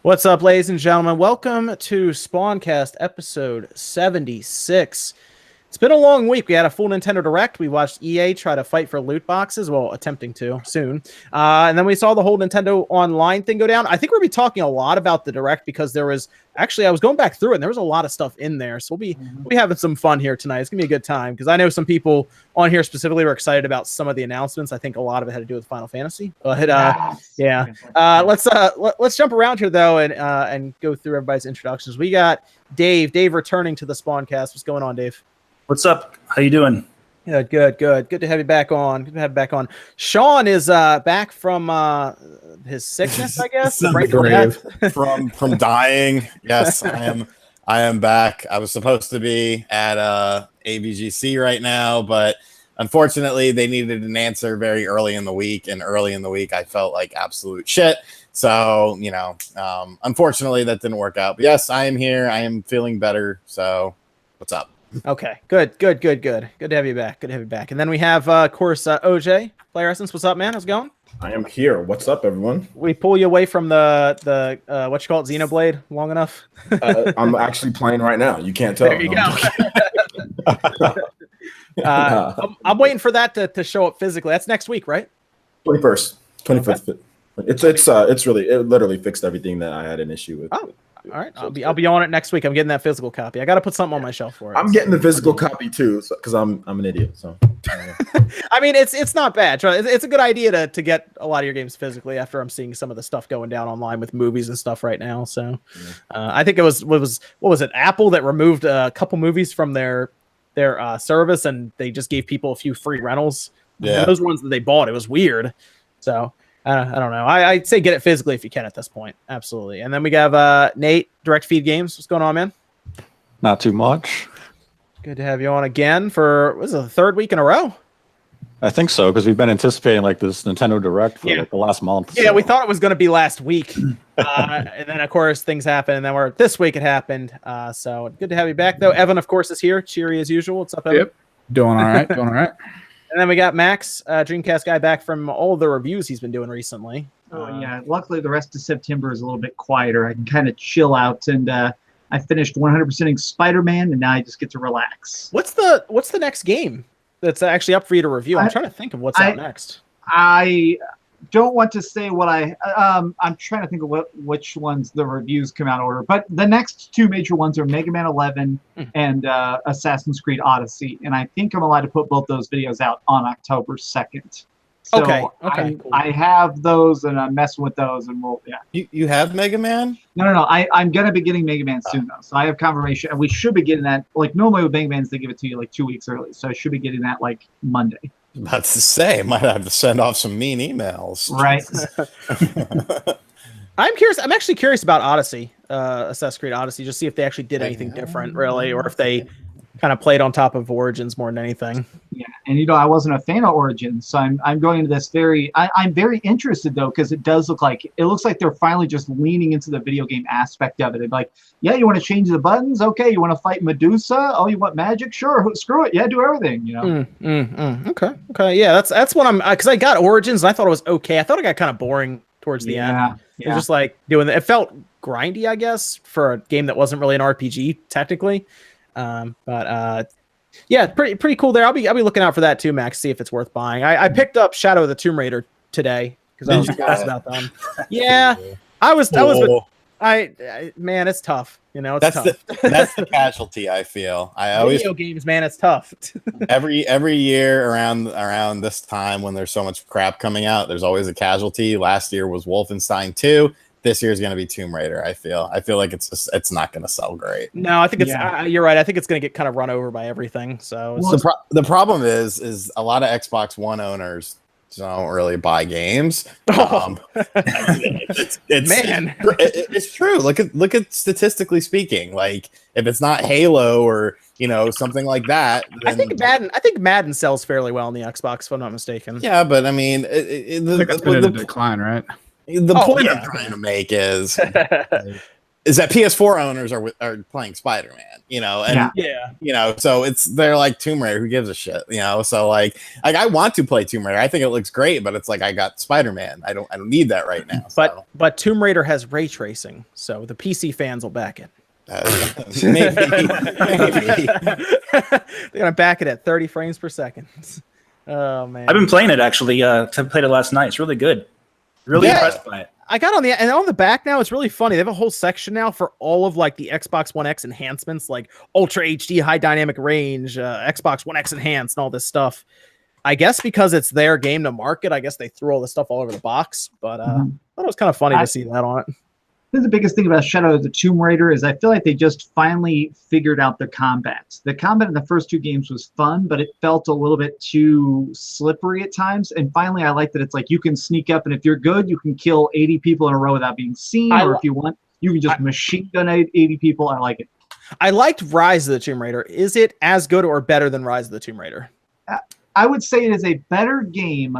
What's up, ladies and gentlemen? Welcome to SpawnCast episode 76. It's been a long week. We had a full Nintendo Direct. We watched EA try to fight for loot boxes, well, attempting to soon. And then we saw the whole Nintendo Online thing go down. I think we'll be talking a lot about the Direct because there was actually, I was going back through it and there was a lot of stuff in there. So we'll be having some fun here tonight. It's gonna be a good time because I know some people on here specifically were excited about some of the announcements. I think a lot of it had to do with Final Fantasy. But yeah, let's jump around here though and go through everybody's introductions. We got Dave returning to the SpawnCast. What's going on, Dave? What's up? How you doing? Yeah, good to have you back on. Good to have you back on. Sean is back from his sickness, I guess. from dying. Yes, I am back. I was supposed to be at AVGC right now, but unfortunately they needed an answer very early in the week, and early in the week I felt like absolute shit. So, unfortunately that didn't work out. But yes, I am here. I am feeling better. So what's up? Okay, good. Good to have you back. And then we have, of course, OJ, Player Essence. What's up, man? How's it going? I am here. What's up, everyone? We pull you away from the what you call it, Xenoblade, long enough? I'm actually playing right now. You can't tell. There you go. I'm waiting for that to show up physically. That's next week, right? 21st, 25th. Okay. It literally fixed everything that I had an issue with. Oh. All right, I'll be on it next week. I'm getting that physical copy. I got to put something on my shelf for it. I'm getting the physical copy too, because I'm an idiot. So, I mean, it's not bad. It's a good idea to get a lot of your games physically. After I'm seeing some of the stuff going down online with movies and stuff right now. So, I think it was what was it? Apple that removed a couple movies from their service, and they just gave people a few free rentals. Yeah, and those ones that they bought, it was weird. So. I don't know. I'd say get it physically if you can at this point. Absolutely. And then we have Nate, Direct Feed Games. What's going on, man? Not too much. Good to have you on again for, what is it, the third week in a row? I think so, because we've been anticipating like this Nintendo Direct for like the last month. Yeah, we thought it was going to be last week. And then, of course, things happen. And then this week it happened. So good to have you back, though. Evan, of course, is here. Cheery as usual. What's up, Evan? Yep. Doing all right. And then we got Max, Dreamcast guy, back from all the reviews he's been doing recently. Oh, yeah. Luckily, the rest of September is a little bit quieter. I can kind of chill out. And I finished 100%ing Spider-Man, and now I just get to relax. What's the next game that's actually up for you to review? I'm trying to think of what's out next. I don't want to say what I'm trying to think of which ones the reviews come out in order. But the next two major ones are Mega Man 11 and Assassin's Creed Odyssey. And I think I'm allowed to put both those videos out on October 2nd. So okay. Cool. I have those, and I'm messing with those, and You have Mega Man? No. I'm gonna be getting Mega Man soon though, so I have confirmation, and we should be getting that. Like normally with Mega Man's, they give it to you like 2 weeks early, so I should be getting that like Monday. About to say, might have to send off some mean emails. Right. I'm curious. I'm actually curious about Odyssey, Assassin's Creed Odyssey, just see if they actually did anything different, really, or if they kind of played on top of Origins more than anything. Yeah, and I wasn't a fan of Origins, so I'm going into this I'm very interested though, because it looks like they're finally just leaning into the video game aspect of it. And like, yeah, you want to change the buttons? Okay, you want to fight Medusa? Oh, you want magic? Sure, screw it. Yeah, do everything. Okay, yeah, that's what I'm, because I got Origins and I thought it was okay. I thought it got kind of boring towards the end. Yeah. It was just like doing it felt grindy, I guess, for a game that wasn't really an RPG technically. Yeah, pretty cool there. I'll be looking out for that too, Max. See if it's worth buying. I picked up Shadow of the Tomb Raider today because I was curious about them. Yeah, I was. Man, it's tough. It's tough. That's the casualty. I feel. Video games, man, it's tough. every year around this time when there's so much crap coming out, there's always a casualty. Last year was Wolfenstein 2. This year is going to be Tomb Raider. I feel like it's not going to sell great. No, I think you're right. I think it's going to get kind of run over by everything. So the problem is a lot of Xbox One owners don't really buy games. It's true. Look at statistically speaking, like if it's not Halo or something like that. I think Madden sells fairly well on the Xbox, if I'm not mistaken. Yeah, but I mean, the decline, right? The point I'm trying to make is is that PS4 owners are playing Spider-Man, and so they're like Tomb Raider, who gives a shit, so like I want to play Tomb Raider. I think it looks great, but it's like I got Spider-Man. I don't need that right now. But Tomb Raider has ray tracing, so the PC fans will back it. Maybe. They're gonna back it at 30 frames per second. Oh man, I've been playing it actually. Played it last night. It's really good. Really impressed by it. I got on the back now. It's really funny. They have a whole section now for all of like the Xbox One X enhancements, like Ultra HD, high dynamic range, Xbox One X enhanced, and all this stuff. I guess because it's their game to market, I guess they threw all this stuff all over the box. But I thought it was kind of funny to see that on it. I think the biggest thing about Shadow of the Tomb Raider is I feel like they just finally figured out the combat. The combat in the first two games was fun, but it felt a little bit too slippery at times. And finally, I like that it's like you can sneak up, and if you're good, you can kill 80 people in a row without being seen. Or if you want, you can just machine gun 80 people. I like it. I liked Rise of the Tomb Raider. Is it as good or better than Rise of the Tomb Raider? I would say it is a better game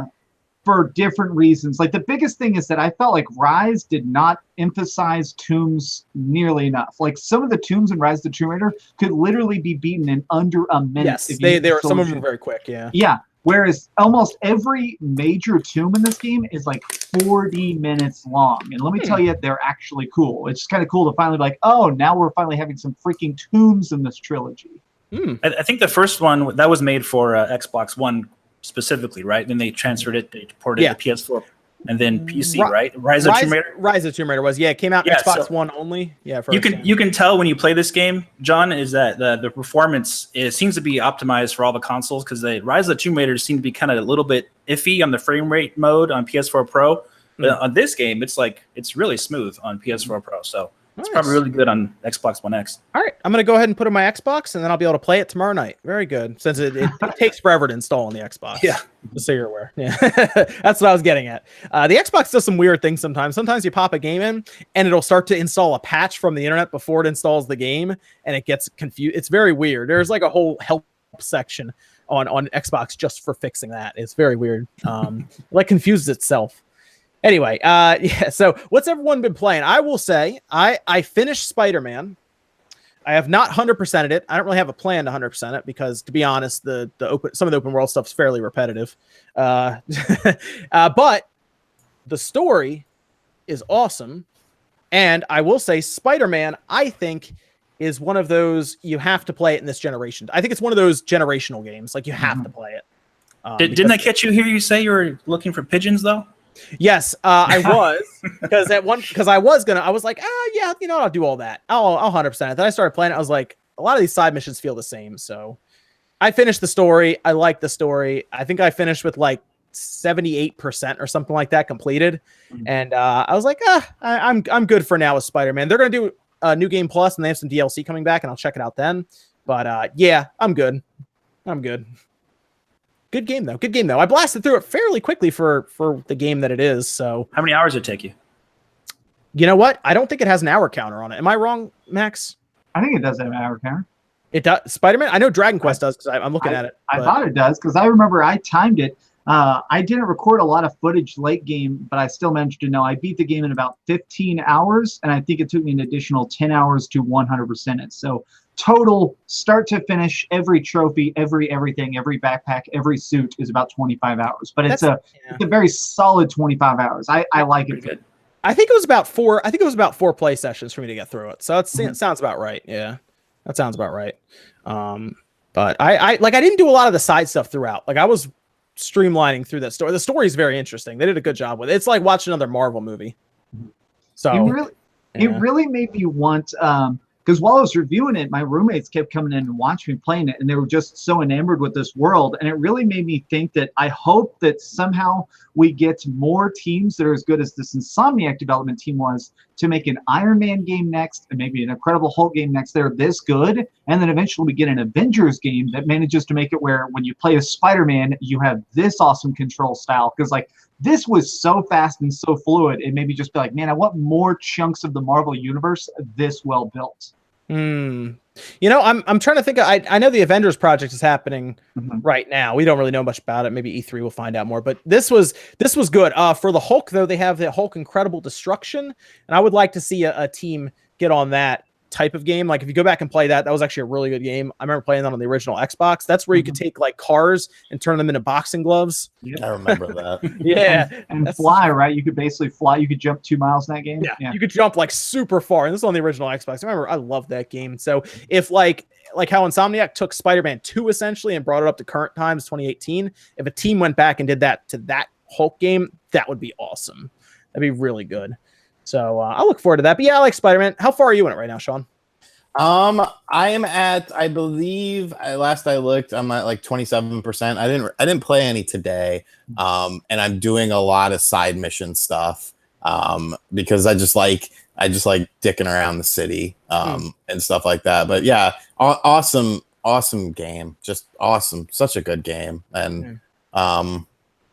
for different reasons. Like the biggest thing is that I felt like Rise did not emphasize tombs nearly enough. Like some of the tombs in Rise of the Tomb Raider could literally be beaten in under a minute. Yes, they were, some of them were very quick. Yeah. Yeah. Whereas almost every major tomb in this game is like 40 minutes long. And let me tell you, they're actually cool. It's just kind of cool to finally be like, oh, now we're finally having some freaking tombs in this trilogy. I think the first one that was made for Xbox One specifically, right? Then they transferred it, they ported it to PS4 and then PC, right? Rise of Tomb Raider was, it came out Xbox One only. Yeah, you can tell when you play this game, John, is that the performance seems to be optimized for all the consoles, because the Rise of the Tomb Raider seem to be kind of a little bit iffy on the frame rate mode on PS4 Pro. But on this game, it's really smooth on PS4 Pro. So it's probably really good on Xbox One X. All right, I'm going to go ahead and put in my Xbox, and then I'll be able to play it tomorrow night. Very good, since it takes forever to install on the Xbox. Yeah. Just so you're aware. Yeah, that's what I was getting at. The Xbox does some weird things sometimes. Sometimes you pop a game in, and it'll start to install a patch from the internet before it installs the game, and it gets confused. It's very weird. There's like a whole help section on Xbox just for fixing that. It's very weird. Like confuses itself. Anyway, so what's everyone been playing? I will say I finished Spider-Man. I have not 100%ed it. I don't really have a plan to 100% it because, to be honest, some of the open world stuff is fairly repetitive. But the story is awesome. And I will say Spider-Man, I think, is one of those you have to play it in this generation. I think it's one of those generational games. Like, you have to play it. Didn't I catch you here? You say you were looking for pigeons, though? Yes, I was, because I was like, yeah, I'll do all that. I'll 100% it. Then I started playing it. I was like, a lot of these side missions feel the same. So I finished the story. I like the story. I think I finished with like 78% or something like that completed. And I was like, I'm good for now with Spider-Man. They're going to do a new game plus, and they have some DLC coming back, and I'll check it out then. But yeah, I'm good. Good game though. I blasted through it fairly quickly for the game that it is. So how many hours did it take you? You know what? I don't think it has an hour counter on it. Am I wrong, Max? I think it does have an hour counter. It does. Spider-Man? I know Dragon Quest does, because I'm looking at it. I thought it does, because I remember I timed it. I didn't record a lot of footage late game, but I still managed to know I beat the game in about 15 hours, and I think it took me an additional 10 hours to 100% it. So total, start to finish, every trophy, everything, every backpack, every suit is about 25 hours. But it's a very solid 25 hours. I like it. Good. I think it was about 4 play sessions for me to get through it. So it sounds about right. Yeah, that sounds about right. But I didn't do a lot of the side stuff throughout. Like, I was streamlining through that story. The story is very interesting. They did a good job with it. It's like watching another Marvel movie. So it really made me want, because while I was reviewing it, my roommates kept coming in and watching me playing it, and they were just so enamored with this world. And it really made me think that I hope that somehow we get more teams that are as good as this Insomniac development team was to make an Iron Man game next, and maybe an Incredible Hulk game next. They're this good. And then eventually we get an Avengers game that manages to make it where when you play as Spider-Man, you have this awesome control style. Because, like, this was so fast and so fluid, it made me just be like, man, I want more chunks of the Marvel universe this well built. I'm trying to think. I know the Avengers project is happening right now. We don't really know much about it. Maybe E3 will find out more. But this was good. For the Hulk, though, they have the Hulk Incredible Destruction, and I would like to see a team get on that type of game. Like if you go back and play that was actually a really good game. I remember playing that on the original Xbox. That's where you could take like cars and turn them into boxing gloves. I remember that. Yeah. And fly, right? You could basically fly. You could jump 2 miles in that game. Yeah. You could jump like super far. And this is on the original Xbox. I remember I loved that game. So if like how Insomniac took Spider-Man 2 essentially and brought it up to current times, 2018, if a team went back and did that to that Hulk game, that would be awesome. That'd be really good. So I look forward to that. But yeah, I like Spider-Man. How far are you in it right now, Sean? I am at, I believe, last I looked, I'm at like 27%. I didn't play any today. And I'm doing a lot of side mission stuff. Because I just like dicking around the city, and stuff like that. But yeah, awesome game. Just awesome. Such a good game. And,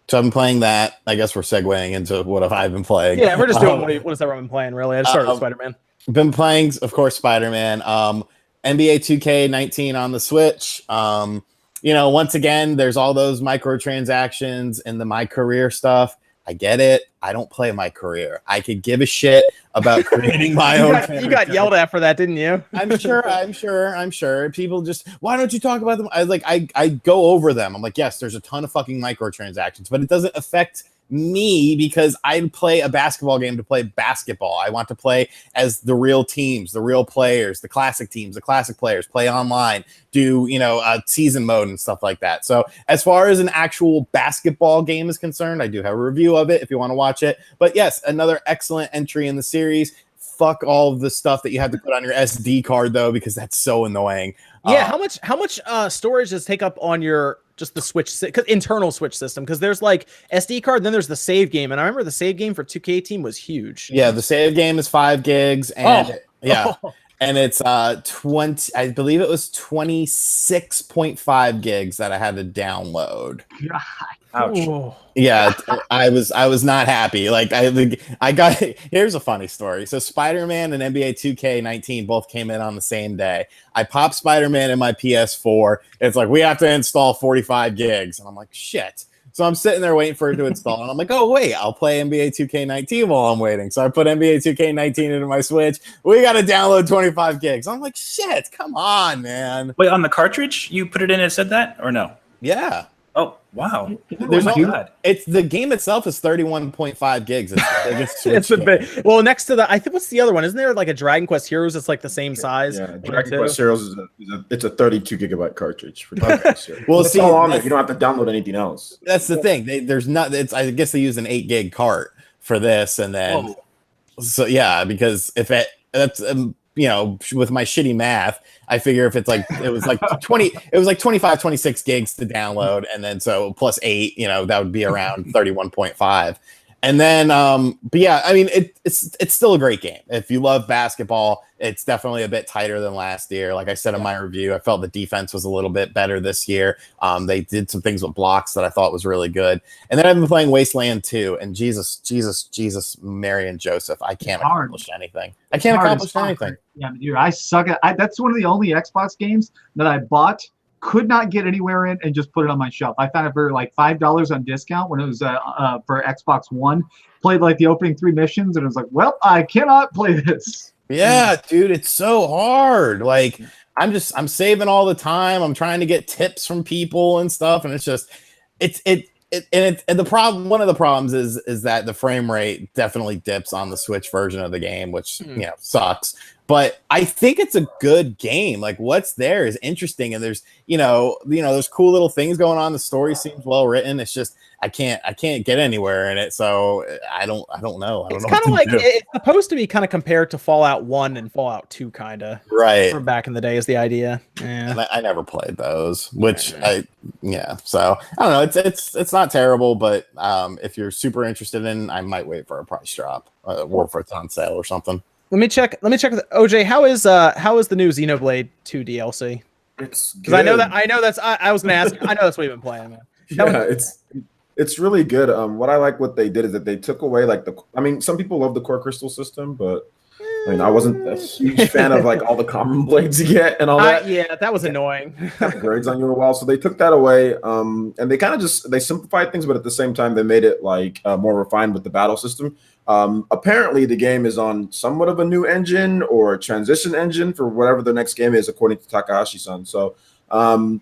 so I'm playing that. I guess we're segueing into what have I been playing. Yeah, we're just doing what has everyone been playing, really. I just started with Spider-Man. Been playing, of course, Spider-Man. NBA 2K19 on the Switch. Once again, there's all those microtransactions and the My Career stuff. I get it. I don't play My Career. I could give a shit about creating my own. You got yelled at for that, didn't you? I'm sure. People just, why don't you talk about them? I go over them. I'm like, yes, there's a ton of fucking microtransactions, but it doesn't affect me because I play a basketball game to play basketball. I want to play as the real teams, the real players, the classic teams, the classic players, play online, do, a season mode and stuff like that. So as far as an actual basketball game is concerned, I do have a review of it if you want to watch it. But yes, another excellent entry in the series. Fuck all of the stuff that you have to put on your SD card though, because that's so annoying. Yeah, how much storage does take up on your just the Switch internal Switch system? Because there's like SD card, then there's the save game, and I remember the save game for 2K18 was huge. Yeah, the save game is 5 gigs, and and it's 20. I believe it was 26.5 gigs that I had to download. God. Ouch. Oh. Yeah, I was not happy. Like I got. Here's a funny story. So Spider-Man and NBA 2K19 both came in on the same day. I popped Spider-Man in my PS4. It's like we have to install 45 gigs, and I'm like, shit. So I'm sitting there waiting for it to install, and I'm like, oh wait, I'll play NBA 2K19 while I'm waiting. So I put NBA 2K19 into my Switch. We got to download 25 gigs. I'm like, shit, come on, man. Wait, on the cartridge, you put it in and said that, or no? Yeah. Oh, wow. There's oh my God. It's the game itself is 31.5 gigs. It's a bit. Well, next to the, I think what's the other one? Isn't there like a Dragon Quest Heroes? It's like the same size. Yeah, Dragon Quest Heroes it's a 32 gigabyte cartridge. For Well, it's all on there. You don't have to download anything else. That's the thing. There's not. It's. I guess they use an 8 gig cart for this, and then so yeah, because if that's with my shitty math, I figure if it's like it was like 25, 26 gigs to download, and then so plus 8, that would be around 31.5. And then, but yeah, I mean, it's still a great game. If you love basketball, it's definitely a bit tighter than last year. Like I said in my review, I felt the defense was a little bit better this year. They did some things with blocks that I thought was really good. And then I've been playing Wasteland 2, and Jesus, Mary and Joseph, I can't accomplish anything. I can't accomplish anything. Yeah, dude, I suck at. That's one of the only Xbox games that I bought, could not get anywhere in, and just put it on my shelf. I found it for like $5 on discount when it was for Xbox One. Played like the opening 3 missions, and it was like, well, I cannot play this. Yeah, dude, it's so hard. Like I'm saving all the time. I'm trying to get tips from people and stuff, and it's just and the problem. One of the problems is that the frame rate definitely dips on the Switch version of the game, which sucks. But I think it's a good game. Like what's there is interesting, and there's there's cool little things going on. The story seems well written. It's just I can't get anywhere in it, so I don't know. It's kind of like it's supposed to be kind of compared to Fallout 1 and Fallout 2, kind of right from back in the day is the idea. Yeah, and I never played those, which So I don't know. It's not terrible, but if you're super interested in, I might wait for a price drop or if it's on sale or something. Let me check. OJ, how is the new Xenoblade 2 DLC? It's because I know that's. I was gonna ask. I know that's what you've been playing, man. Yeah, it's really good. What I like what they did is that they took away some people love the core crystal system, but I mean, I wasn't a huge fan of like all the common blades you get and all that. Yeah, that was annoying. Kind of grades on you a while, so they took that away. And they kind of they simplified things, but at the same time, they made it like more refined with the battle system. Apparently, the game is on somewhat of a new engine or a transition engine for whatever the next game is, according to Takahashi-san. So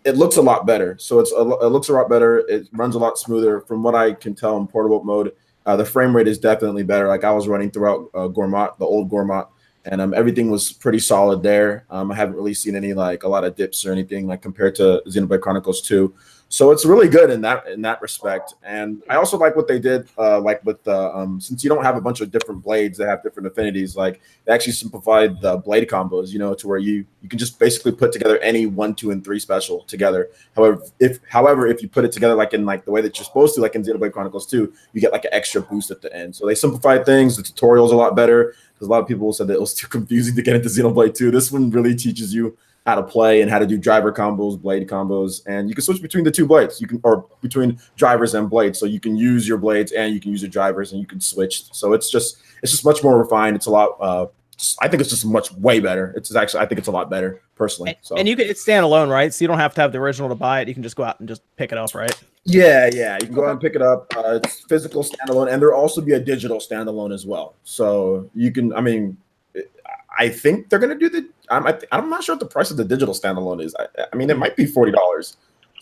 it looks a lot better. So it looks a lot better. It runs a lot smoother. From what I can tell in portable mode, the frame rate is definitely better. Like I was running throughout Gourmat, the old Gourmat, and everything was pretty solid there. I haven't really seen any like a lot of dips or anything like compared to Xenoblade Chronicles 2. So it's really good in that respect. And I also like what they did, like with the since you don't have a bunch of different blades that have different affinities, like they actually simplified the blade combos, you know, to where you can just basically put together any 1, 2, and 3 special together. However, if you put it together like in like the way that you're supposed to, like in Xenoblade Chronicles 2, you get like an extra boost at the end. So they simplified things. The tutorial's a lot better because a lot of people said that it was too confusing to get into Xenoblade 2. This one really teaches you how to play and how to do driver combos, blade combos, and you can switch between the 2 blades. Or between drivers and blades. So you can use your blades and you can use your drivers and you can switch. So it's just much more refined. It's a lot. I think it's just way better. I think it's a lot better personally. So. And it's standalone, right? So you don't have to have the original to buy it. You can just go out and just pick it up, right? Yeah. You can go out and pick it up. It's physical standalone, and there'll also be a digital standalone as well. So you can. I mean, I think they're going to do I'm not sure what the price of the digital standalone is. I mean, it might be $40. So,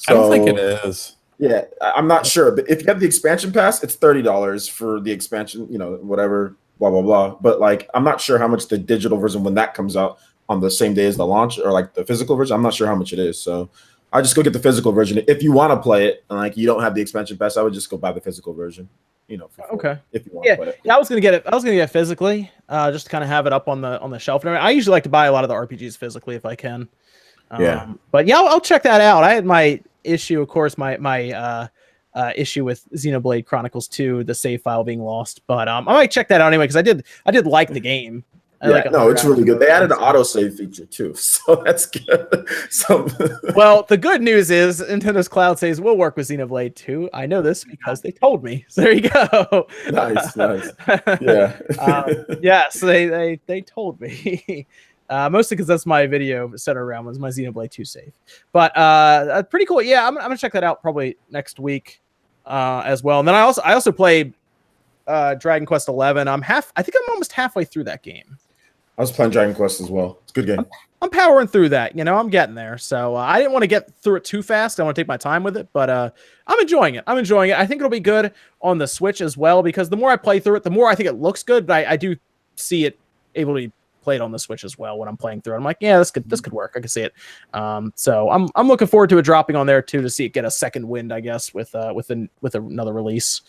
I don't think it is. Yeah, I'm not sure. But if you have the expansion pass, it's $30 for the expansion, you know, whatever, blah, blah, blah. But like, I'm not sure how much the digital version, when that comes out on the same day as the launch, or like the physical version, I'm not sure how much it is. So I just go get the physical version. If you want to play it and like you don't have the expansion pass, I would just go buy the physical version. You know, okay. If you want to play it. Yeah, I was gonna get it. I was gonna get it physically, just to kind of have it up on the shelf. And I usually like to buy a lot of the RPGs physically if I can. But yeah, I'll check that out. I had my issue, of course, my issue with Xenoblade Chronicles 2, the save file being lost. But I might check that out anyway because I did like the game. It's really good. They added an autosave feature too, so that's good. Well, the good news is Nintendo's cloud saves will work with Xenoblade 2. I know this because they told me. So there you go. Nice. Yeah. So they told me. Mostly because that's my video center around was my Xenoblade 2 save. But pretty cool. Yeah, I'm gonna check that out probably next week as well. And then I also played Dragon Quest 11. I think I'm almost halfway through that game. I was playing Dragon Quest as well. It's a good game. I'm powering through that. You know, I'm getting there. So I didn't want to get through it too fast. I want to take my time with it, but I'm enjoying it. I think it'll be good on the Switch as well because the more I play through it, the more I think it looks good. But I do see it able to be played on the Switch as well when I'm playing through it. I'm like, yeah, this could work. I can see it. So I'm looking forward to it dropping on there too to see it get a second wind, I guess, with another release.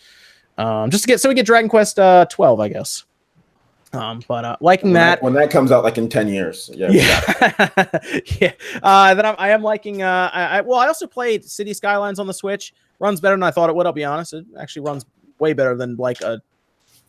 Just so we get Dragon Quest 12, I guess. Liking that when that comes out like in 10 years. Yeah. Yeah. Then I am liking. I also played City Skylines on the Switch. Runs better than I thought it would. I'll be honest. It actually runs way better than like a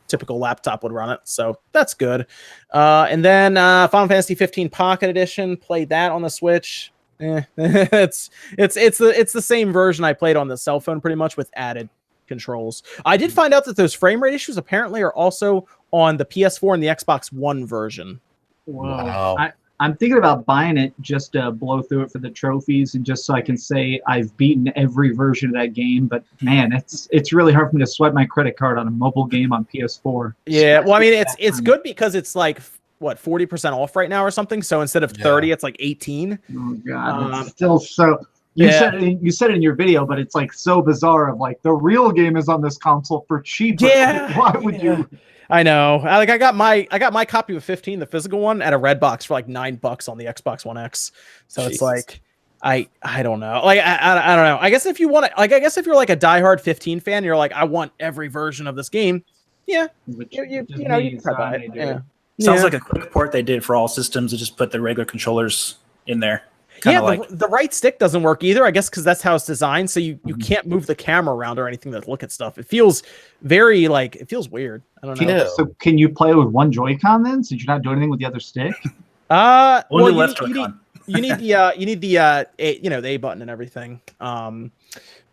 typical laptop would run it. So that's good. And then Final Fantasy 15 Pocket Edition. Played that on the Switch. It's the same version I played on the cell phone, pretty much with added controls. I did find out that those frame rate issues apparently are also on the PS4 and the Xbox One version. Wow. I'm thinking about buying it just to blow through it for the trophies and just so I can say I've beaten every version of that game. But man, it's really hard for me to swipe my credit card on a mobile game on PS4. Yeah, well, I mean, it's good because it's like what 40% off right now or something. So instead of 30, it's like 18. Oh god, it's still so. You said it in your video, but it's like so bizarre. Of like the real game is on this console for cheaper. Yeah, why would you? I know. I got my copy of 15, the physical one, at a Redbox for like $9 on the Xbox One X. So Jesus. It's like I don't know. Like I don't know. I guess if you want to, like, I guess if you're like a diehard 15 fan, you're like, I want every version of this game. Yeah, you can try buy it. Yeah. Sounds like a quick port they did for all systems to just put the regular controllers in there. The right stick doesn't work either, I guess, because that's how it's designed. So you can't move the camera around or anything to look at stuff. It feels very it feels weird. I don't know. So can you play with one Joy-Con then, since you're not doing anything with the other stick? Only left Joy-Con. the A button and everything.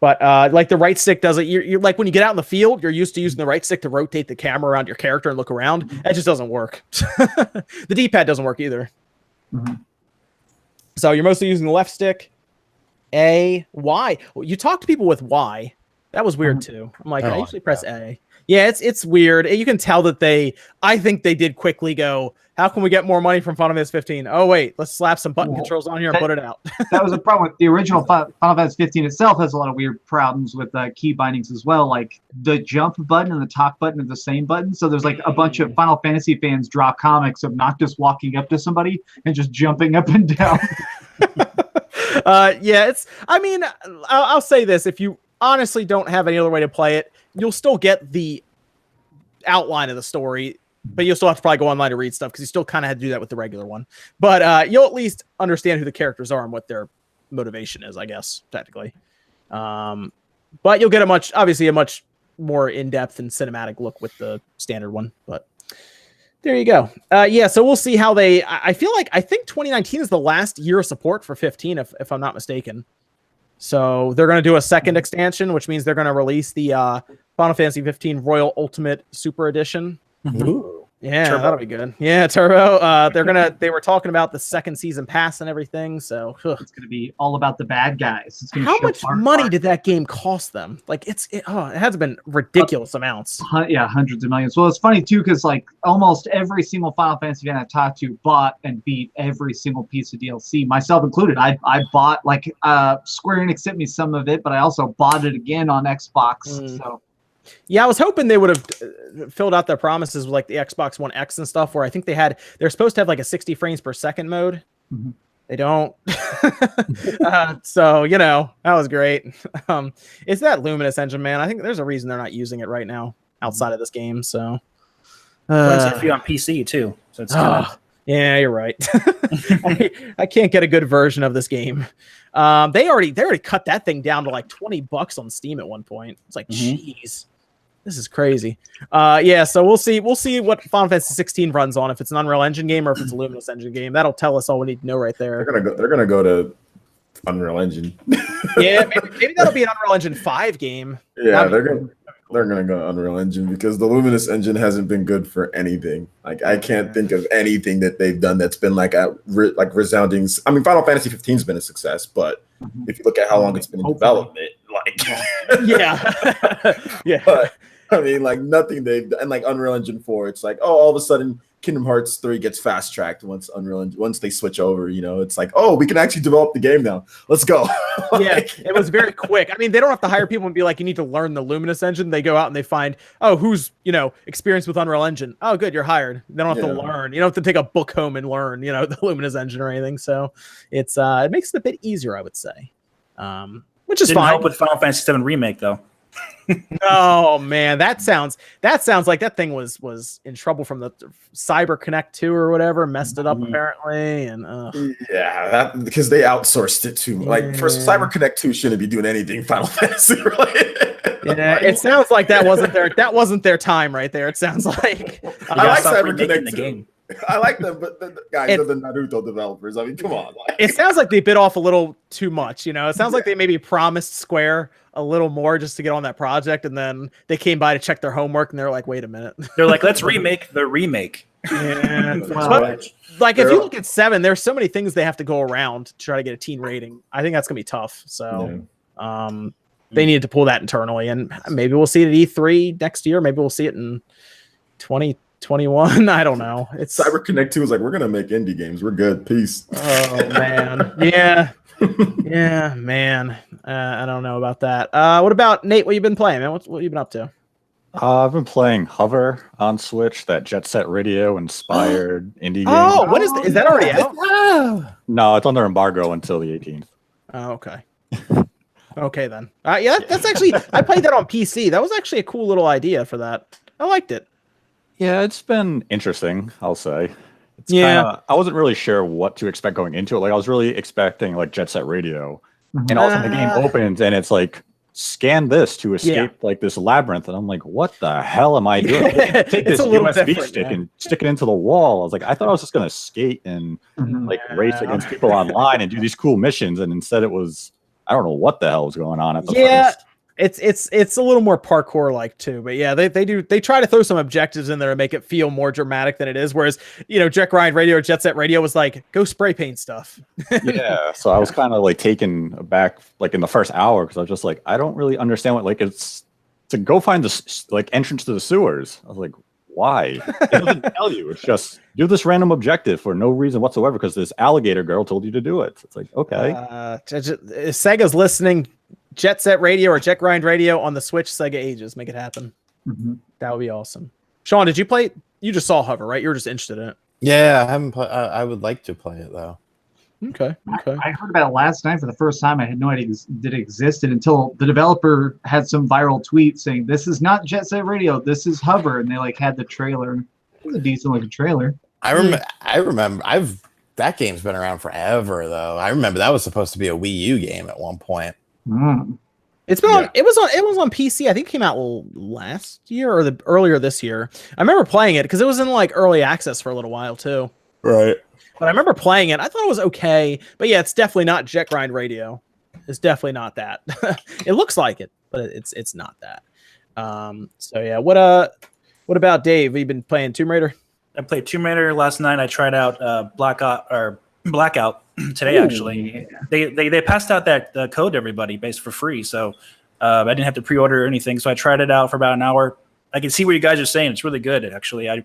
But like the right stick does it. You're like when you get out in the field, you're used to using the right stick to rotate the camera around your character and look around. That just doesn't work. The D-pad doesn't work either. Mm-hmm. So you're mostly using the left stick. A, Y. Well, you talk to people with Y. That was weird too. I'm like, I usually press A. Yeah, it's weird. You can tell that I think they did quickly go, how can we get more money from Final Fantasy 15? Oh, wait, let's slap some button controls on here and put it out. That was a problem with the original Final Fantasy 15 itself. Has a lot of weird problems with key bindings as well. Like the jump button and the talk button are the same button. So there's like a bunch of Final Fantasy fans draw comics of not just walking up to somebody and just jumping up and down. I'll say this. If you honestly don't have any other way to play it, you'll still get the outline of the story, but you'll still have to probably go online to read stuff because you still kind of had to do that with the regular one. But you'll at least understand who the characters are and what their motivation is, I guess, technically. But you'll get a much more in-depth and cinematic look with the standard one. But there you go. So we'll see how I think 2019 is the last year of support for 15, if I'm not mistaken. So they're going to do a second expansion, which means they're going to release the Final Fantasy 15 Royal Ultimate Super Edition. Ooh. Yeah, Turbo. that'll be good. Yeah, Turbo. They were talking about the second season pass and everything. So It's going to be all about the bad guys. It's gonna how show much our money part. did that game cost them? Like it has been ridiculous amounts. Yeah, hundreds of millions. Well, it's funny too because like almost every single Final Fantasy fan I talked to bought and beat every single piece of DLC, myself included. I bought Square Enix sent me some of it, but I also bought it again on Xbox. So Yeah, I was hoping they would have filled out their promises with like the Xbox One X and stuff, where I think they're supposed to have like a 60 frames per second mode. Mhm. They don't. So, that was great. It's that Luminous engine, man. I think there's a reason they're not using it right now outside of this game. So, It's iffy on PC too. So it's yeah, you're right. I can't get a good version of this game. They already cut that thing down to like $20 on Steam at one point. It's like, jeez, this is crazy. So we'll see what Final Fantasy 16 runs on, if it's an Unreal Engine game or if it's a Luminous Engine game. That'll tell us all we need to know right there. They're gonna go to Unreal Engine. Yeah, maybe that'll be an Unreal Engine 5 game. Yeah, they're gonna go Unreal Engine because the Luminous engine hasn't been good for anything. Like I can't think of anything that they've done that's been like a resounding. I mean, Final Fantasy 15's been a success, but if you look at how long it's been in development, yeah. But I mean, like nothing they've done. And like Unreal Engine 4, it's like all of a sudden Kingdom Hearts 3 gets fast tracked once they switch over. It's like, oh, we can actually develop the game now. Let's go. It was very quick. I mean, they don't have to hire people and be like, you need to learn the Luminous engine. They go out and they find, who's experienced with Unreal Engine. Oh, good, you're hired. They don't have to learn. You don't have to take a book home and learn the Luminous engine or anything. So it makes it a bit easier, I would say. Which is Didn't fine. help with Final Fantasy 7 remake though. Oh man, that sounds like that thing was in trouble from the Cyber Connect 2 or whatever, messed it up apparently, and because they outsourced it too. Like first, Cyber Connect 2 shouldn't be doing anything Final Fantasy related. Yeah, it sounds like that wasn't their time right there. It sounds like I like Stop Cyber remaking Connect the 2. game. I like them, but the guys are the Naruto developers. I mean, come on. It sounds like they bit off a little too much. It sounds like they maybe promised Square a little more just to get on that project, and then they came by to check their homework, and they're like, "Wait a minute." They're like, "Let's remake the remake." Yeah. Well, Like if you look at 7, there's so many things they have to go around to try to get a teen rating. I think that's gonna be tough. So, they needed to pull that internally, and maybe we'll see it at E3 next year. Maybe we'll see it in 2021. I don't know. It's Cyber Connect 2 is like, we're gonna make indie games. We're good. Peace. Oh man, yeah, man. I don't know about that. What about Nate? What you been playing, man? What you been up to? I've been playing Hover on Switch, that Jet Set Radio inspired indie game. Oh, what is that already out? No, it's under embargo until the 18th. Oh, okay. Okay then. That's actually I played that on PC. That was actually a cool little idea for that. I liked it. Yeah, it's been interesting, I'll say. It's I wasn't really sure what to expect going into it. Like I was really expecting like Jet Set Radio, and all of a sudden the game opens and it's like scan this to escape like this labyrinth. And I'm like, what the hell am I doing? Take this USB stick and stick it into the wall. I was like, I thought I was just going to skate and like race against people online and do these cool missions. And instead it was, I don't know what the hell was going on at the first. It's a little more parkour like too, but yeah, they try to throw some objectives in there to make it feel more dramatic than it is. Whereas, you know, Jet Grind Radio or Jet Set Radio was like, go spray paint stuff. Yeah, so I was kind of like taken aback like in the first hour because I was just like, I don't really understand what like it's to go find the like entrance to the sewers. I was like, why? It doesn't tell you. It's just do this random objective for no reason whatsoever because this alligator girl told you to do it. It's like, okay. Sega's listening. Jet Set Radio or Jet Grind Radio on the Switch, Sega Ages. Make it happen. That would be awesome. Sean, did you play it? You just saw Hover, right? You were just interested in it. Yeah, I haven't. I would like to play it though. Okay. I heard about it last night for the first time. I had no idea that it existed until the developer had some viral tweet saying, "This is not Jet Set Radio. This is Hover," and they like had the trailer. It was a decent looking trailer. I remember. That game's been around forever though. I remember that was supposed to be a Wii U game at one point. It's been on, it was on PC. I think it came out last year or earlier this year. I remember playing it because it was in like early access for a little while too. Right. But I remember playing it. I thought it was okay. But yeah, it's definitely not Jet Grind Radio. It's definitely not that. It looks like it, but it's not that. So yeah, what about Dave? Have you been playing Tomb Raider? I played Tomb Raider last night. I tried out Blackout today. Ooh, actually. They passed out that code to everybody based for free, so I didn't have to pre-order or anything. So I tried it out for about an hour. I can see what you guys are saying. It's really good. Actually, I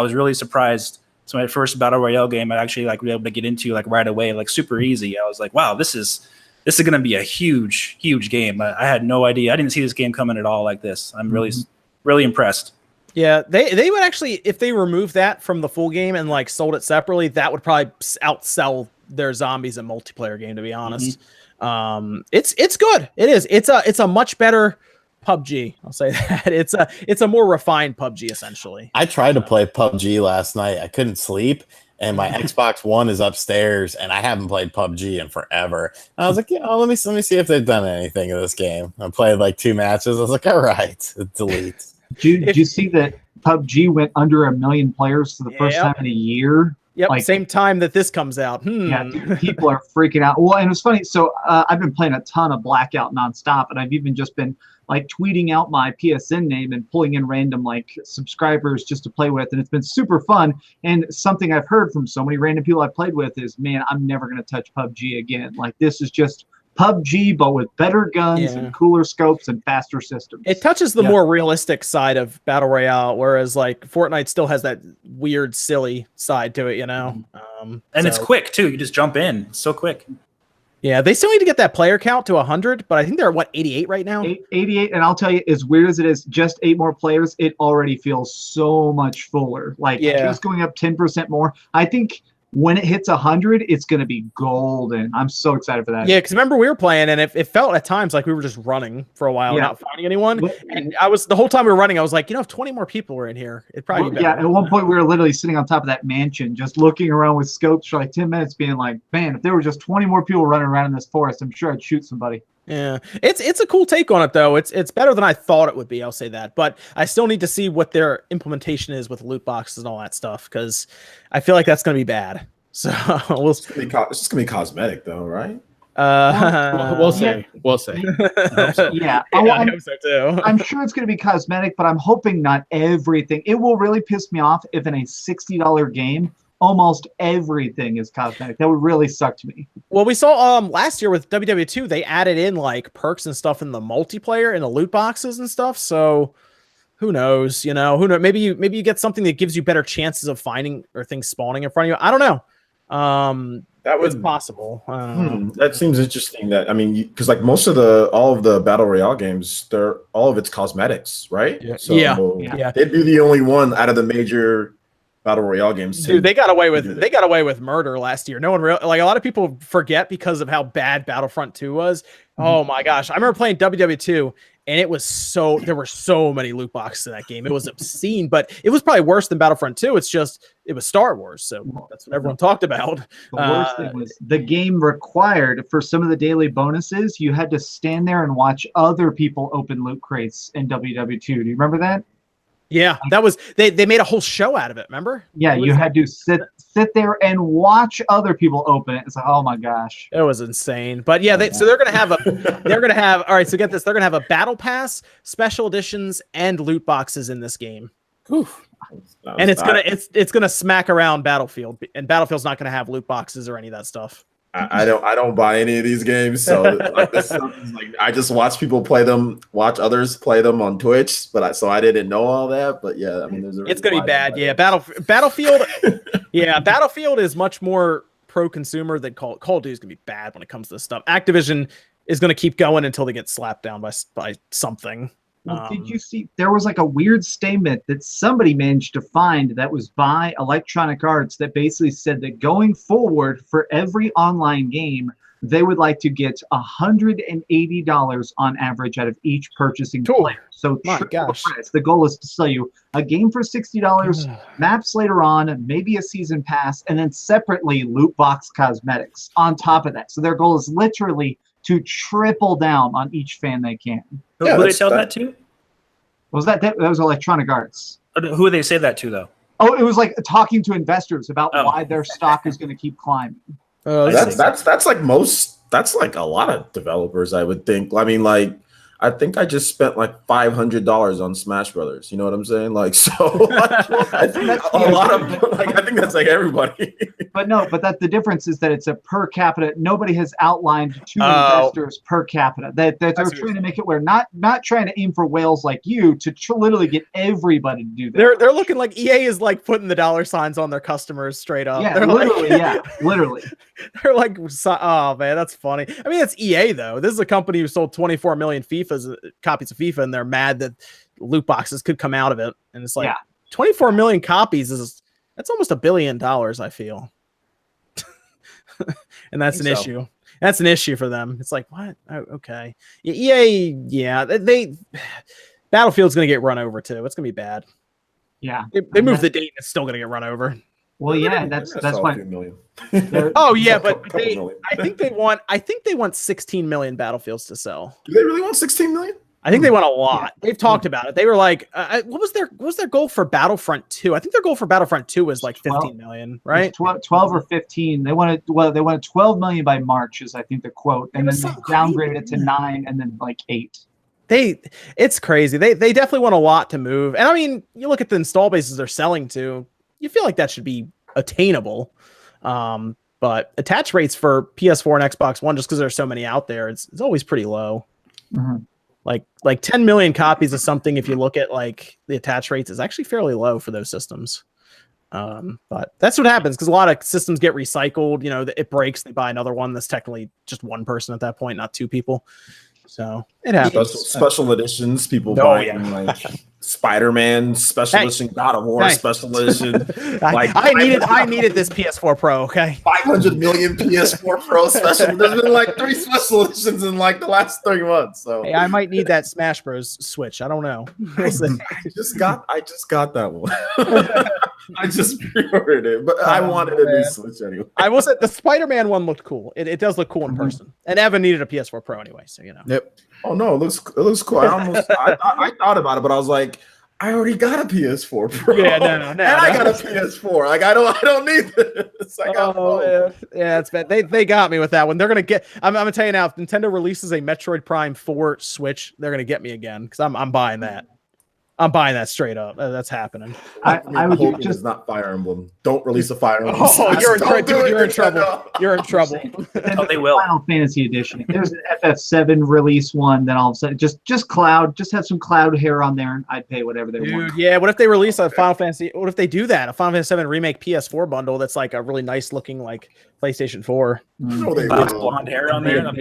was really surprised. So my first battle royale game, I actually like was able to get into like right away, like super easy. I was like, wow, this is going to be a huge game. I had no idea. I didn't see this game coming at all like this. I'm really impressed. Yeah, they would actually, if they removed that from the full game and like sold it separately, that would probably outsell their zombies and multiplayer game, to be honest. It's good. It is. It's a much better PUBG. I'll say that. It's a more refined PUBG essentially. I tried to play PUBG last night. I couldn't sleep, and my Xbox One is upstairs, and I haven't played PUBG in forever. And I was like, let me see if they've done anything in this game. I played like 2 matches. I was like, all right, delete. Did you see that PUBG went under 1 million players for the first time in a year? Yep, like, same time that this comes out. Yeah, people are freaking out. Well, and it's funny. So I've been playing a ton of Blackout nonstop, and I've even just been like tweeting out my PSN name and pulling in random like subscribers just to play with, and it's been super fun. And something I've heard from so many random people I've played with is, man, I'm never going to touch PUBG again. Like this is just PUBG, but with better guns and cooler scopes and faster systems. It touches the more realistic side of Battle Royale, whereas like Fortnite still has that weird, silly side to it, you know? And it's quick too. You just jump in. It's so quick. Yeah, they still need to get that player count to 100, but I think they're at, 88 right now? 88, and I'll tell you, as weird as it is, just 8 more players, it already feels so much fuller. Like, just going up 10% more. I think when it hits 100, it's going to be golden. I'm so excited for that. Yeah, because remember we were playing, and it felt at times like we were just running for a while, not finding anyone. And the whole time we were running, I was like, if 20 more people were in here, it'd probably be better. Yeah, at one point we were literally sitting on top of that mansion, just looking around with scopes for like 10 minutes, being like, man, if there were just 20 more people running around in this forest, I'm sure I'd shoot somebody. Yeah, it's a cool take on it though. It's better than I thought it would be. I'll say that, but I still need to see what their implementation is with loot boxes and all that stuff because I feel like that's going to be bad. So it's just gonna be cosmetic, though, right? We'll see. We'll see. I hope so. Yeah, I hope so too. I'm sure it's gonna be cosmetic, but I'm hoping not everything. It will really piss me off if in a $60 game, almost everything is cosmetic. That would really suck to me. Well, we saw last year with WW2, they added in like perks and stuff in the multiplayer and the loot boxes and stuff. So who knows? Who knows? Maybe you get something that gives you better chances of finding or things spawning in front of you. I don't know. That was possible. That seems interesting. Because like all of the battle royale games, all of it's cosmetics, right? Yeah. So they'd be the only one out of the major battle royale games. Dude, they got away with murder last year. No one a lot of people forget because of how bad Battlefront 2 was. Oh my gosh, I remember playing WW2 and there were so many loot boxes in that game. It was obscene, but it was probably worse than Battlefront 2. It was Star Wars, so that's what everyone talked about. The worst thing was the game required for some of the daily bonuses, you had to stand there and watch other people open loot crates in WW2. Do you remember that? Yeah, that was they made a whole show out of it, remember? Yeah, you had to sit there and watch other people open it. It's like, oh my gosh. It was insane. But yeah, so they're gonna have all right, so get this, they're gonna have a battle pass, special editions, and loot boxes in this game. And it's gonna smack around Battlefield, and Battlefield's not gonna have loot boxes or any of that stuff. I don't buy any of these games, so like, this stuff is like I just watch people play them, watch others play them on Twitch, so I didn't know all that. But yeah, I mean, it's gonna be bad. Yeah, Battlefield. Yeah, Battlefield is much more pro-consumer than Call of Duty is gonna be bad when it comes to this stuff. Activision is gonna keep going until they get slapped down by something. Well, did you see there was like a weird statement that somebody managed to find that was by Electronic Arts that basically said that going forward for every online game, they would like to get $180 on average out of each purchasing player. So the goal is to sell you a game for $60, maps later on, maybe a season pass, and then separately loot box cosmetics on top of that. So their goal is literally to triple down on each fan they can. Who do they tell that to? That was Electronic Arts. Who do they say that to, though? Oh, it was like talking to investors about why their stock is going to keep climbing. That's like a lot of developers, I would think. I mean, like, I think I just spent like $500 on Smash Brothers. You know what I'm saying? Like, so I think that's a lot of. Like, I think that's like everybody. But the difference is that it's a per capita. Nobody has outlined to investors per capita. That they're trying to make it where not trying to aim for whales like you to literally get everybody to do that. They're looking like EA is like putting the dollar signs on their customers straight up. Yeah, they're literally. Literally. They're like, oh man, that's funny. I mean, it's EA though. This is a company who sold 24 million copies of FIFA, and they're mad that loot boxes could come out of it. And it's like 24 million copies that's almost $1 billion, I feel. And that's an issue. That's an issue for them. It's like, what? Oh, okay. EA, they Battlefield's gonna get run over too. It's gonna be bad. Yeah. They moved the date and it's still gonna get run over. Well, yeah, that's why. Oh yeah, but I think they want 16 million Battlefields to sell. Do they really want 16 million? I think they want a lot. They've talked about it. They were like, what was their goal for Battlefront 2? I think their goal for Battlefront 2 was like 15 million, right? 12 or 15. They wanted 12 million by March is I think the quote, and then they downgraded it to 9 and then like 8. It's crazy. They definitely want a lot to move. And I mean, you look at the install bases they're selling to, you feel like that should be attainable. But attach rates for PS4 and Xbox One, just because there's so many out there, it's always pretty low. Mm-hmm. Like 10 million copies of something, if you look at like the attach rates, is actually fairly low for those systems. But that's what happens because a lot of systems get recycled. You know, it breaks, they buy another one that's technically just one person at that point, not two people. So it happens. Special editions, people buying like Spider-Man special edition, God of War special edition. I needed this PS4 Pro. Okay, 500 million PS4 Pro special. There's been like 3 special editions in like the last 3 months. So hey, I might need that Smash Bros. Switch. I don't know. I just got that one. I just pre-ordered it, but I wanted a new Switch anyway. I will say the Spider-Man one looked cool. It does look cool in person. And Evan needed a PS4 Pro anyway, so you know. Yep. Oh no, it looks cool. I thought about it, but I was like, I already got a PS4 Pro. Yeah, no. And I got a PS4. Like I don't need this. I got yeah, it's bad. They got me with that one. They're gonna get. I'm gonna tell you now. If Nintendo releases a Metroid Prime 4 Switch, they're gonna get me again because I'm buying that. I'm buying that straight up. That's happening. I would hope it's not Fire Emblem. Don't release a Fire Emblem. Oh, you're in trouble. You're in trouble. Oh, they will. Final Fantasy Edition. There's an FF7 release one. Then all of a sudden, just Cloud. Just have some Cloud hair on there, and I'd pay whatever they want. Yeah. What if they release a Final Fantasy? What if they do that? A Final Fantasy 7 remake PS4 bundle that's like a really nice looking like PlayStation 4. Blonde hair on there. What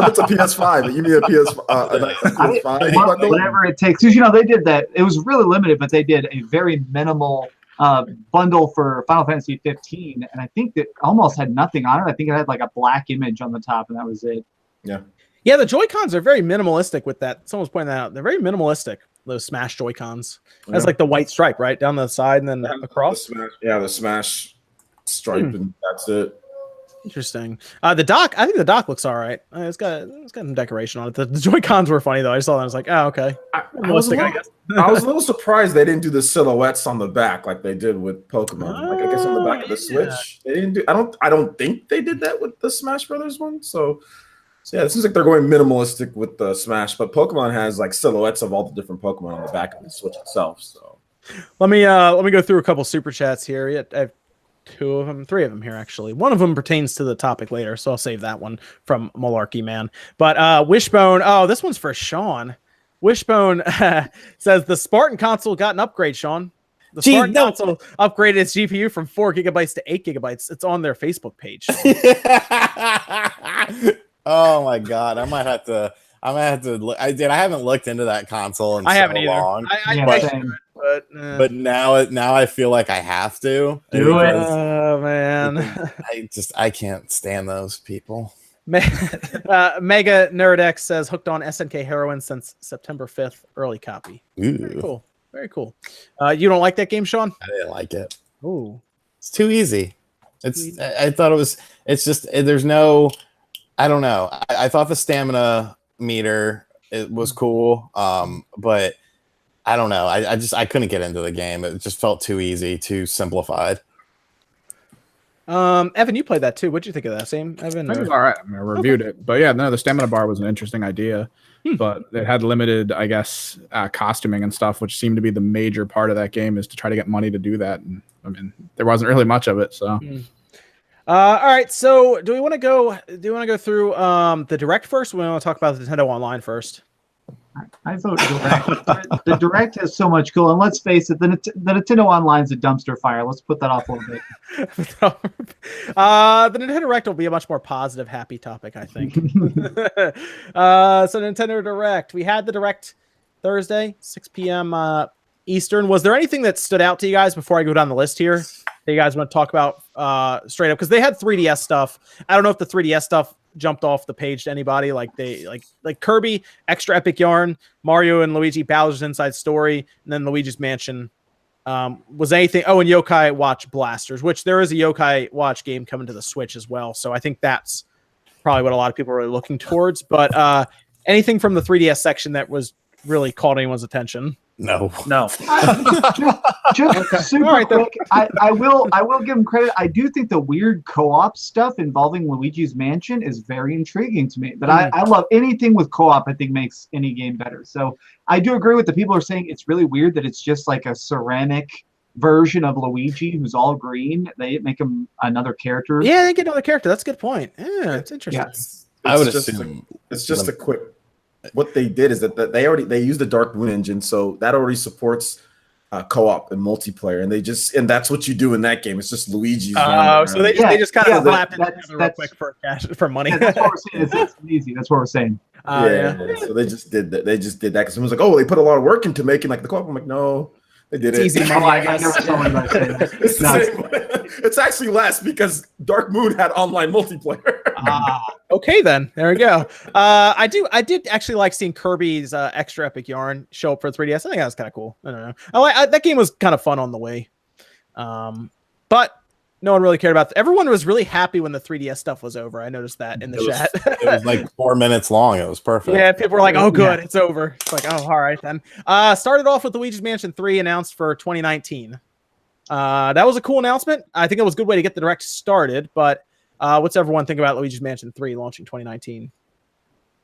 if it's a PS5? You need a PS5 whatever it takes. Because they did that. It was really limited, but they did a very minimal bundle for Final Fantasy 15, and I think that almost had nothing on it. I think it had like a black image on the top, and that was it. Yeah. Yeah, the Joy-Cons are very minimalistic with that. Someone's pointing that out. They're very minimalistic, those Smash Joy-Cons. That's like the white stripe, right? Down the side and then across. The Smash stripe, and that's it. Interesting. The dock, I think the dock looks all right. It's got some decoration on it. The Joy-Cons were funny though. I saw that. I was like, oh, okay. I was a little surprised they didn't do the silhouettes on the back like they did with Pokemon. Like I guess on the back of the Switch, they didn't do. I don't think they did that with the Smash Brothers one. So yeah, it seems like they're going minimalistic with the Smash, but Pokemon has like silhouettes of all the different Pokemon on the back of the Switch itself. So let me go through a couple super chats here. I have three of them here actually. One of them pertains to the topic later, so I'll save that one from Malarkey Man. But Wishbone, oh, this one's for Sean. Wishbone says the Spartan console got an upgrade, Sean. The Spartan console upgraded its GPU from 4 gigabytes to 8 gigabytes. It's on their Facebook page. Oh my god, I might have to look. I haven't looked into that console in so long. But now I feel like I have to do it. Oh man, I can't stand those people. Mega Nerdex says hooked on SNK Heroine since September 5th, early copy. Ooh. Very cool. You don't like that game, Sean? I didn't like it. Ooh, it's too easy. I thought it was. It's just there's no. I don't know. I thought the stamina meter was cool, but I don't know. I couldn't get into the game. It just felt too easy, too simplified. Evan, you played that too. What'd you think of that? Same, Evan? It was all right. I mean, I reviewed it, but yeah, no, the stamina bar was an interesting idea, but it had limited, I guess, costuming and stuff, which seemed to be the major part of that game is to try to get money to do that. And I mean, there wasn't really much of it, so. All right, so do you want to go through the Direct first, or we want to talk about the Nintendo Online first? I vote Direct. The Direct has so much cool, and let's face it, the Nintendo Online's a dumpster fire. Let's put that off a little bit. The Nintendo Direct will be a much more positive, happy topic, I think. So Nintendo Direct, we had the Direct Thursday, 6 p.m. Eastern. Was there anything that stood out to you guys before I go down the list here that you guys want to talk about straight up? Because they had 3DS stuff. I don't know if the 3DS stuff jumped off the page to anybody. Like Kirby, Extra Epic Yarn, Mario and Luigi, Bowser's Inside Story, and then Luigi's Mansion. Was anything? Oh, and Yokai Watch Blasters, which there is a Yokai Watch game coming to the Switch as well. So I think that's probably what a lot of people are really looking towards. But anything from the 3DS section that was really caught anyone's attention? No. Just super quick. I will give him credit. I do think the weird co-op stuff involving Luigi's Mansion is very intriguing to me. But I love anything with co-op. I think makes any game better. So I do agree with the people who are saying it's really weird that it's just like a ceramic version of Luigi who's all green. They make him another character. Yeah, they get another character. That's a good point. Yeah, it's interesting. Yeah. I would assume it's just a quick. What they did is that they used the Dark Moon engine, so that already supports co-op and multiplayer, and that's what you do in that game. It's just Luigi's. So they just kind of slapped it real quick for money. Yeah, that's what we're saying. It's easy. That's what we're saying. So they just did that. They just did that because someone's like, "Oh, they put a lot of work into making like the co-op." I'm like, "No, they did it." Easy money, I guess. It's actually less because Dark Moon had online multiplayer. Okay, then there we go. I did actually like seeing Kirby's Extra Epic Yarn show up for 3DS. I think that was kind of cool. I don't know. That game was kind of fun on the way, but no one really cared about. Everyone was really happy when the 3DS stuff was over. I noticed that in the chat. It was like 4 minutes long. It was perfect. Yeah, people were like, "Oh, good, it's over." It's like, "Oh, all right then." Started off with Luigi's Mansion 3 announced for 2019. That was a cool announcement. I think it was a good way to get the Direct started. But what's everyone think about Luigi's Mansion 3 launching 2019?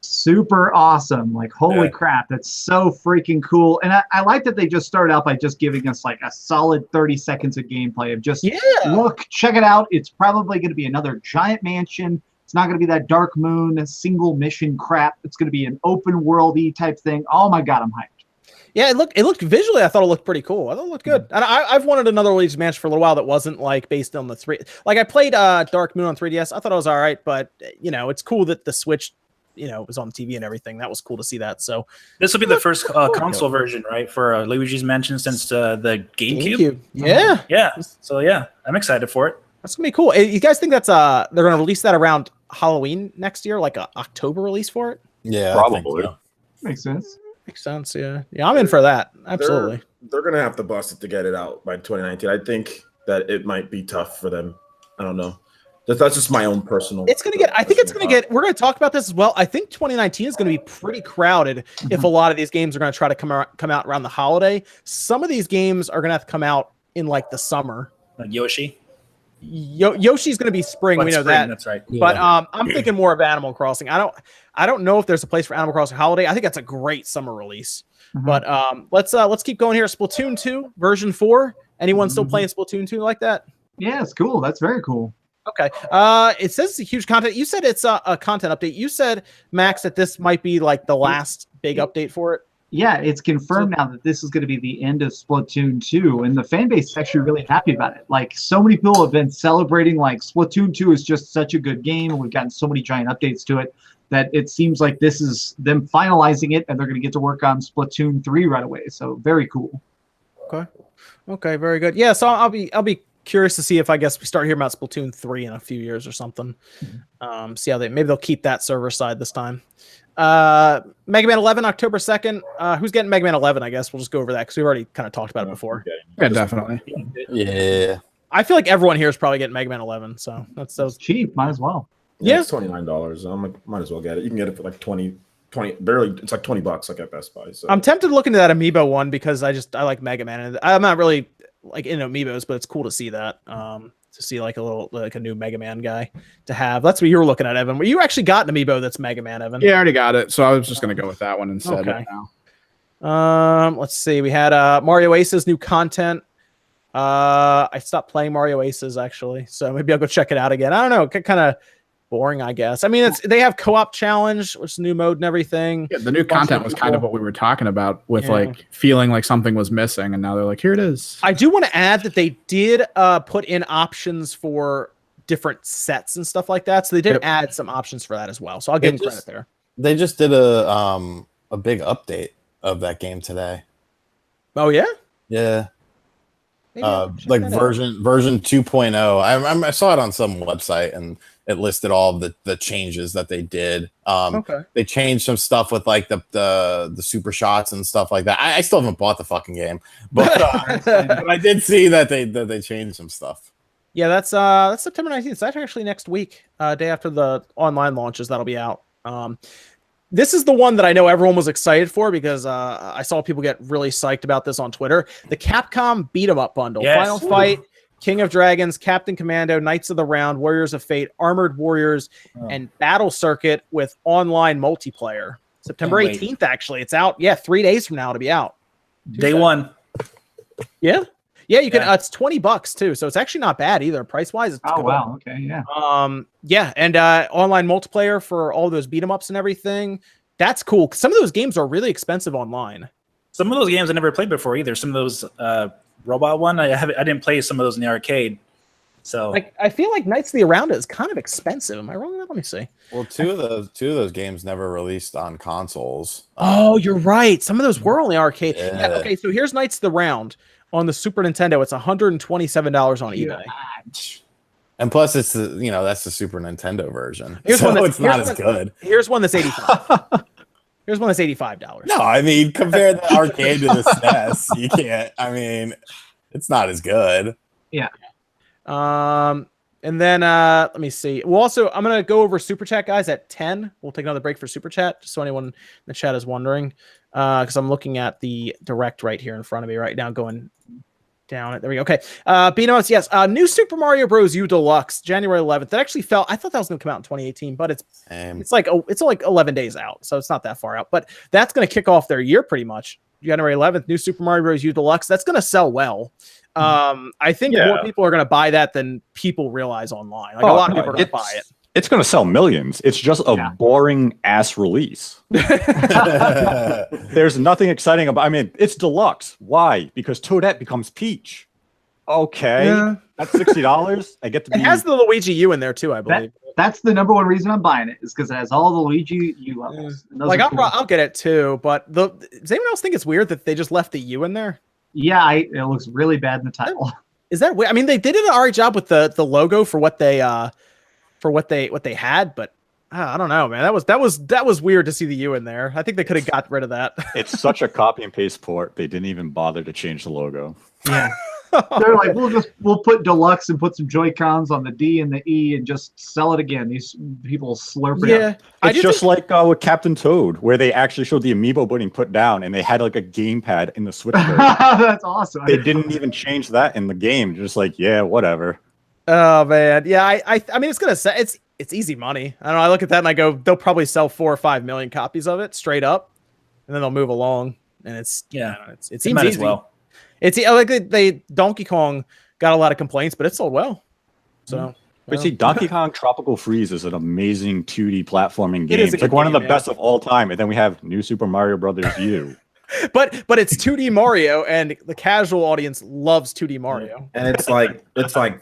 Super awesome. Like, holy crap, that's so freaking cool. And I like that they just started out by just giving us like a solid 30 seconds of gameplay of just look, check it out. It's probably going to be another giant mansion. It's not going to be that Dark Moon single mission crap. It's going to be an open world-y type thing. Oh my god, I'm hyped. Yeah, it looked visually. I thought it looked pretty cool. I thought it looked good. And I've wanted another Luigi's Mansion for a little while that wasn't like based on the 3. Like I played Dark Moon on 3DS. I thought it was all right, but it's cool that the Switch, was on TV and everything. That was cool to see that. So this will be the first console version, right, for Luigi's Mansion since the GameCube. Yeah. So yeah, I'm excited for it. That's gonna be cool. You guys think that's they're gonna release that around Halloween next year, like a October release for it? Yeah, Probably. I think Makes sense. Makes sense. Yeah. Yeah, I'm in for that. Absolutely. They're gonna have to bust it to get it out by 2019. I think that it might be tough for them. I don't know. That's just my own personal. It's going to get, I think it's going to get, we're going to talk about this as well. I think 2019 is going to be pretty crowded if a lot of these games are going to try to come out around the holiday. Some of these games are going to have to come out in like the summer. Like Yoshi. Yoshi's going to be spring. What, we know spring, that. That's right. But I'm thinking more of Animal Crossing. I don't know if there's a place for Animal Crossing Holiday. I think that's a great summer release. But let's keep going here. Splatoon 2 version 4. Anyone still playing Splatoon 2 like that? Yeah, it's cool. That's very cool. Okay. It says it's a huge content. You said it's a content update. You said, Max, that this might be like the last big update for it. Yeah, it's confirmed now that this is going to be the end of Splatoon 2, and the fan base is actually really happy about it. Like, so many people have been celebrating, like, Splatoon 2 is just such a good game, and we've gotten so many giant updates to it that it seems like this is them finalizing it, and they're going to get to work on Splatoon 3 right away. So, very cool. Okay, very good. Yeah, so I'll be curious to see if I guess we start hearing about Splatoon 3 in a few years or something. See how maybe they'll keep that server side this time. Mega Man 11, October 2nd. Who's getting Mega Man 11? I guess we'll just go over that because we've already kind of talked about it before. Yeah, definitely. Yeah. I feel like everyone here is probably getting Mega Man 11, so that's those. Cheap, might as well. Yeah. It's $29. I'm like, might as well get it. You can get it for like 20 barely. It's like $20 like at Best Buy. So I'm tempted to look into that Amiibo one because I like Mega Man, and I'm not really like in Amiibos, but it's cool to see that. To see like a new Mega Man guy to have. That's what you were looking at, Evan. Well, you actually got an Amiibo that's Mega Man, Evan. Yeah, I already got it, so I was just gonna go with that one instead. Okay. Right now. Let's see. We had Mario Aces new content. I stopped playing Mario Aces actually, so maybe I'll go check it out again. I don't know, kind of boring, I guess. I mean, they have co-op challenge, which is new mode and everything. Yeah, the new content was kind of what we were talking about with like feeling like something was missing, and now they're like, here it is. I do want to add that they did put in options for different sets and stuff like that, so they did add some options for that as well. So I'll give them credit there. They just did a big update of that game today. Oh yeah, yeah. Like version 2.0. I saw it on some website and it listed all of the changes that they did. They changed some stuff with like the super shots and stuff like that. I still haven't bought the fucking game, but, but I did see that they changed some stuff. Yeah, that's September 19th. That's actually next week, day after the online launches. That'll be out. This is the one that I know everyone was excited for because I saw people get really psyched about this on Twitter. The Capcom Beat 'em Up bundle. Yes. Final Fight, King of Dragons, Captain Commando, Knights of the Round, Warriors of Fate, Armored Warriors, and Battle Circuit with online multiplayer. September 18th, actually. It's out. Yeah, 3 days from now to be out. Day one. Yeah. Yeah, you can. It's $20 too, so it's actually not bad either. Price wise, it's good. Wow. Okay, yeah. Yeah, and online multiplayer for all those beat 'em ups and everything. That's cool. Some of those games are really expensive online. Some of those games I never played before either. Some of those robot one, I didn't play some of those in the arcade. So like, I feel like Knights of the Round is kind of expensive. Am I wrong? Let me see. Well, two of those games never released on consoles. Oh, you're right. Some of those were only arcade. Yeah, okay, so here's Knights of the Round. On the Super Nintendo, it's $127 on eBay. And plus, it's that's the Super Nintendo version. Here's one it's not as good. Here's one that's $85. Here's one that's $85. No, I mean, compare the arcade to the SNES. You can't. I mean, it's not as good. Yeah. And then let me see. Well, also, I'm gonna go over Super Chat, guys, at 10. We'll take another break for Super Chat, just so anyone in the chat is wondering. Because I'm looking at the direct right here in front of me right now, going down it. There we go. Okay. Beat 'em ups, yes. New Super Mario Bros. U Deluxe, January 11th. That actually I thought that was gonna come out in 2018, but it's only 11 days out, so it's not that far out. But that's gonna kick off their year pretty much. January 11th, New Super Mario Bros. U Deluxe. That's gonna sell well. I think more people are gonna buy that than people realize online. Like a lot of people are gonna buy it. It's going to sell millions. It's just a boring ass release. There's nothing exciting about. I mean, it's deluxe. Why? Because Toadette becomes Peach. Okay, that's $60. I get to. It has the Luigi U in there too, I believe. That's the number one reason I'm buying it is because it has all the Luigi U levels. Like I'll get it too, but does anyone else think it's weird that they just left the U in there? Yeah, it looks really bad in the title. Is that weird? I mean, they did an alright job with the logo for what they. For what they had, but I don't know, man. That was weird to see the U in there. I think they could have got rid of that. It's such a copy and paste port. They didn't even bother to change the logo. Yeah. They're like, we'll put deluxe and put some Joy-Cons on the D and the E and just sell it again. These people slurp it up. It's just like with Captain Toad, where they actually showed the amiibo being put down and they had like a gamepad in the Switch version. That's awesome. They didn't even change that in the game. Just like, yeah, whatever. Oh man, yeah. I mean, it's gonna say it's easy money. I don't know. I look at that and I go, they'll probably sell 4 or 5 million copies of it straight up, and then they'll move along. And it seems might easy. as well. It's like they Donkey Kong got a lot of complaints, but it sold well. So, But see, Donkey Kong Tropical Freeze is an amazing 2D platforming game. is a It's like good one of the game, best of all time. And then we have New Super Mario Brothers U. but it's 2D Mario, and the casual audience loves 2D Mario. And it's like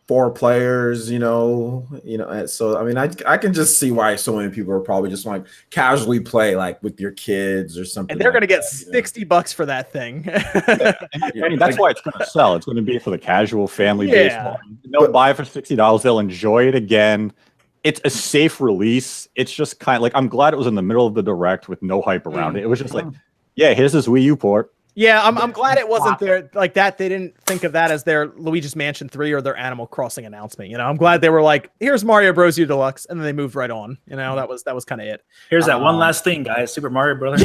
4 players, you know. So I mean, I can just see why so many people are probably just like casually play like with your kids or something. And they're like gonna get that, $60 for that thing. I mean, that's why it's going to sell. It's going to be for the casual family-based one. They'll buy it for $60. They'll enjoy it again. It's a safe release. It's just kind of like, I'm glad it was in the middle of the Direct with no hype around it. It was just like, yeah, here's this Wii U port. Yeah, I'm glad it wasn't there like that. They didn't think of that as their Luigi's Mansion 3 or their Animal Crossing announcement. You know, I'm glad they were like, here's Mario Bros. U Deluxe, and then they moved right on. You know, that was kind of it. Here's that one last thing, guys. Super Mario Brothers.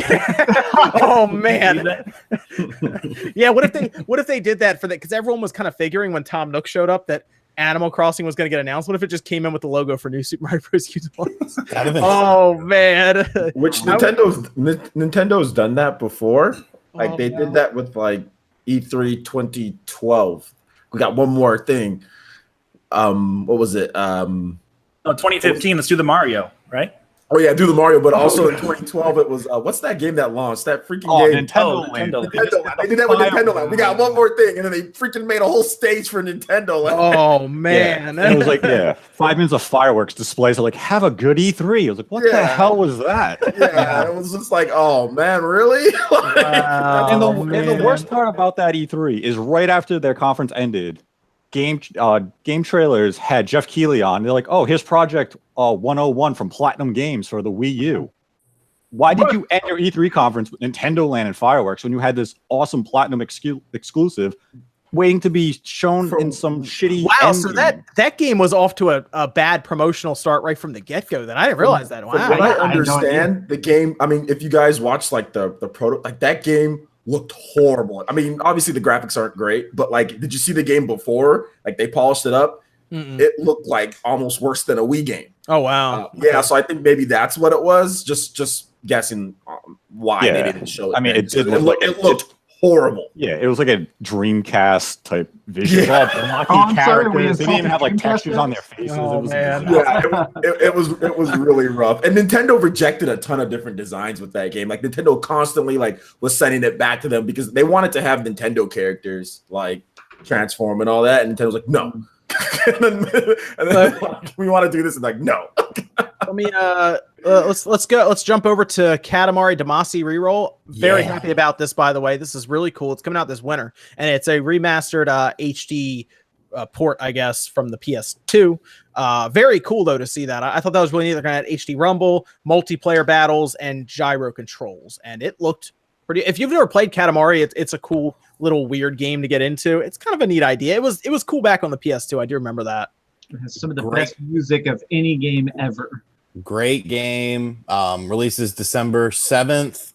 Oh man. Yeah, what if they did that for that? Because everyone was kind of figuring when Tom Nook showed up that Animal Crossing was going to get announced. What if it just came in with the logo for New Super Mario Bros. U Deluxe? Oh man. Which Nintendo's done that before. Like they did that with like E3 2012. We got one more thing. What was it? 2015. Let's do the Mario, right? Oh yeah, do the Mario, but also in 2012 it was what's that game that launched? That freaking game. Nintendo Land. Nintendo Land. They did that with Nintendo Land. We got one more thing, and then they freaking made a whole stage for Nintendo Land. Oh man. And it was like, 5 minutes of fireworks displays. Are like, have a good E3. I was like, what the hell was that? Yeah, it was just like, oh man, really? And the worst part about that E3 is right after their conference ended, game trailers had Jeff Keighley on. They're like, oh, here's Project 101 from Platinum Games for the Wii U. Why did you end your E3 conference with Nintendo Land and fireworks when you had this awesome Platinum exclusive waiting to be shown in some shitty so that game was off to a bad promotional start right from the get-go. Then I didn't realize that. Wow. From what I understand, the game, I mean, if you guys watch like the proto, like that game looked horrible. I mean, obviously the graphics aren't great, but like, did you see the game before? Like they polished it up. It looked like almost worse than a Wii game. Oh wow. Yeah, so I think maybe that's what it was. Just guessing why they didn't show it. I mean, it looked horrible. Yeah, it was like a Dreamcast type vision. Yeah. Characters. They didn't even have like textures on their faces. Oh, man. It was really rough. And Nintendo rejected a ton of different designs with that game. Like Nintendo constantly like was sending it back to them because they wanted to have Nintendo characters like transform and all that. And Nintendo was like, no. and then we want to do this and like, no. I mean, let's go. Let's jump over to Katamari Damacy Reroll. Very happy about this, by the way. This is really cool. It's coming out this winter, and it's a remastered HD port, I guess, from the PS2. Very cool though to see that. I thought that was really neat. They're going to have HD Rumble, multiplayer battles, and gyro controls, and it looked pretty. If you've never played Katamari, it's a cool little weird game to get into. It's kind of a neat idea. It was cool back on the PS2. I do remember that. It has some of the best music of any game ever. Great game. Releases December 7th.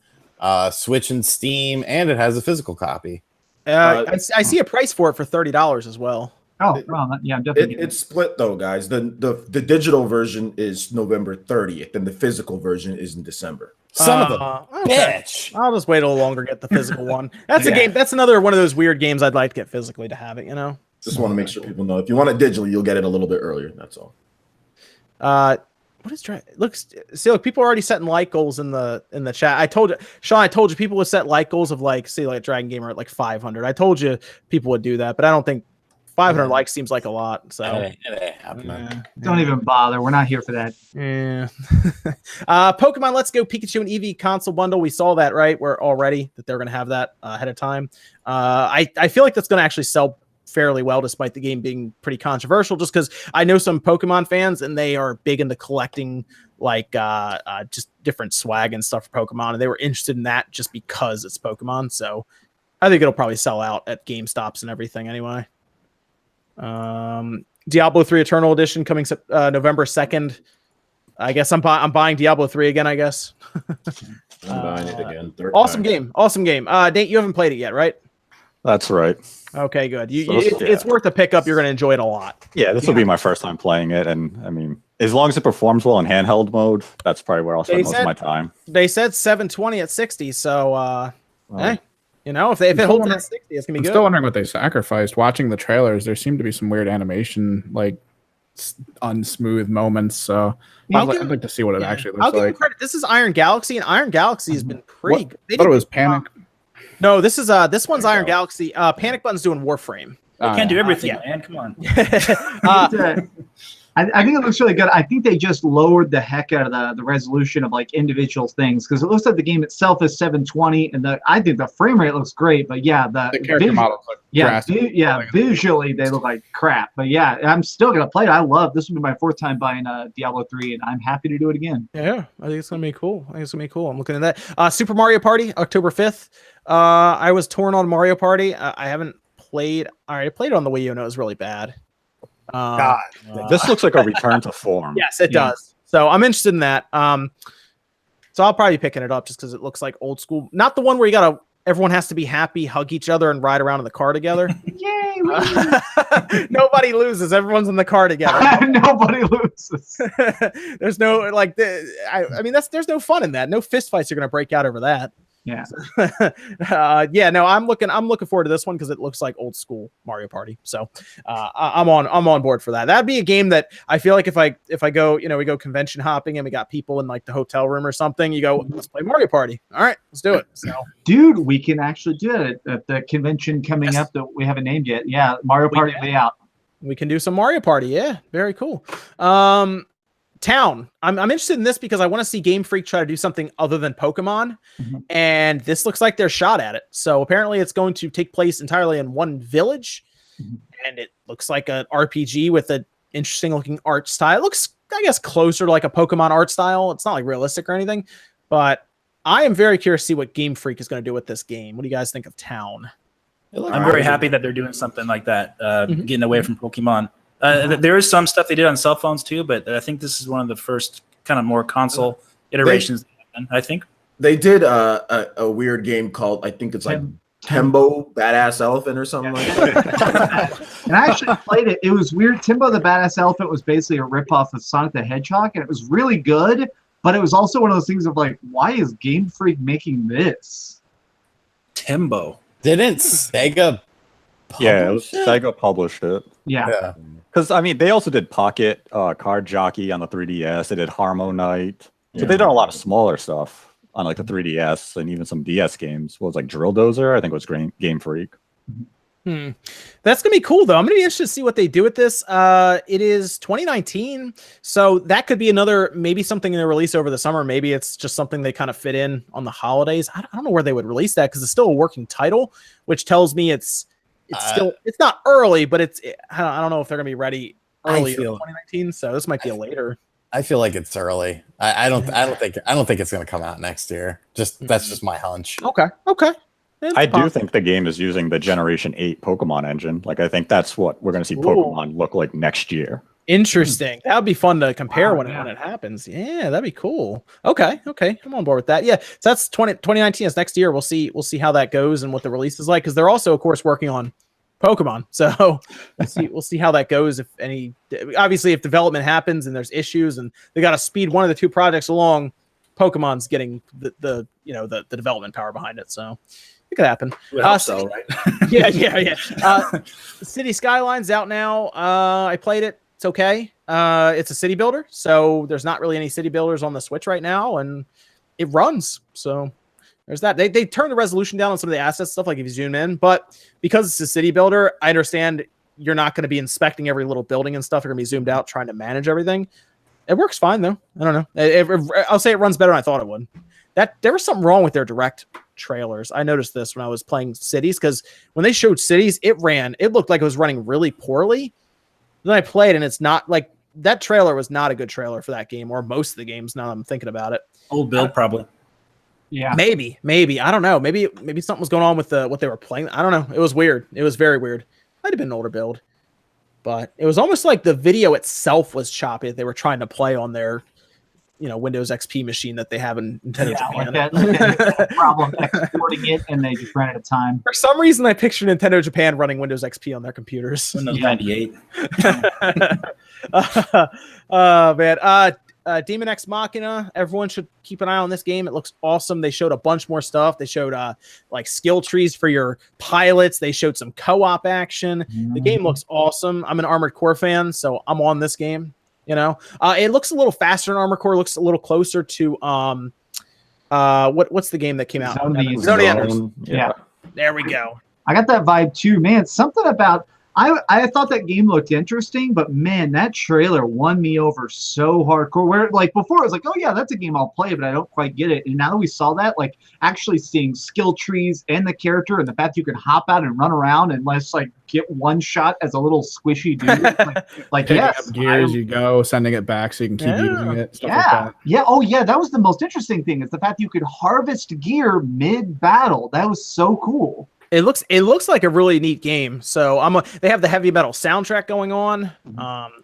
Switch and Steam, and it has a physical copy. I see a price for it for $30 as well. Oh, well, yeah, definitely. It's split though, guys. The digital version is November 30th, and the physical version is in December. Son of a bitch! I'll just wait a little longer to get the physical one. That's a game. That's another one of those weird games I'd like to get physically to have it. You know. Just want to make sure people know if you want it digitally, you'll get it a little bit earlier. That's all. What is look, people are already setting like goals in the chat. I told you, Sean, people would set like goals of like, say, like Dragon Gamer at like 500. I told you people would do that, but I don't think 500 likes seems like a lot. So don't even bother. We're not here for that. Yeah. Pokemon Let's Go Pikachu and Eevee console bundle. We saw that, right? We're already that they're going to have that ahead of time. I feel like that's going to actually sell fairly well, despite the game being pretty controversial. Just because I know some Pokemon fans, and they are big into collecting like just different swag and stuff for Pokemon, and they were interested in that just because it's Pokemon. So I think it'll probably sell out at GameStops and everything anyway. Diablo 3 Eternal Edition coming November 2nd. I guess I'm buying Diablo 3 again, I guess. I'm buying it again. Awesome game. Nate, you haven't played it yet, right? That's right. Okay, good. It's worth a pickup. You're going to enjoy it a lot. Yeah, this will be my first time playing it, and I mean, as long as it performs well in handheld mode, that's probably where I'll spend most of my time. They said 720 at 60, so hey, if it holds at 60, it's gonna be good. I'm still wondering what they sacrificed. Watching the trailers, there seemed to be some weird animation, like unsmooth moments. So I'd like to see what it actually looks I'll give like. you credit. This is Iron Galaxy, and Iron Galaxy has been pretty good. I thought it was Panic. No, this one's Iron Galaxy. Panic Button's doing Warframe. You can't do everything, man. Come on. I think it looks really good. I think they just lowered the heck out of the resolution of like individual things, because it looks like the game itself is 720, and I think the frame rate looks great. But yeah, the character models look drastic. Visually they look like crap. But yeah, I'm still gonna play it. This will be my fourth time buying Diablo 3, and I'm happy to do it again. Yeah, I think it's gonna be cool. I'm looking at that. Super Mario Party, October 5th. I was torn on Mario Party. I haven't played. All right, I played it on the Wii U, and it was really bad. God, this looks like a return to form. Yes, it does. So I'm interested in that. So I'll probably be picking it up just because it looks like old school. Not the one where everyone has to be happy, hug each other, and ride around in the car together. Yay! Nobody loses. Everyone's in the car together. Nobody loses. There's no there's no fun in that. No fist fights are gonna break out over that. Yeah. I'm looking forward to this one because it looks like old school Mario Party. So I'm on board for that. That'd be a game that I feel like if I go, we go convention hopping and we got people in like the hotel room or something, you go, let's play Mario Party. All right, let's do it. So dude, we can actually do it at the convention coming up that we haven't named yet. Yeah, Mario Party layout. We can do some Mario Party. Yeah, very cool. Town. I'm interested in this because I want to see Game Freak try to do something other than Pokemon, and this looks like they're shot at it. So apparently it's going to take place entirely in one village, and it looks like an RPG with an interesting looking art style. It looks, I guess, closer to like a Pokemon art style. It's not like realistic or anything, but I am very curious to see what Game Freak is going to do with this game. What do you guys think of Town? I'm very happy that they're doing something like that, getting away from Pokemon. There is some stuff they did on cell phones too, but I think this is one of the first kind of more console iterations. I think they did a weird game called, I think it's like Tembo Badass Elephant or something like that. And I actually played it. It was weird. Timbo the Badass Elephant was basically a ripoff of Sonic the Hedgehog, and it was really good. But it was also one of those things of like, why is Game Freak making this? Timbo. Didn't Sega? Sega published it. Yeah. Because, I mean, they also did Pocket Card Jockey on the 3DS. They did Harmo Knight. So they've done a lot of smaller stuff on, like, the 3DS and even some DS games. What was, like, Drill Dozer? I think it was Game Freak. That's going to be cool, though. I'm going to be interested to see what they do with this. It is 2019, so that could be maybe something they release over the summer. Maybe it's just something they kind of fit in on the holidays. I don't know where they would release that because it's still a working title, which tells me it's not early, but I don't know if they're gonna be ready early in 2019. So this might be a later. I feel like it's early. I don't think it's gonna come out next year. That's just my hunch. Okay. I do think the game is using the Generation 8 Pokemon engine. Like, I think that's what we're gonna see Pokemon look like next year. Interesting. That would be fun to compare when it happens. Yeah, that'd be cool. Okay. I'm on board with that. Yeah, so that's 2019 is next year. We'll see how that goes and what the release is like, because they're also, of course, working on Pokemon. So we'll see how that goes. Obviously, if development happens and there's issues and they got to speed one of the two projects along, Pokemon's getting the development power behind it. So it could happen. So, right? Yeah. City Skylines out now. I played it. It's okay. It's a city builder, so there's not really any city builders on the Switch right now, and it runs. So there's that. They turn the resolution down on some of the asset stuff, like if you zoom in, but because it's a city builder, I understand you're not going to be inspecting every little building and stuff. You're going to be zoomed out trying to manage everything. It works fine though. I don't know. I'll say it runs better than I thought it would. There was something wrong with their direct trailers. I noticed this when I was playing Cities, because when they showed Cities, it looked like it was running really poorly. Then I played, and it's not like that trailer was not a good trailer for that game, or most of the games. Now that I'm thinking about it, Old build probably. Yeah. maybe I don't know. Maybe something was going on with what they were playing. I don't know. It was weird. It was very weird. Might have been an older build, but it was almost like the video itself was choppy. They were trying to play on their, Windows XP machine that they have in Nintendo Japan. Like that problem exporting it, and they just ran out of time. For some reason, I picture Nintendo Japan running Windows XP on their computers. Windows 98. Man. Daemon X Machina. Everyone should keep an eye on this game. It looks awesome. They showed a bunch more stuff. They showed like skill trees for your pilots. They showed some co-op action. The game looks awesome. I'm an Armored Core fan, so I'm on this game. It looks a little faster in Armored Core. Looks a little closer to what's the game that came out? Zone Enders. Yeah. There we go. I got that vibe too, man. Something about I thought that game looked interesting, but man, that trailer won me over so hardcore. Where like before, I was like, oh yeah, that's a game I'll play, but I don't quite get it. And now that we saw that, like actually seeing skill trees and the character, and the fact you can hop out and run around and let's like get one shot as a little squishy dude, like Picking yes, up gears, you go, sending it back so you can keep using it. Stuff like that. Yeah. Oh yeah, that was the most interesting thing, is the fact you could harvest gear mid battle. That was so cool. It looks like a really neat game. So they have the heavy metal soundtrack going on.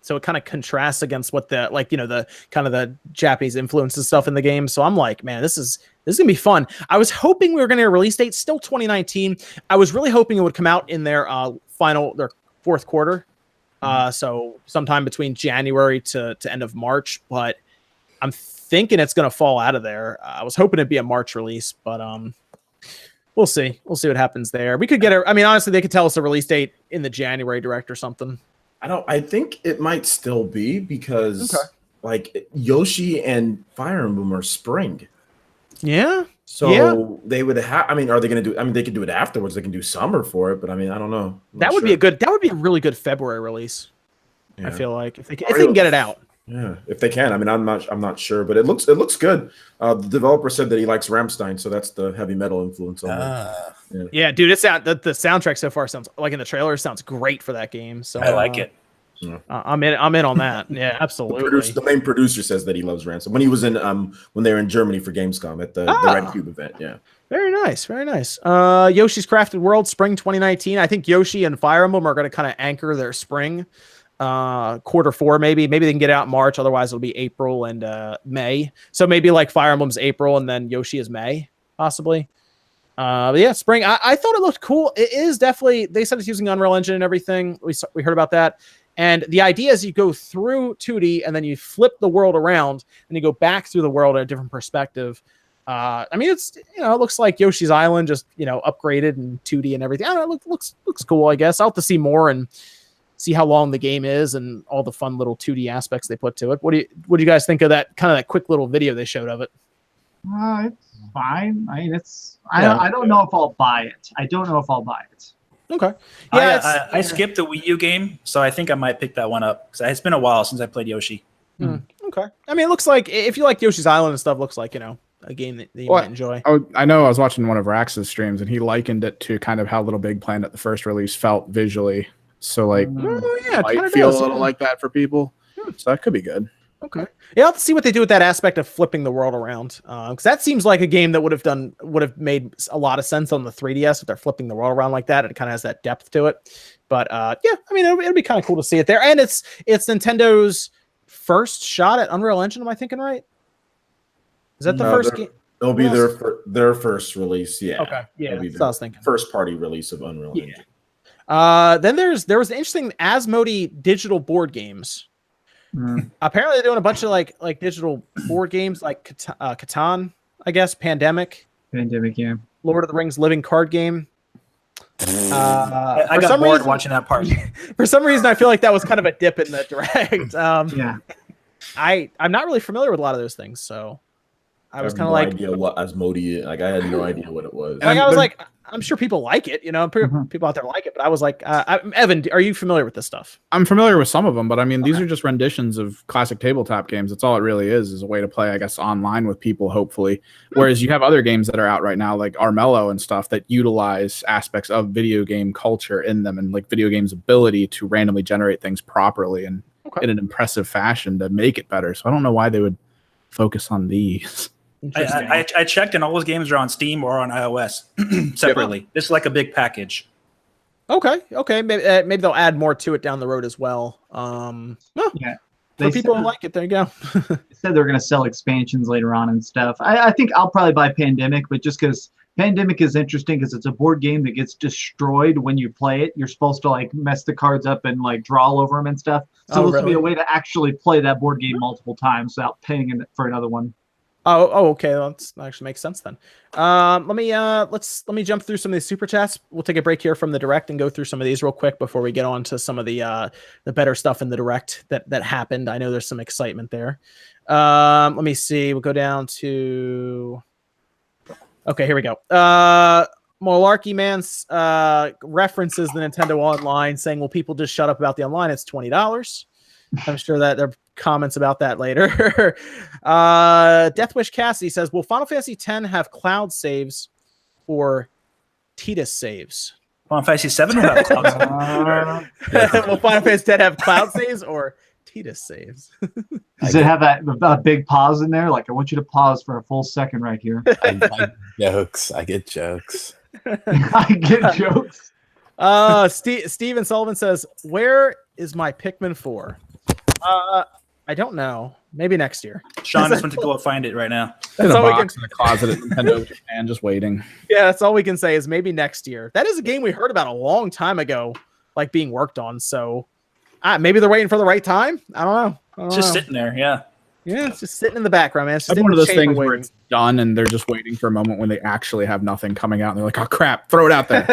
So it kind of contrasts against what the the kind of the Japanese influence and stuff in the game. So I'm like, man, this is gonna be fun. I was hoping we were gonna release date still 2019. I was really hoping it would come out in their fourth quarter. So sometime between January to end of March, but I'm thinking it's gonna fall out of there. I was hoping it'd be a March release, but we'll see. We'll see what happens there. We could get I mean, honestly, they could tell us a release date in the January Direct or something. I think it might still be, because like Yoshi and Fire Emblem are spring. Yeah. So they would have. I mean, are they going to do? I mean, they could do it afterwards. They can do summer for it, but I mean, I don't know. That would be a really good February release. Yeah. I feel like if they can get it out. Yeah, if they can. I mean, I'm not sure, but it looks good. The developer said that he likes Rammstein, so that's the heavy metal influence on it. Yeah, dude, the soundtrack so far sounds like in the trailer sounds great for that game. So I like it. I'm in on that. Yeah, absolutely. The main producer says that he loves Ransom. When he was in when they were in Germany for Gamescom at the Red Cube event. Yeah. Very nice, very nice. Yoshi's Crafted World, spring 2019. I think Yoshi and Fire Emblem are going to kind of anchor their spring. Q4 maybe they can get it out in March, otherwise it'll be April and May, so maybe like Fire Emblem's April and then Yoshi is May possibly. But yeah, spring. I thought it looked cool. It is definitely, they said it's using Unreal Engine and everything. We heard about that, and the idea is you go through 2D and then you flip the world around and you go back through the world in a different perspective. I mean, it's it looks like Yoshi's Island, just upgraded and 2D and everything. I don't know, it looks cool. I guess I'll have to see more and see how long the game is and all the fun little 2D aspects they put to it. What do you guys think of that kind of that quick little video they showed of it? It's fine. I mean, I don't know if I'll buy it. Okay. Yeah, I skipped the Wii U game, so I think I might pick that one up, because it's been a while since I played Yoshi. Okay. I mean, it looks like, if you like Yoshi's Island and stuff, looks like a game that you might enjoy. I know I was watching one of Rax's streams, and he likened it to kind of how Little Big Planet at the first release felt visually. So like, it might feel a little like that for people. So that could be good. Okay. Yeah, I'll have to see what they do with that aspect of flipping the world around. Because that seems like a game that would have made a lot of sense on the 3DS if they're flipping the world around like that. It kind of has that depth to it. But yeah, I mean, it'll be kind of cool to see it there. And it's Nintendo's first shot at Unreal Engine. Am I thinking right? Is that the first game? It'll be their first release. Yeah. Okay. Yeah. That's what I was thinking. First party release of Unreal Engine. Then there was the interesting Asmodee digital board games. Apparently they're doing a bunch of like digital board games like Catan, I guess, Pandemic, yeah. Lord of the Rings living card game. I got bored watching that part. For some reason, I feel like that was kind of a dip in the Direct. Yeah. I'm not really familiar with a lot of those things, so I was have kind of no like, idea what Asmodee. Like I had no idea what it was. like I was they're- like, I'm sure people like it, you know, people out there like it, but I was like, Evan, are you familiar with this stuff? I'm familiar with some of them, but I mean, these are just renditions of classic tabletop games. That's all it really is a way to play, I guess, online with people, hopefully. Whereas you have other games that are out right now, like Armello and stuff, that utilize aspects of video game culture in them and like video games' ability to randomly generate things properly and in an impressive fashion to make it better. So I don't know why they would focus on these. I checked, and all those games are on Steam or on iOS separately. This is like a big package. Okay. Maybe they'll add more to it down the road as well. Yeah. For people who like it, there you go. They said they're going to sell expansions later on and stuff. I think I'll probably buy Pandemic, but just because Pandemic is interesting because it's a board game that gets destroyed when you play it. You're supposed to like mess the cards up and like draw all over them and stuff. So this will be a way to actually play that board game multiple times without paying for another one. Oh, okay. That actually makes sense then. Let me jump through some of these super chats. We'll take a break here from the direct and go through some of these real quick before we get on to some of the better stuff in the direct that happened. I know there's some excitement there. Let me see. We'll go down to. Okay, here we go. Malarkey Man references the Nintendo Online, saying, "Will people just shut up about the online? It's $20." I'm sure that there are comments about that later. Deathwish Cassidy says, will Final Fantasy X have cloud saves or Titus saves? Final Fantasy 7 will have clouds. Will Final Fantasy X have cloud saves or Titus saves? Does it have that big pause in there? Like, I want you to pause for a full second right here. I get jokes. I get jokes. Steven Sullivan says, where is my Pikmin 4? I don't know. Maybe next year. Sean just went to go find it right now. In That's a all we box in the closet at Nintendo Japan, just waiting. Yeah, that's all we can say is maybe next year. That is a game we heard about a long time ago, like being worked on. So maybe they're waiting for the right time. I don't know. It's just sitting there. Yeah. Yeah, it's just sitting in the background, man. It's just It's in one of the those chamber things where waiting. it's done and they're just waiting for a moment when they actually have nothing coming out and they're like, oh crap, throw it out there.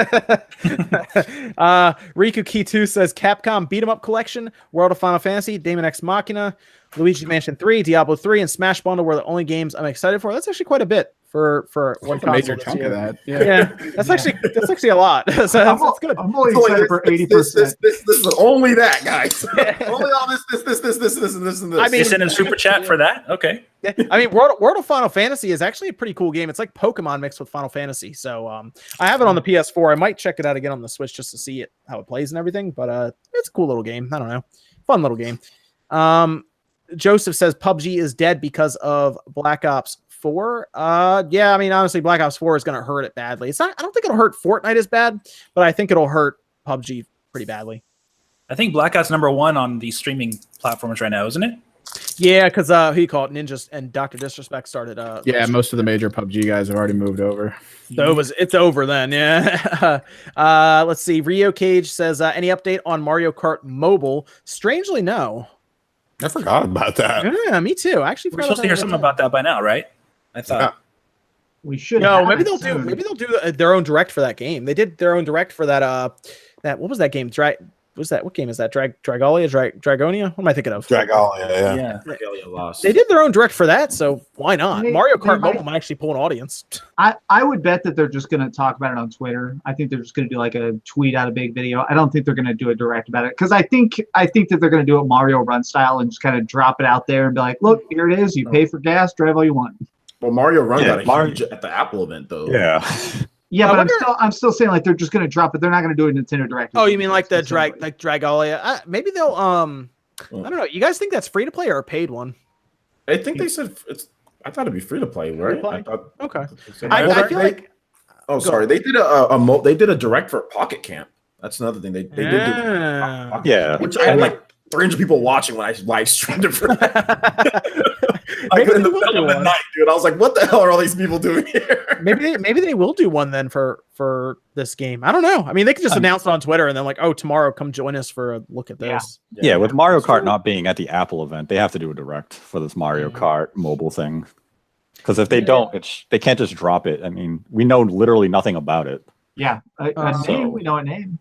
Riku Kitu says Capcom beat 'em up collection, World of Final Fantasy, Daemon X Machina, Luigi Mansion 3, Diablo 3, and Smash Bundle were the only games I'm excited for. That's actually quite a bit for one a console major this chunk year. of that. Yeah, that's actually a lot. So that's good. I'm only excited for 80%. This is only that, guys. Only all this, and this. I mean, They sent in a super chat for that? Okay. Yeah, I mean, World of Final Fantasy is actually a pretty cool game. It's like Pokemon mixed with Final Fantasy. So I have it on the PS4. I might check it out again on the Switch just to see how it plays and everything. But it's a cool little game. I don't know, fun little game. Joseph says PUBG is dead because of Black Ops 4. Yeah, I mean, honestly, Black Ops 4 is going to hurt it badly. It's not. I don't think it'll hurt Fortnite as bad, but I think it'll hurt PUBG pretty badly. I think Blackout's #1 on the streaming platforms right now, isn't it? Yeah, because who you call it, Ninjas and Dr. Disrespect started. Yeah, most of the major PUBG guys have already moved over. So it's over then. Yeah. Let's see. Rio Cage says, any update on Mario Kart Mobile? Strangely, no. I forgot about that. Yeah, me too. I actually We're forgot supposed to hear something about that by now, right? I thought. We should. No, have maybe it they'll soon. do their own direct for that game. They did their own direct for that what was that game? What game is that? Dragonia? What am I thinking of? Yeah. Lost. They did their own direct for that, so why not? They- Mario they Kart might- Mobile might actually pull an audience. I would bet that they're just going to talk about it on Twitter. I think they're just going to do like a tweet out a big video. I don't think they're going to do a direct about it because I think that they're going to do it Mario Run style and just kind of drop it out there and be like, look, here it is. You pay for gas, drive all you want. Well, Mario Run Yeah, got a Mario- huge at the Apple event though. Yeah. Yeah, I but wonder- I'm still saying like they're just going to drop it. They're not going to do a Nintendo Direct. Oh, you mean like the Dragalia? Maybe they'll I don't know. You guys think that's free to play or a paid one? I think they said it's. I thought it'd be free to play, right? to play? I thought. Okay. they said- I Well, feel they- like Oh, sorry. They did they did a direct for Pocket Camp. That's another thing they did. Yeah. Pocket Yeah. Camp, which I had like 300 people watching when I live streamed it for that. Like Maybe in the they will middle do of the one. night, dude. I was like, what the hell are all these people doing here? Maybe they will do one then for this game. I don't know. I mean, they could just announce it on Twitter and then like, oh, tomorrow come join us for a look at this. Yeah, with Mario Kart not being at the Apple event, they have to do a direct for this Mario Kart mobile thing. Because if they don't, they can't just drop it. I mean, we know literally nothing about it. Yeah, a name, we know a name.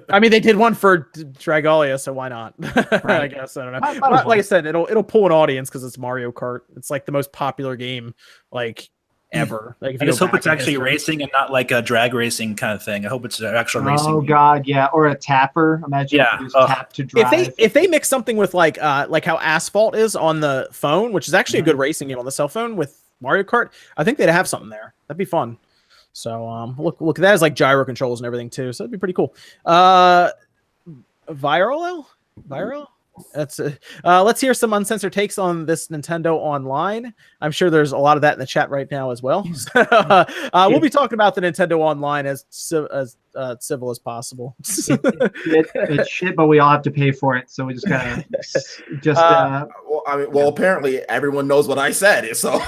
I mean, they did one for Dragalia, so why not? I guess I don't know. But like I said, it'll pull an audience because it's Mario Kart. It's like the most popular game like ever. Like, if I you just go hope back it's in actually history. racing and not like a drag racing kind of thing. I hope it's an actual racing. Oh game. God, yeah, or a tapper. Imagine Yeah, if you just tap to drive. If they mix something with like how Asphalt is on the phone, which is actually a good racing game on the cell phone with Mario Kart, I think they'd have something there. That'd be fun. So look, that has like gyro controls and everything too. So that'd be pretty cool. Viral. That's let's hear some uncensored takes on this Nintendo Online. I'm sure there's a lot of that in the chat right now as well. We'll be talking about the Nintendo Online as civil as possible. It's shit, but we all have to pay for it. So we just gotta Well, apparently everyone knows what I said, so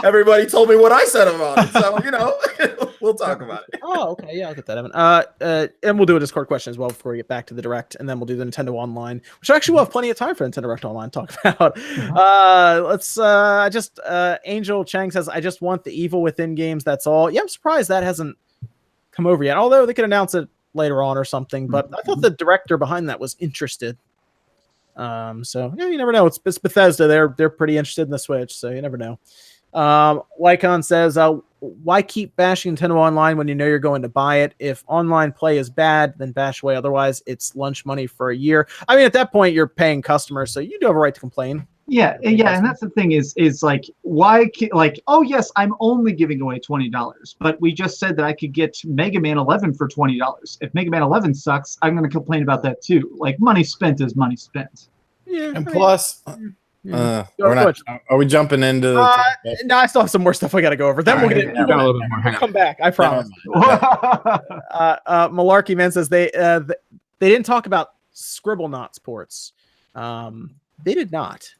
everybody told me what I said about it. So we'll talk about it. Oh, okay, yeah, I'll get that, Evan. And we'll do a Discord question as well before we get back to the Direct, and then we'll do the Nintendo Online, which actually we'll have plenty of time for Nintendo Direct Online to talk about. Angel Chang says, "I just want the Evil Within games. That's all." Yeah, I'm surprised that hasn't come over yet. Although they could announce it later on or something. But I thought the director behind that was interested. So yeah, you never know. It's Bethesda. They're pretty interested in the Switch, so you never know. Lycon says, why keep bashing Nintendo Online when you know you're going to buy it? If online play is bad, then bash away. Otherwise, it's lunch money for a year. I mean, at that point, you're paying customers, so you do have a right to complain. Yeah, and that's the thing is like, why, like, oh yes, I'm only giving away $20, but we just said that I could get Mega Man 11 for $20. If Mega Man 11 sucks, I'm going to complain about that too. Like, money spent is money spent. Yeah, And plus, yeah. are we jumping into no, I still have some more stuff I got to go over. Then we'll get got a little bit more. Hang on. come back. I promise. Malarkey Man says they didn't talk about Scribblenauts ports. They did not.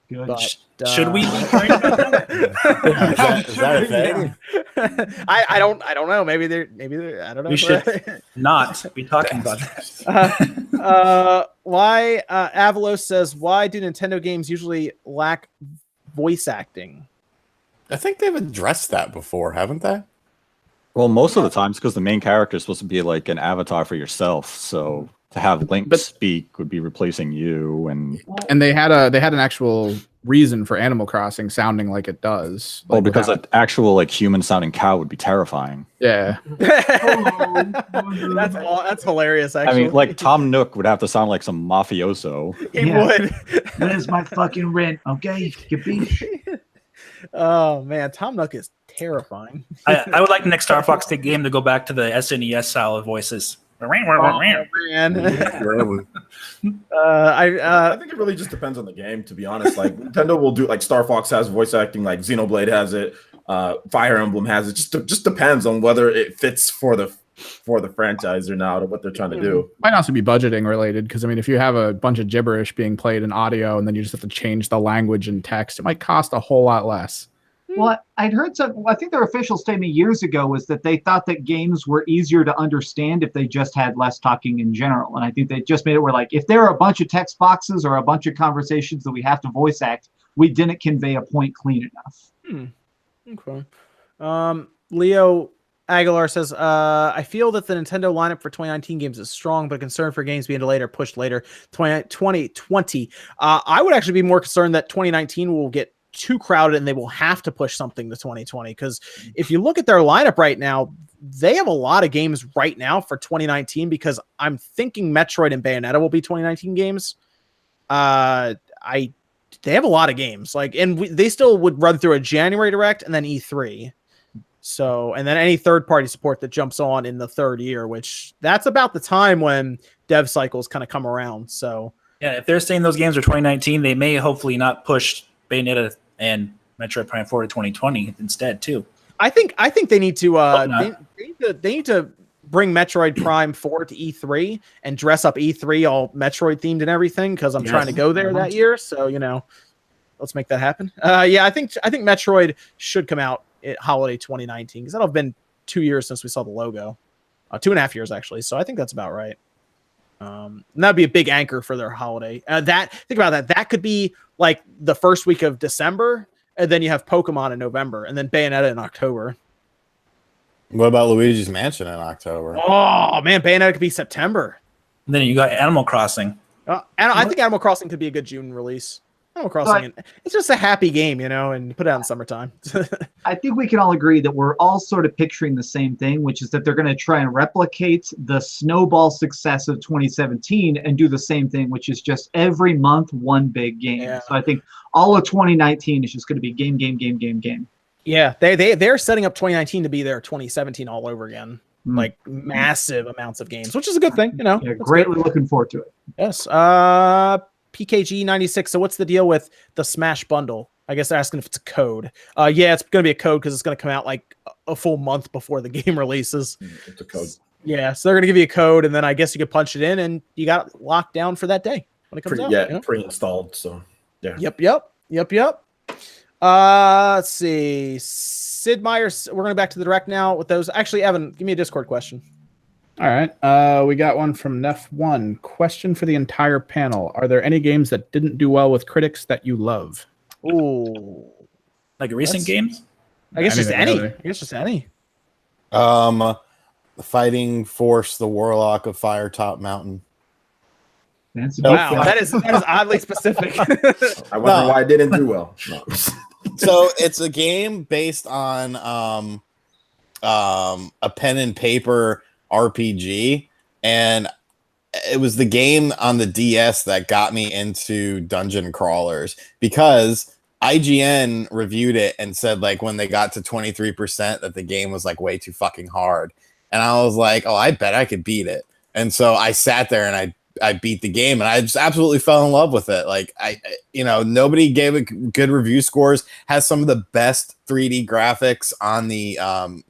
Good. But, Should we? is that a thing? I don't know. Maybe they're I don't know. We should not be talking about that. Why Avalos says, why do Nintendo games usually lack voice acting? I think they've addressed that before, haven't they? Well, most of the time it's because the main character is supposed to be like an avatar for yourself. So to have Link speak would be replacing you, and they had an actual reason for Animal Crossing sounding like it does. Well, because an actual like human sounding cow would be terrifying. Yeah. That's hilarious, actually. I mean, like Tom Nook would have to sound like some mafioso. He would. Where's my fucking rent? Okay, you beat. Oh man, Tom Nook is terrifying. I would like the next Star Fox game to go back to the SNES style of voices. Oh, man. I think it really just depends on the game, to be honest. Like, Nintendo will do, like, Star Fox has voice acting, like Xenoblade has it, Fire Emblem has it. Just depends on whether it fits for the franchise or not, or what they're trying to do. Might also be budgeting related, because I mean, if you have a bunch of gibberish being played in audio and then you just have to change the language and text, it might cost a whole lot less. Well, I'd heard I think their official statement years ago was that they thought that games were easier to understand if they just had less talking in general. And I think they just made it where, like, if there are a bunch of text boxes or a bunch of conversations that we have to voice act, we didn't convey a point clean enough. Okay. Leo Aguilar says, I feel that the Nintendo lineup for 2019 games is strong, but concerned for games being delayed or pushed later. 2020. I would actually be more concerned that 2019 will get too crowded and they will have to push something to 2020, because if you look at their lineup right now, they have a lot of games right now for 2019, because I'm thinking Metroid and Bayonetta will be 2019 games. They have a lot of games, like, and they still would run through a January Direct and then E3. So, and then any third-party support that jumps on in the third year, which that's about the time when dev cycles kind of come around. So yeah, if they're saying those games are 2019, they may hopefully not push Bayonetta and Metroid Prime 4 to 2020 instead too. I think they need to they need to bring Metroid Prime 4 to E3 and dress up E3 all Metroid themed and everything, because I'm trying to go there that year. So, let's make that happen. I think Metroid should come out at holiday 2019, because that'll have been 2 years since we saw the logo. 2.5 years actually. So I think that's about right. And that'd be a big anchor for their holiday. Think about that. That could be like the first week of December, and then you have Pokemon in November, and then Bayonetta in October. What about Luigi's Mansion in October? Oh man, Bayonetta could be September. And then you got Animal Crossing. I think Animal Crossing could be a good June release. Animal Crossing, it's just a happy game, and you put it out in summertime. I think we can all agree that we're all sort of picturing the same thing, which is that they're going to try and replicate the snowball success of 2017 and do the same thing, which is just every month one big game. Yeah. So I think all of 2019 is just going to be game. Yeah, they're setting up 2019 to be their 2017 all over again. Like massive amounts of games, which is a good thing, Yeah, greatly looking forward to it. Yes. PKG 96. So what's the deal with the Smash bundle? I guess they're asking if it's a code. Yeah, it's going to be a code because it's going to come out like a full month before the game releases. It's a code. Yeah, so they're going to give you a code, and then I guess you could punch it in, and you got it locked down for that day when it comes out. Yeah, pre-installed. So yeah. Yep. Let's see. Sid Meier's. We're going back to the direct now with those. Actually, Evan, give me a Discord question. All right. We got one from Nef1. Question for the entire panel. Are there any games that didn't do well with critics that you love? Ooh. Like recent games? I guess just any. Really. I guess just any. The Fighting Force, the Warlock of Firetop Mountain. Wow, that is oddly specific. I wonder why it didn't do well. No. So it's a game based on a pen and paper RPG, and it was the game on the DS that got me into dungeon crawlers because IGN reviewed it and said like when they got to 23% that the game was like way too fucking hard, and I was like, oh, I bet I could beat it. And so I sat there and I beat the game, and I just absolutely fell in love with it. Like nobody gave it good review scores. Has some of the best 3D graphics on the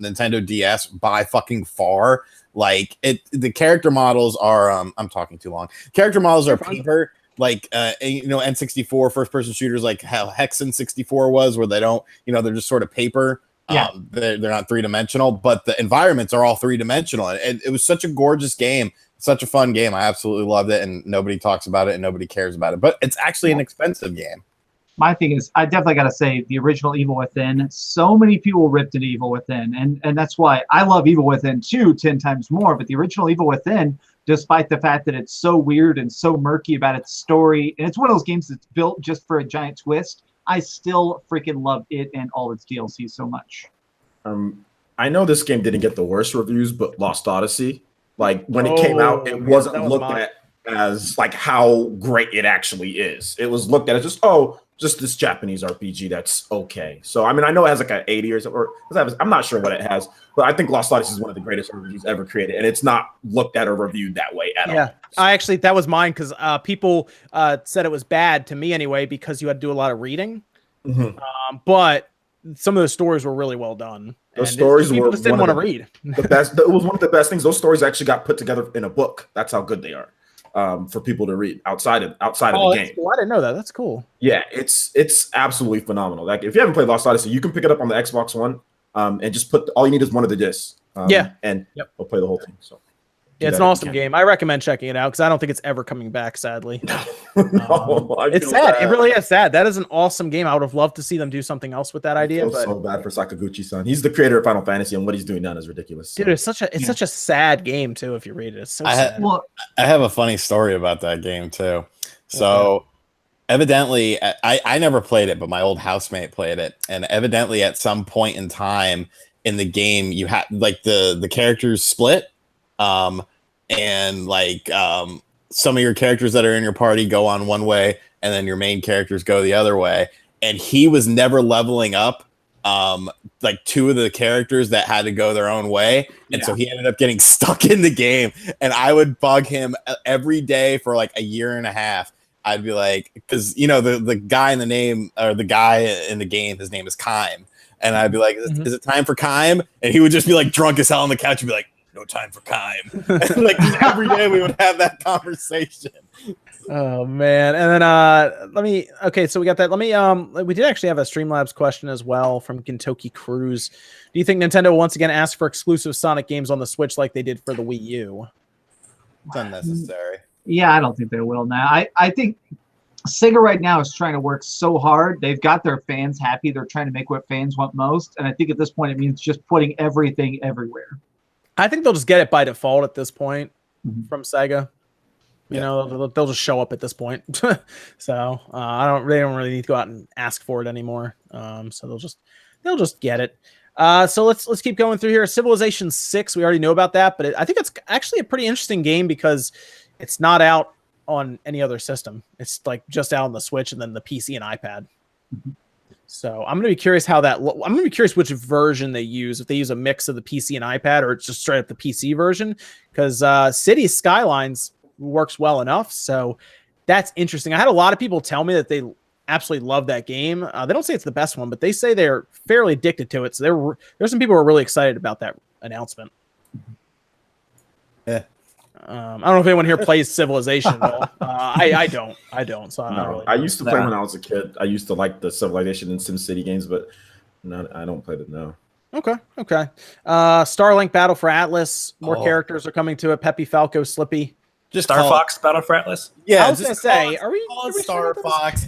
Nintendo DS by fucking far. Like the character models are I'm talking too long. Character models are paper, like N64 first person shooters, like how Hexen 64 was, where they don't, they're just sort of paper. Yeah. They're not 3-dimensional, but the environments are all 3-dimensional, and it was such a gorgeous game. Such a fun game. I absolutely loved it, and nobody talks about it and nobody cares about it. But it's actually an expensive game. My thing is, I definitely got to say, the original Evil Within, so many people ripped into Evil Within, and that's why I love Evil Within 2 10 times more. But the original Evil Within, despite the fact that it's so weird and so murky about its story, and it's one of those games that's built just for a giant twist, I still freaking love it and all its DLC so much. I know this game didn't get the worst reviews, but Lost Odyssey, like when it came out, it wasn't looked at as like how great it actually is. It was looked at as just this Japanese RPG that's okay. So I mean, I know it has like an 80 or I'm not sure what it has, but I think Lost Odyssey is one of the greatest RPGs ever created, and it's not looked at or reviewed that way at all. Yeah, that was mine because people said it was bad to me anyway because you had to do a lot of reading. Mm-hmm. But some of the stories were really well done. Those stories people just didn't want to read. The best. It was one of the best things. Those stories actually got put together in a book. That's how good they are for people to read outside of the game. Cool. I didn't know that. That's cool. Yeah, it's absolutely phenomenal. Like if you haven't played Lost Odyssey, you can pick it up on the Xbox One and just all you need is one of the discs. And we'll play the whole thing. So. Yeah, it's an awesome game. I recommend checking it out because I don't think it's ever coming back, sadly. It's sad. It really is sad. That is an awesome game. I would have loved to see them do something else with that idea. But so bad for Sakaguchi-san. He's the creator of Final Fantasy, and what he's doing now is ridiculous. So. Dude, it's such a sad game too. If you read it, it's so sad. I have a funny story about that game too. So evidently, I never played it, but my old housemate played it, and evidently at some point in time in the game, you had like the characters split. And like some of your characters that are in your party go on one way, and then your main characters go the other way. And he was never leveling up like two of the characters that had to go their own way, and so he ended up getting stuck in the game. And I would bug him every day for like a year and a half. I'd be like, because the guy in the name, or the guy in the game, his name is Kime, and I'd be like, is it time for Kime? And he would just be like drunk as hell on the couch and be like, no time for Kime. And like every day we would have that conversation. Oh man. And then so we got that. We did actually have a Streamlabs question as well from Kentucky Cruz. Do you think Nintendo will once again ask for exclusive Sonic games on the Switch like they did for the Wii U? It's unnecessary. Yeah, I don't think they will now. I think Sega right now is trying to work so hard. They've got their fans happy. They're trying to make what fans want most. And I think at this point, it means just putting everything everywhere. I think they'll just get it by default at this point from Sega. You Yeah. know, they'll just show up at this point. So they don't really need to go out and ask for it anymore. So they'll just get it. So let's keep going through here. Civilization 6, we already know about that, but I think it's actually a pretty interesting game because it's not out on any other system. It's like just out on the Switch and then the PC and iPad. So I'm gonna be curious I'm gonna be curious which version they use. If they use a mix of the PC and iPad, or it's just straight up the PC version. Because City Skylines works well enough, so that's interesting. I had a lot of people tell me that they absolutely love that game. They don't say it's the best one, but they say they're fairly addicted to it. So there's some people who are really excited about that announcement. Yeah. I don't know if anyone here plays Civilization. Though. I don't. So I don't really. I used to play when I was a kid. I used to like the Civilization and SimCity games, but I don't play it now. Okay. Starlink Battle for Atlas. More characters are coming to it. Peppy, Falco, Slippy. Just Star Fox Battle for Atlas. Yeah, I was gonna say, are we Star Fox?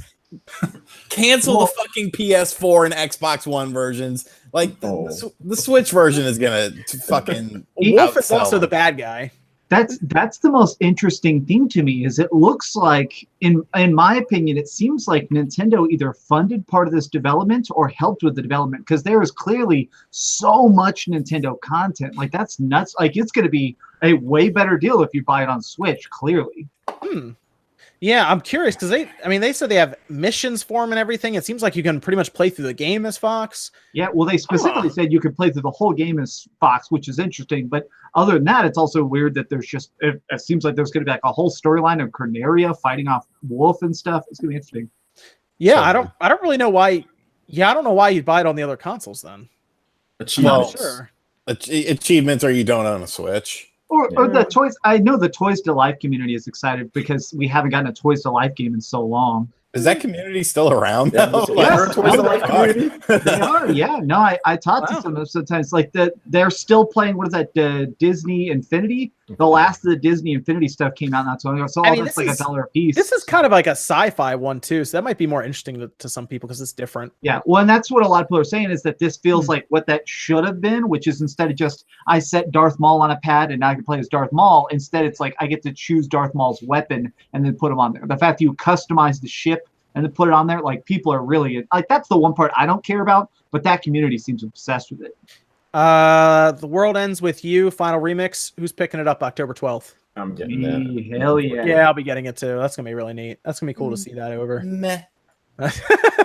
Cancel the fucking PS4 and Xbox One versions. Like the Switch version is gonna fucking. Wolf is also the bad guy. That's the most interesting thing to me. Is it looks like, in my opinion, it seems like Nintendo either funded part of this development or helped with the development, because there is clearly so much Nintendo content. Like, that's nuts. Like, it's going to be a way better deal if you buy it on Switch. Clearly. Yeah, I'm curious because they said they have missions for them and everything. It seems like you can pretty much play through the game as Fox. Yeah, well, they specifically said you could play through the whole game as Fox, which is interesting. But other than that, it's also weird that there's just it seems like there's going to be like a whole storyline of Corneria fighting off Wolf and stuff. It's going to be interesting. Yeah, I don't really know why. Yeah, I don't know why you'd buy it on the other consoles then. Achievements. Sure. Achievements, or you don't own a Switch. Or the Toys. I know the Toys to Life community is excited because we haven't gotten a Toys to Life game in so long. Is that community still around? Yeah, though? Toys to Life community? They are, yeah. No, I talked to some of them sometimes. Like they're still playing. What is that? Disney Infinity. The last of the Disney Infinity stuff came out not so long ago. So that's like $1 a piece. This is kind of like a sci-fi one too, so that might be more interesting to some people because it's different. Yeah, well, and that's what a lot of people are saying is that this feels like what that should have been, which is instead of just I set Darth Maul on a pad and now I can play as Darth Maul. Instead, it's like I get to choose Darth Maul's weapon and then put him on there. The fact that you customize the ship and then put it on there, like people are really like that's the one part I don't care about, but that community seems obsessed with it. The World Ends With You Final Remix. Who's picking it up October 12th? I'm getting that. Hell yeah. Yeah, I'll be getting it too. That's gonna be really neat. That's gonna be cool to see that over. Meh.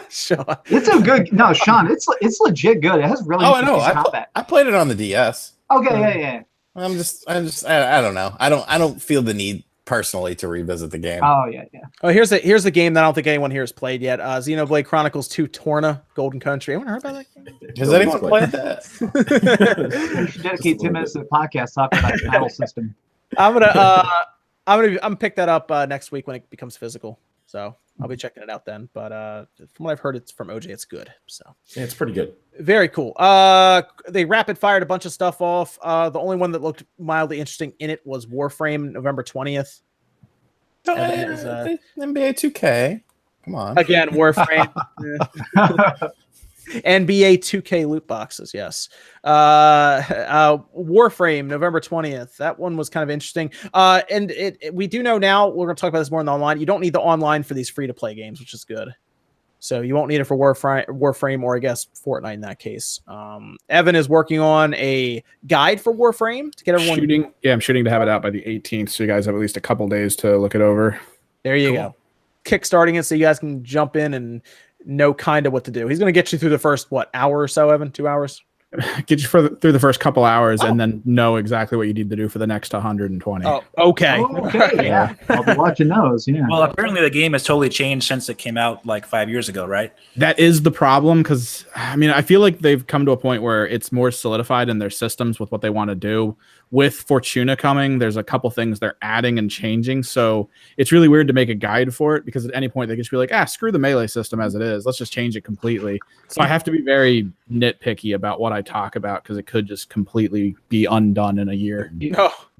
Sean. It's a good Sean, it's legit good. It has really interesting combat. I played it on the DS. Okay, yeah. I don't know. I don't feel the need personally to revisit the game. Oh yeah. Oh, here's the game that I don't think anyone here has played yet. Xenoblade Chronicles 2 Torna Golden Country. Anyone heard about that game? Has anyone played that? You should dedicate 10 minutes to the podcast talking about the battle system. I'm gonna pick that up next week when it becomes physical. So I'll be checking it out then. But from what I've heard, it's from OJ. It's good. So Yeah, it's pretty good. very cool. They rapid fired a bunch of stuff off. The only one that looked mildly interesting in it was Warframe, November 20th. NBA 2K. Come on. Again, Warframe. NBA 2K loot boxes, yes. Warframe, November 20th. That one was kind of interesting. And we do know now, we're going to talk about this more in the online. You don't need the online for these free-to-play games, which is good. So you won't need it for Warframe or I guess Fortnite in that case. Evan is working on a guide for Warframe to get everyone. I'm shooting to have it out by the 18th, so you guys have at least a couple days to look it over. There you go. Kickstarting it so you guys can jump in and know kind of what to do. He's going to get you through the first, hour or so, Evan? 2 hours? Get you through the first couple hours and then know exactly what you need to do for the next 120. Oh, okay. Okay, yeah. I'll be watching those, yeah. Well, apparently the game has totally changed since it came out like 5 years ago, right? That is the problem because, I feel like they've come to a point where it's more solidified in their systems with what they want to do. With Fortuna coming, there's a couple things they're adding and changing. So it's really weird to make a guide for it because at any point they could just be like, screw the melee system as it is. Let's just change it completely. So I have to be very nitpicky about what I talk about because it could just completely be undone in a year. Do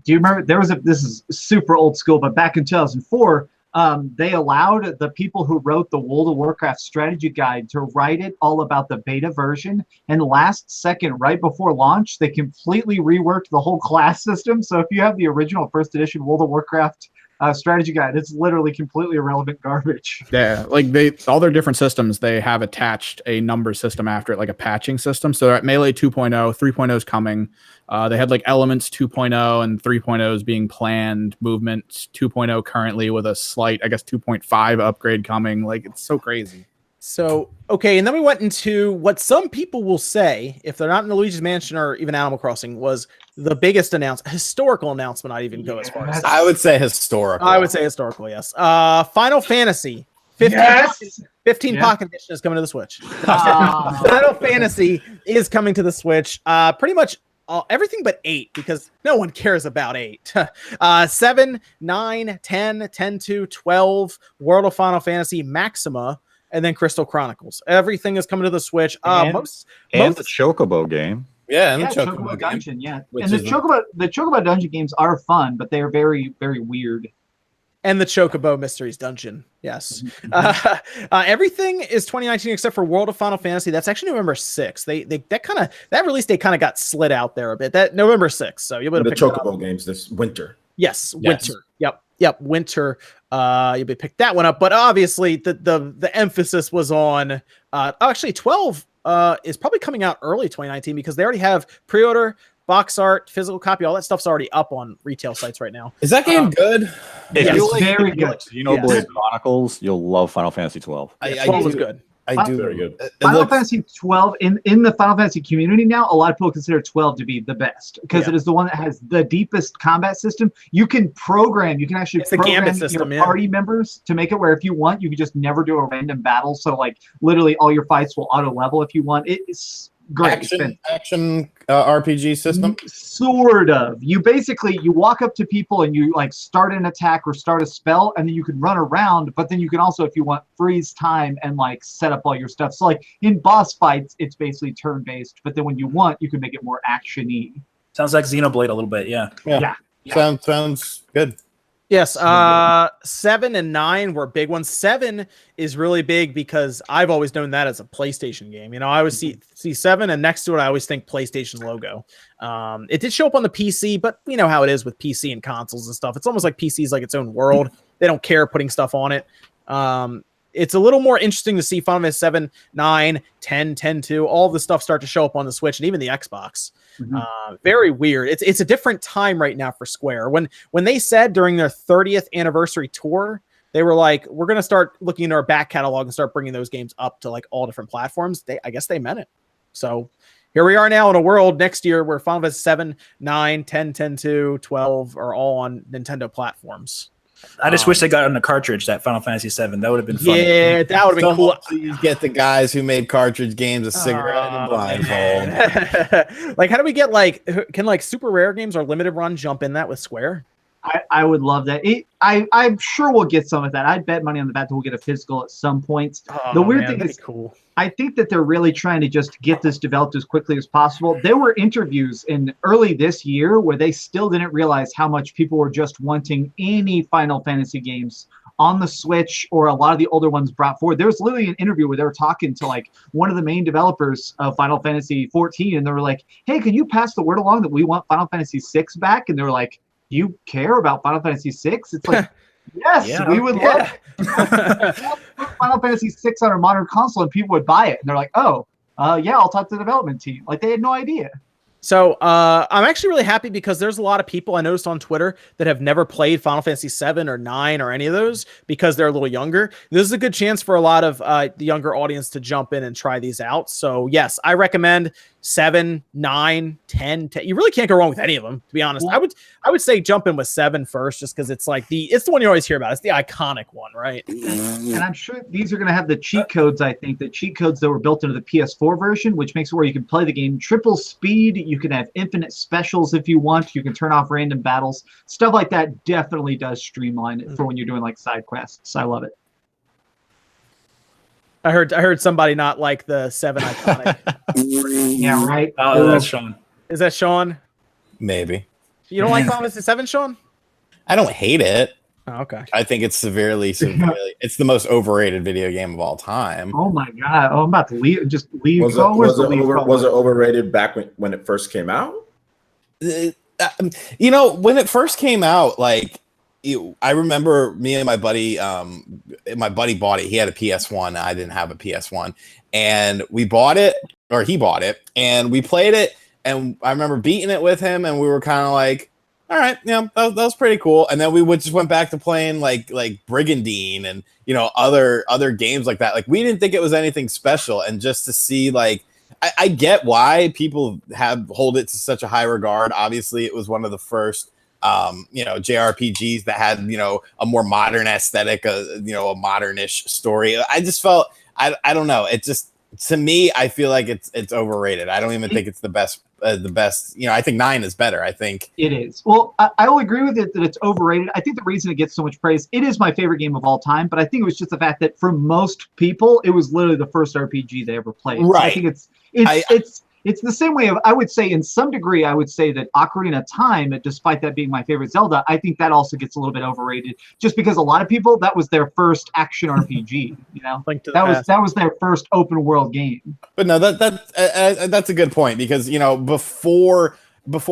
you remember this is super old school, but back in 2004, they allowed the people who wrote the World of Warcraft strategy guide to write it all about the beta version. And last second, right before launch, they completely reworked the whole class system. So if you have the original first edition World of Warcraft strategy guide, it's literally completely irrelevant garbage. Yeah, like all their different systems, they have attached a number system after it, like a patching system. So they're at Melee 2.0, 3.0 is coming. They had like Elements 2.0 and 3.0 is being planned. Movement 2.0 currently with a slight, I guess, 2.5 upgrade coming. Like, it's so crazy. So, okay, and then we went into what some people will say, if they're not in the Luigi's Mansion or even Animal Crossing, was the biggest historical announcement. I'd even go as far as I would say historical. I would say historical, yes. Final Fantasy 15, Yes! 15 Pocket Edition is coming to the Switch. Final Fantasy is coming to the Switch. Pretty much everything but 8, because no one cares about 8. 7, 9, 10, 10-2, 12, World of Final Fantasy, Maxima, and then Crystal Chronicles. Everything is coming to the Switch. And the Chocobo game. Yeah, and Yeah, the Chocobo game. Dungeon, yeah. Which And the is Chocobo Dungeon games are fun, but they are very, very weird. And the Chocobo Mysteries Dungeon. Yes. Everything is 2019 except for World of Final Fantasy. That's actually November 6th. That release date kind of got slid out there a bit. That November 6th. So you'll be able to The pick Chocobo games this winter. Yes, winter. Yep, winter. You'll be pick that one up. But obviously the emphasis was on actually 12 is probably coming out early 2019 because they already have pre-order, box art, physical copy, all that stuff's already up on retail sites right now. Is that game good? If Yes, you like, very if you good. like Xenoblade Chronicles, you'll love Final Fantasy 12. 12 was good. I do. Very good. Final Fantasy 12 in the Final Fantasy community now, a lot of people consider 12 to be the best because it is the one that has the deepest combat system. You can actually It's the program gambit system, your party members to make it where if you want, you can just never do a random battle. So like literally all your fights will auto level if you want. It's great. Action RPG system. Sort of. You walk up to people and you like start an attack or start a spell, and then you can run around, but then you can also, if you want, freeze time and like set up all your stuff. So like in boss fights, it's basically turn-based, but then when you want, you can make it more action-y. Sounds like Xenoblade a little bit, yeah. Yeah. Sounds good. Yes, 7 and 9 were big ones. 7 is really big because I've always known that as a PlayStation game. You know, I always see 7, and next to it, I always think PlayStation logo. It did show up on the PC, but we know how it is with PC and consoles and stuff. It's almost like PC is like its own world. They don't care putting stuff on it. It's a little more interesting to see Final Fantasy 7, 9, 10, 10-2, all the stuff start to show up on the Switch and even the Xbox. Very weird. It's a different time right now for Square. When they said during their 30th anniversary tour, they were like, we're going to start looking at our back catalog and start bringing those games up to like all different platforms. I guess they meant it. So here we are now in a world next year where Final Fantasy 7, 9, 10, 10-2, 12 are all on Nintendo platforms. I just wish they got on the cartridge that Final Fantasy 7. That would have been fun. Yeah, that would have been cool. Please get the guys who made cartridge games a cigarette and a blindfold. Like, how do we get can like super rare games or limited run jump in that with Square? I would love that. I'm sure we'll get some of that. I'd bet money on the fact that we'll get a physical at some points. The weird thing is, cool. I think that they're really trying to just get this developed as quickly as possible. There were interviews in early this year where they still didn't realize how much people were just wanting any Final Fantasy games on the Switch or a lot of the older ones brought forward. There was literally an interview where they were talking to like one of the main developers of Final Fantasy 14, and they were like, "Hey, can you pass the word along that we want Final Fantasy 6 back?" And they were like, "You care about Final Fantasy 6?" It's like, yes, we would love Final Fantasy 6 on a modern console, and people would buy it. And they're like, "Oh, yeah, I'll talk to the development team." Like, they had no idea. So I'm actually really happy because there's a lot of people I noticed on Twitter that have never played Final Fantasy 7 or 9 or any of those because they're a little younger. This is a good chance for a lot of the younger audience to jump in and try these out. So yes, I recommend 7, 9, 10. You really can't go wrong with any of them, to be honest. I would say jump in with 7 first, just because it's like it's the one you always hear about. It's the iconic one, right? And I'm sure these are going to have the cheat codes. I think the cheat codes that were built into the PS4 version, which makes it where you can play the game triple speed. You can have infinite specials if you want. You can turn off random battles. Stuff like that definitely does streamline it for when you're doing like side quests. I love it. I heard somebody not like the 7 iconic. Yeah, right. Oh, that's Sean. Is that Sean? Maybe. You don't like Final Fantasy 7, Sean? I don't hate it. Oh, okay. I think it's severely. It's the most overrated video game of all time. Oh my god! Oh, I'm about to leave. Just leave. Was it overrated back when it first came out? When it first came out, like I remember me and my buddy bought it. He had a PS1. I didn't have a PS1, and we bought it, or he bought it, and we played it. And I remember beating it with him, and we were kind of like, all right, yeah, that was pretty cool. And then we just went back to playing like Brigandine and other games like that. Like we didn't think it was anything special, and just to see like I get why people hold it to such a high regard. Obviously, it was one of the first JRPGs that had a more modern aesthetic, a modernish story. I just felt I don't know. It just to me I feel like it's overrated. I don't even think it's the best. I think 9 is better. I think it is. Well, I will agree with it that it's overrated. I think the reason it gets so much praise, it is my favorite game of all time, but I think it was just the fact that for most people, it was literally the first RPG they ever played. Right. So I think it's the same way of, I would say in some degree, I would say that Ocarina of Time, despite that being my favorite Zelda, I think that also gets a little bit overrated just because a lot of people, that was their first action RPG, that was their first open world game. But no, that's a good point because, before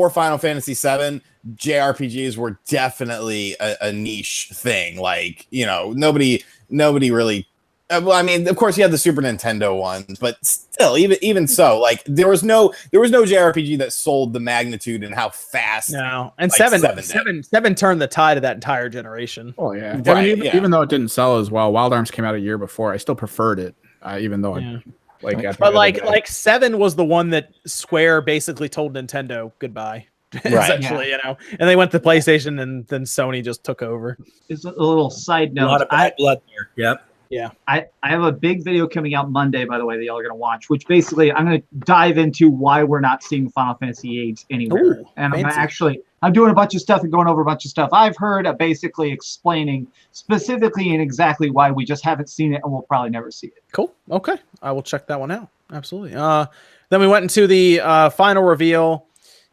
Final Fantasy VII, JRPGs were definitely a niche thing. Like, nobody really. Well, I mean, of course, you had the Super Nintendo ones, but still, even so, like there was no JRPG that sold the magnitude and how fast. No, and seven turned the tide of that entire generation. Oh yeah, right, even though it didn't sell as well, Wild Arms came out a year before. I still preferred it, even though like 7 was the one that Square basically told Nintendo goodbye. Essentially, and they went to PlayStation, and then Sony just took over. It's a little side note. A lot of bad blood there. Yep. Yeah, I have a big video coming out Monday, by the way, that y'all are going to watch, which basically I'm going to dive into why we're not seeing Final Fantasy VIII anywhere. Ooh, and I'm doing a bunch of stuff and going over a bunch of stuff I've heard, basically explaining specifically and exactly why we just haven't seen it and we'll probably never see it. Cool. Okay. I will check that one out. Absolutely. Then we went into the final reveal.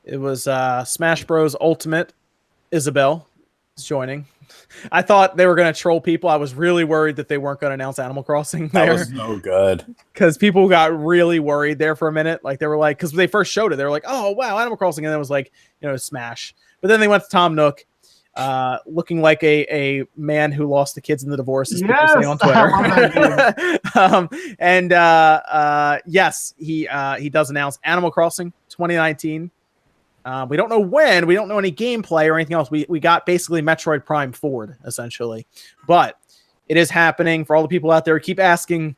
It was Smash Bros. Ultimate. Isabelle is joining. I thought they were going to troll people. I was really worried that they weren't going to announce Animal Crossing there. That was no good. Because people got really worried there for a minute. Like they were like, because they first showed it, they were like, oh, wow, Animal Crossing. And then it was like, Smash. But then they went to Tom Nook, looking like a man who lost the kids in the divorce, as people say on Twitter. Yes, he does announce Animal Crossing 2019. We don't know when. We don't know any gameplay or anything else. We got basically Metroid Prime Forward, essentially. But it is happening. For all the people out there who keep asking,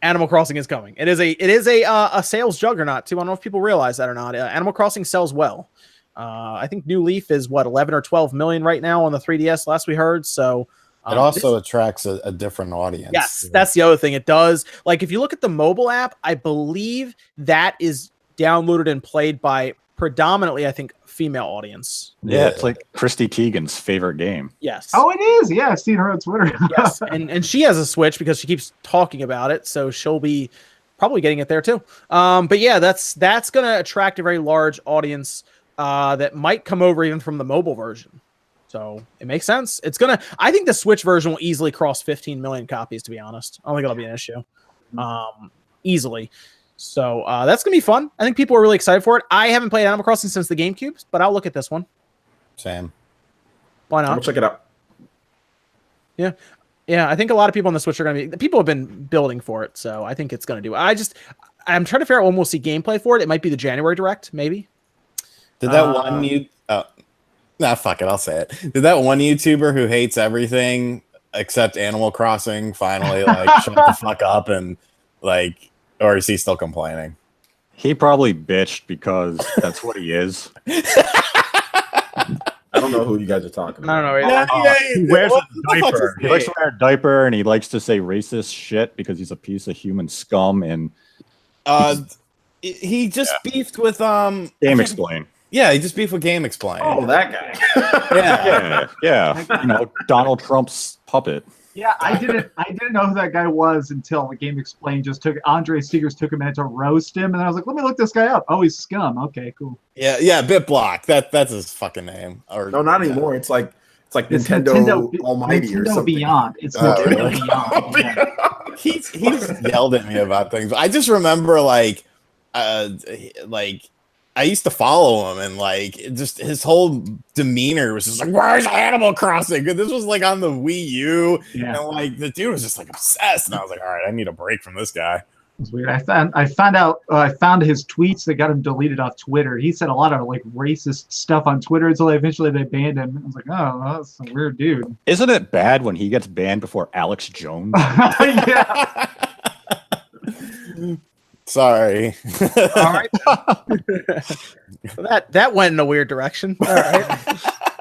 Animal Crossing is coming. It is a sales juggernaut, too. I don't know if people realize that or not. Animal Crossing sells well. I think New Leaf is, 11 or 12 million right now on the 3DS, last we heard. So it also attracts a different audience. Yes, that's the other thing. It does. Like, if you look at the mobile app, I believe that is downloaded and played by predominantly, I think, female audience. Yeah, it's like Christy Teigen's favorite game. Yes. Oh, it is. Yeah, I've seen her on Twitter. Yes, and she has a Switch because she keeps talking about it, so she'll be probably getting it there too. But yeah, that's going to attract a very large audience that might come over even from the mobile version. So it makes sense. I think the Switch version will easily cross 15 million copies, to be honest. I don't think it'll be an issue. Easily. So that's going to be fun. I think people are really excited for it. I haven't played Animal Crossing since the GameCube, but I'll look at this one. Same. Why not? I'll check it out. Yeah. Yeah, I think a lot of people on the Switch are going to be... People have been building for it, so I think it's going to do it. I'm trying to figure out when we'll see gameplay for it. It might be the January Direct, maybe. Did that fuck it, I'll say it. Did that one YouTuber who hates everything except Animal Crossing finally shut the fuck up and or is he still complaining? He probably bitched because that's what he is. I don't know who you guys are talking about. I don't know. He wears a diaper. He likes to wear a diaper and he likes to say racist shit because he's a piece of human scum. And he just beefed with Game Explain. Yeah, he just beefed with Game Explain. Oh, that guy. Yeah. Donald Trump's puppet. Yeah, I didn't know who that guy was until the Game Explained just Andre Seegers took a minute to roast him, and I was like, let me look this guy up. Oh, he's scum. Okay, cool. Yeah, BitBlock. That's his fucking name. Or no, not anymore. It's like It's like It's Nintendo Almighty or Nintendo something. Beyond. It's Oh, Nintendo really? Beyond. Yeah. He's yelled at me about things. I just remember like I used to follow him and like just his whole demeanor was just like, where's Animal Crossing? This was like on the Wii U, Yeah. and like the dude was just like obsessed, and I was like, all right, I need a break from this guy. It's weird. I found his tweets that got him deleted off Twitter. He said a lot of like racist stuff on Twitter until eventually they banned him. I was like, oh, that's a weird dude. Isn't it bad when he gets banned before Alex Jones? Yeah. Sorry. All right. that went in a weird direction. All right.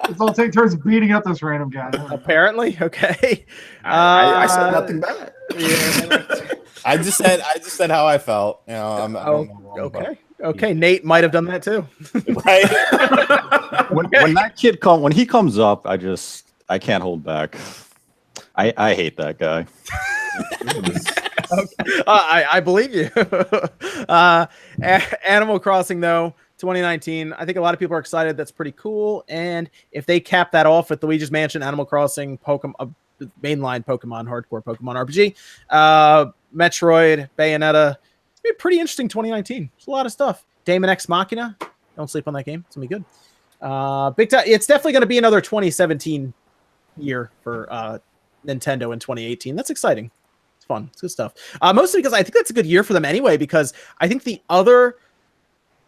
It's all take turns beating up this random guy. Apparently, okay. I said nothing bad. Yeah. I just said how I felt. You know, I don't know wrong, Okay. Okay. Nate might have done that too. but- right? when that kid when he comes up, I can't hold back. I hate that guy. I believe you. Animal Crossing, though, 2019. I think a lot of people are excited. That's pretty cool. And if they cap that off with Luigi's Mansion, Animal Crossing, Pokemon, mainline Pokemon, hardcore Pokemon RPG, Metroid, Bayonetta, it's gonna be a pretty interesting 2019. There's a lot of stuff. Daemon X Machina. Don't sleep on that game. It's gonna be good. Big time. It's definitely gonna be another 2017 year for Nintendo in 2018. That's exciting. It's fun. It's good stuff. Mostly because I think that's a good year for them anyway, because I think the other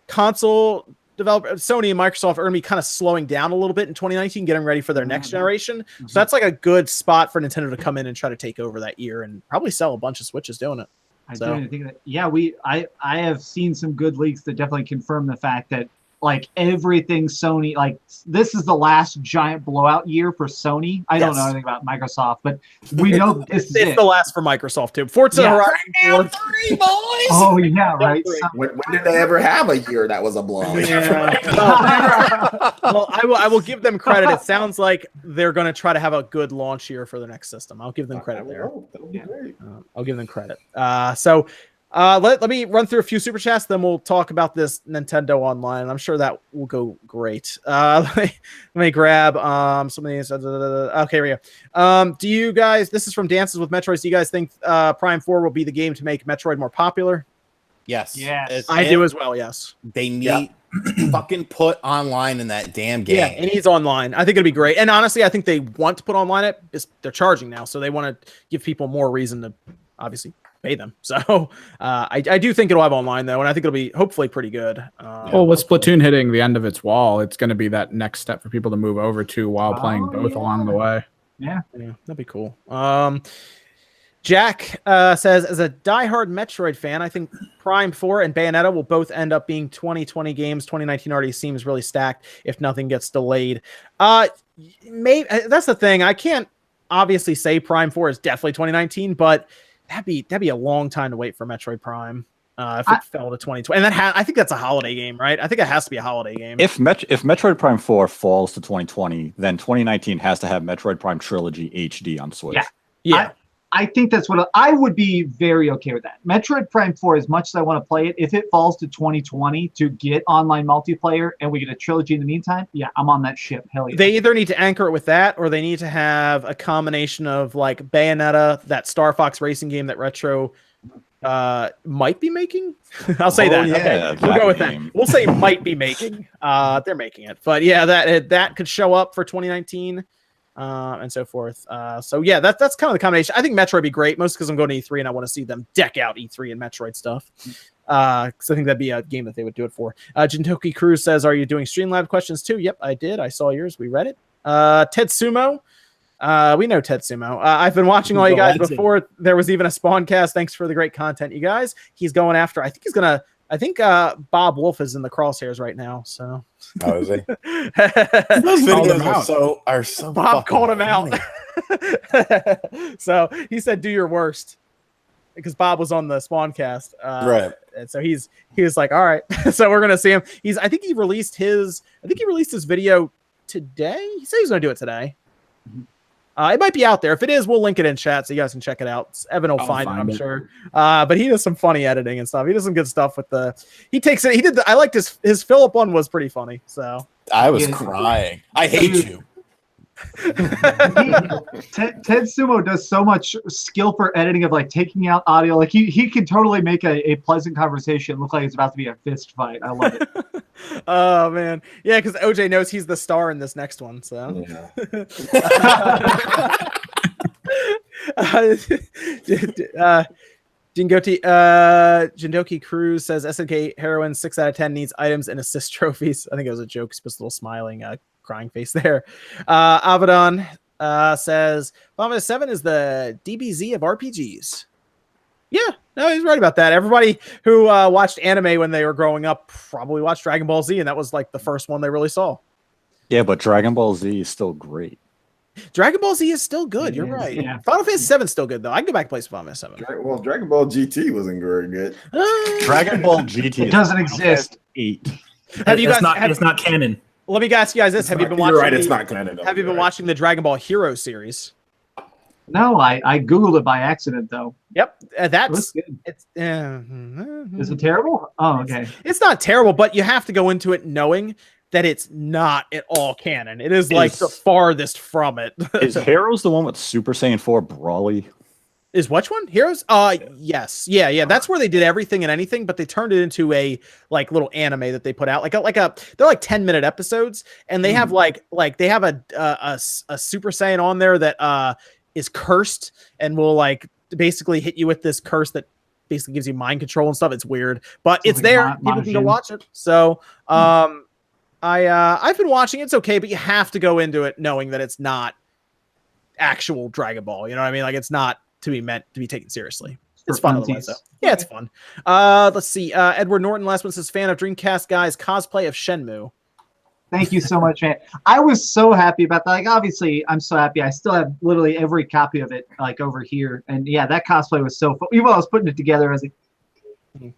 console developer, Sony and Microsoft, are going to be kind of slowing down a little bit in 2019, getting ready for their next generation. Mm-hmm. So that's like a good spot for Nintendo to come in and try to take over that year and probably sell a bunch of Switches doing it. I didn't think that. Yeah, I have seen some good leaks that definitely confirm the fact that like everything Sony, like this is the last giant blowout year for Sony. I don't know anything about Microsoft, but we know this is it's it. the last for Microsoft too. Forza Horizon 4. 3, boys. Oh yeah, right. When did they ever have a year that was a blowout? Well, I will give them credit. It sounds like they're going to try to have a good launch year for the next system. I'll give them credit there. I'll give them credit. Let me run through a few super chats, then we'll talk about this Nintendo Online. I'm sure that will go great. Let me grab some of these. Okay, here we go. Do you guys? This is from Dances with Metroid. Do you guys think Prime 4 will be the game to make Metroid more popular? Yes. Yes. I do as well. Yes. They need fucking put online in that damn game. Yeah, and he's online. I think it'd be great. And honestly, I think they want to put online it. They're charging now, so they want to give people more reason to obviously pay them. So I do think it'll have online though, and I think it'll be hopefully pretty good. Well, with Splatoon hitting the end of its wall, it's going to be that next step for people to move over to while playing both along the way. Yeah, that'd be cool. Jack says, as a diehard Metroid fan, I think Prime 4 and Bayonetta will both end up being 2020 games. 2019 already seems really stacked if nothing gets delayed. Maybe that's the thing. I can't obviously say Prime 4 is definitely 2019, but that'd be a long time to wait for Metroid Prime if it fell to 2020. And I think that's a holiday game, right? I think it has to be a holiday game. If Metroid Prime 4 falls to 2020, then 2019 has to have Metroid Prime Trilogy HD on Switch. Yeah. I think that's what I would be very okay with that. Metroid Prime 4, as much as I want to play it, if it falls to 2020 to get online multiplayer and we get a trilogy in the meantime, yeah, I'm on that ship. Hell yeah. They either need to anchor it with that, or they need to have a combination of like Bayonetta, that Star Fox racing game that Retro might be making. I'll say that. Yeah, okay, we'll go with game. that. We'll say might be making. They're making it, but yeah, that could show up for 2019. And so forth. So yeah, that's kind of the combination. I think Metroid would be great, mostly because I'm going to E3 and I want to see them deck out E3 and Metroid stuff. Because I think that'd be a game that they would do it for. Jintoki Cruz says, "Are you doing Streamlab questions too?" Yep, I did. I saw yours. We read it. Ted Sumo. We know Ted Sumo. I've been watching all you guys before there was even a SpawnCast. Thanks for the great content, you guys. He's going after. I think Bob Wolf is in the crosshairs right now. So, Oh, is he? Those videos are so Bob called him funny. out. So he said, "Do your worst," because Bob was on the SpawnCast, Right? And so he was like, "All right." So we're gonna see him. I think he released his video today. He said he's gonna do it today. It might be out there. If it is, we'll link it in chat so you guys can check it out. Evan will find it, I'm sure. But he does some funny editing and stuff. He does some good stuff with he takes it. I liked his Philip one was pretty funny. So I was crying. I hate you. Ted Sumo does so much skill for editing of like taking out audio. Like he can totally make a pleasant conversation look like it's about to be a fist fight. I love it. Oh man, yeah, because OJ knows he's the star in this next one. So Yeah. Jindoki Cruz says SNK Heroine 6 out of 10 needs items and assist trophies. I think it was a joke. He's supposed a little smiling, crying face there. Abaddon says Final Fantasy 7 is the DBZ of RPGs. Yeah, no, he's right about that. Everybody who watched anime when they were growing up probably watched Dragon Ball Z, and that was like the first one they really saw. Yeah, but Dragon Ball Z is still great. Dragon Ball Z is still good. You're right. Yeah. Final Fantasy 7 is still good though. I can go back and play Final Fantasy 7. Well, Dragon Ball GT wasn't very good. Dragon Ball GT It doesn't exist. 8. Have you guys? It's not canon. Let me ask you guys this: Have you been watching? You're right. It's not canon. Have you been watching the Dragon Ball Hero series? No, I googled it by accident though. Yep, It that's looks good. it's. Is it terrible? Oh, okay. It's not terrible, but you have to go into it knowing that it's not at all canon. It is like the farthest from it. Is Heroes the one with Super Saiyan 4 Brawly? Is which one? Heroes? Yes. Yeah. That's where they did everything and anything, but they turned it into a like little anime that they put out. They're like 10-minute episodes, and they have like they have a Super Saiyan on there that is cursed and will like basically hit you with this curse that basically gives you mind control and stuff. It's weird, but it's there. People can go watch it. So I've been watching. It's okay, but you have to go into it knowing that it's not actual Dragon Ball. You know what I mean? Like it's not to be meant to be taken seriously. It's fun otherwise, though. Yeah, it's fun. Let's see. Edward Norton, last one, says fan of Dreamcast guys cosplay of Shenmue. Thank you so much, man. I was so happy about that. Like, obviously, I'm so happy. I still have literally every copy of it, like over here. And yeah, that cosplay was so fun. Even while I was putting it together, I was like. And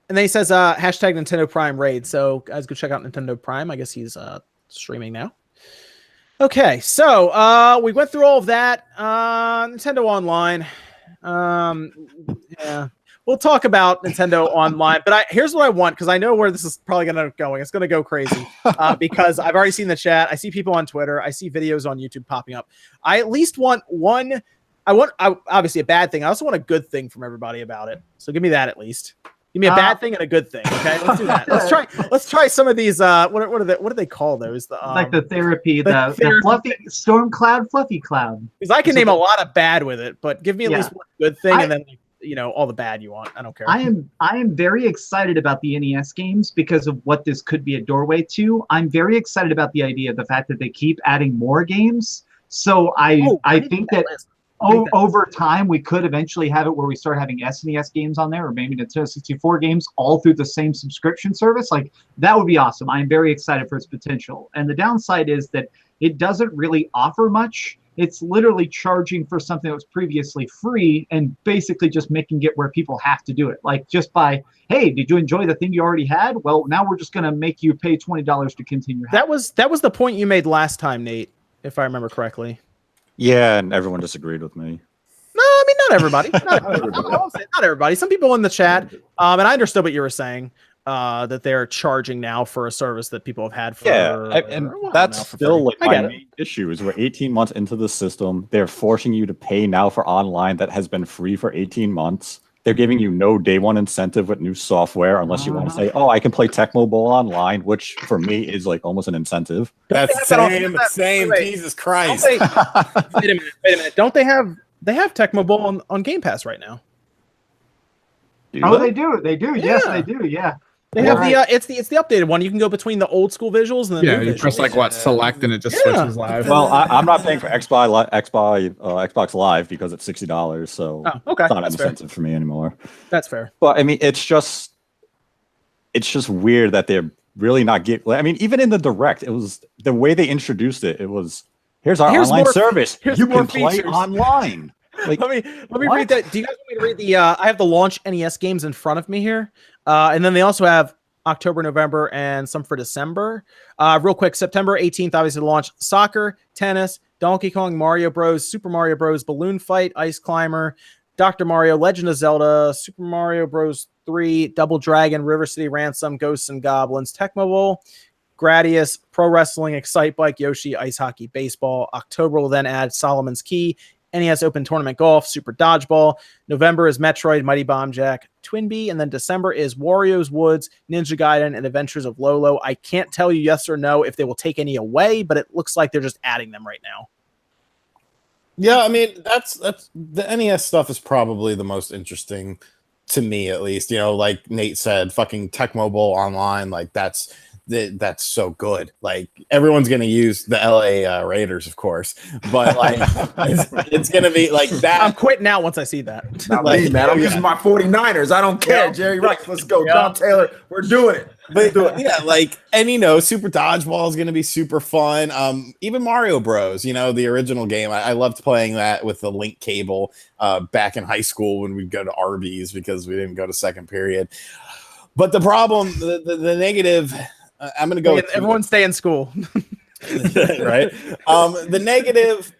then he says hashtag Nintendo Prime raid. So guys, go check out Nintendo Prime. I guess he's streaming now. Okay, so we went through all of that. Nintendo Online. Yeah. We'll talk about Nintendo Online, but here's what I want, because I know where this is probably going to go. It's going to go crazy because I've already seen the chat. I see people on Twitter. I see videos on YouTube popping up. I at least want one. I want obviously a bad thing. I also want a good thing from everybody about it. So give me that at least. Give me a bad thing and a good thing. Okay, let's do that. Let's try some of these. What do they call those? Like the therapy, the fluffy storm cloud, fluffy cloud. Because I can name a lot of bad with it, but give me at least one good thing, and then all the bad you want. I don't care. I am very excited about the NES games because of what this could be a doorway to. I'm very excited about the idea of the fact that they keep adding more games. So I think that over time we could eventually have it where we start having SNES games on there, or maybe Nintendo 64 games all through the same subscription service. Like that would be awesome. I'm very excited for its potential. And the downside is that it doesn't really offer much. It's literally charging for something that was previously free and basically just making it where people have to do it. Like just by, hey, did you enjoy the thing you already had? Well, now we're just going to make you pay $20 to continue. That was the point you made last time, Nate, if I remember correctly. Yeah, and everyone disagreed with me. No, I mean, not everybody. Not everybody. Some people in the chat, and I understood what you were saying, that they're charging now for a service that people have had for. Yeah, and that's still like my main issue is we're 18 months into the system. They're forcing you to pay now for online that has been free for 18 months. They're giving you no day one incentive with new software unless you want to say, oh, I can play Tecmo Bowl online, which for me is like almost an incentive. That's same. Jesus Christ. Wait a minute. Don't they have Tecmo Bowl on Game Pass right now? They do. Yes, they do. Yeah. They have it's the updated one. You can go between the old school visuals and the new you visuals. press like select and it just switches live. Well, I'm not paying for Xbox Live because it's $60, so okay. It's not an incentive for me anymore. That's fair. But I mean, it's just weird that they're really not getting. I mean, even in the direct, it was the way they introduced it. It was here's our online service. You can play online. Like, let me read that. Do you guys want me to read the? I have the launch NES games in front of me here, and then they also have October, November, and some for December. Real quick, September 18th, obviously, launch soccer, tennis, Donkey Kong, Mario Bros, Super Mario Bros, Balloon Fight, Ice Climber, Dr. Mario, Legend of Zelda, Super Mario Bros 3, Double Dragon, River City Ransom, Ghosts and Goblins, Tecmo Bowl, Gradius, Pro Wrestling, Excite Bike, Yoshi, Ice Hockey, Baseball. October will then add Solomon's Key, NES Open Tournament Golf, Super Dodgeball. November is Metroid, Mighty Bomb Jack, Twinbee, and then December is Wario's Woods, Ninja Gaiden, and Adventures of Lolo. I can't tell you yes or no if they will take any away, but it looks like they're just adding them right now. Yeah, I mean that's the NES stuff is probably the most interesting to me, at least. You know, like Nate said, fucking Tech Mobile Online, like that's so good. Like everyone's gonna use the LA Raiders, of course, but like it's gonna be like that. I'm quitting out once I see that. Not me, man. I'm using my 49ers. I don't care. Jerry Rice, let's go. John Taylor, we're doing it. But yeah, like, and you know, Super Dodgeball is going to be super fun. Even Mario Bros, you know, the original game, I loved playing that with the link cable back in high school when we'd go to Arby's because we didn't go to second period. But the problem, the negative, I'm going to go with everyone stay in school. right? The negative,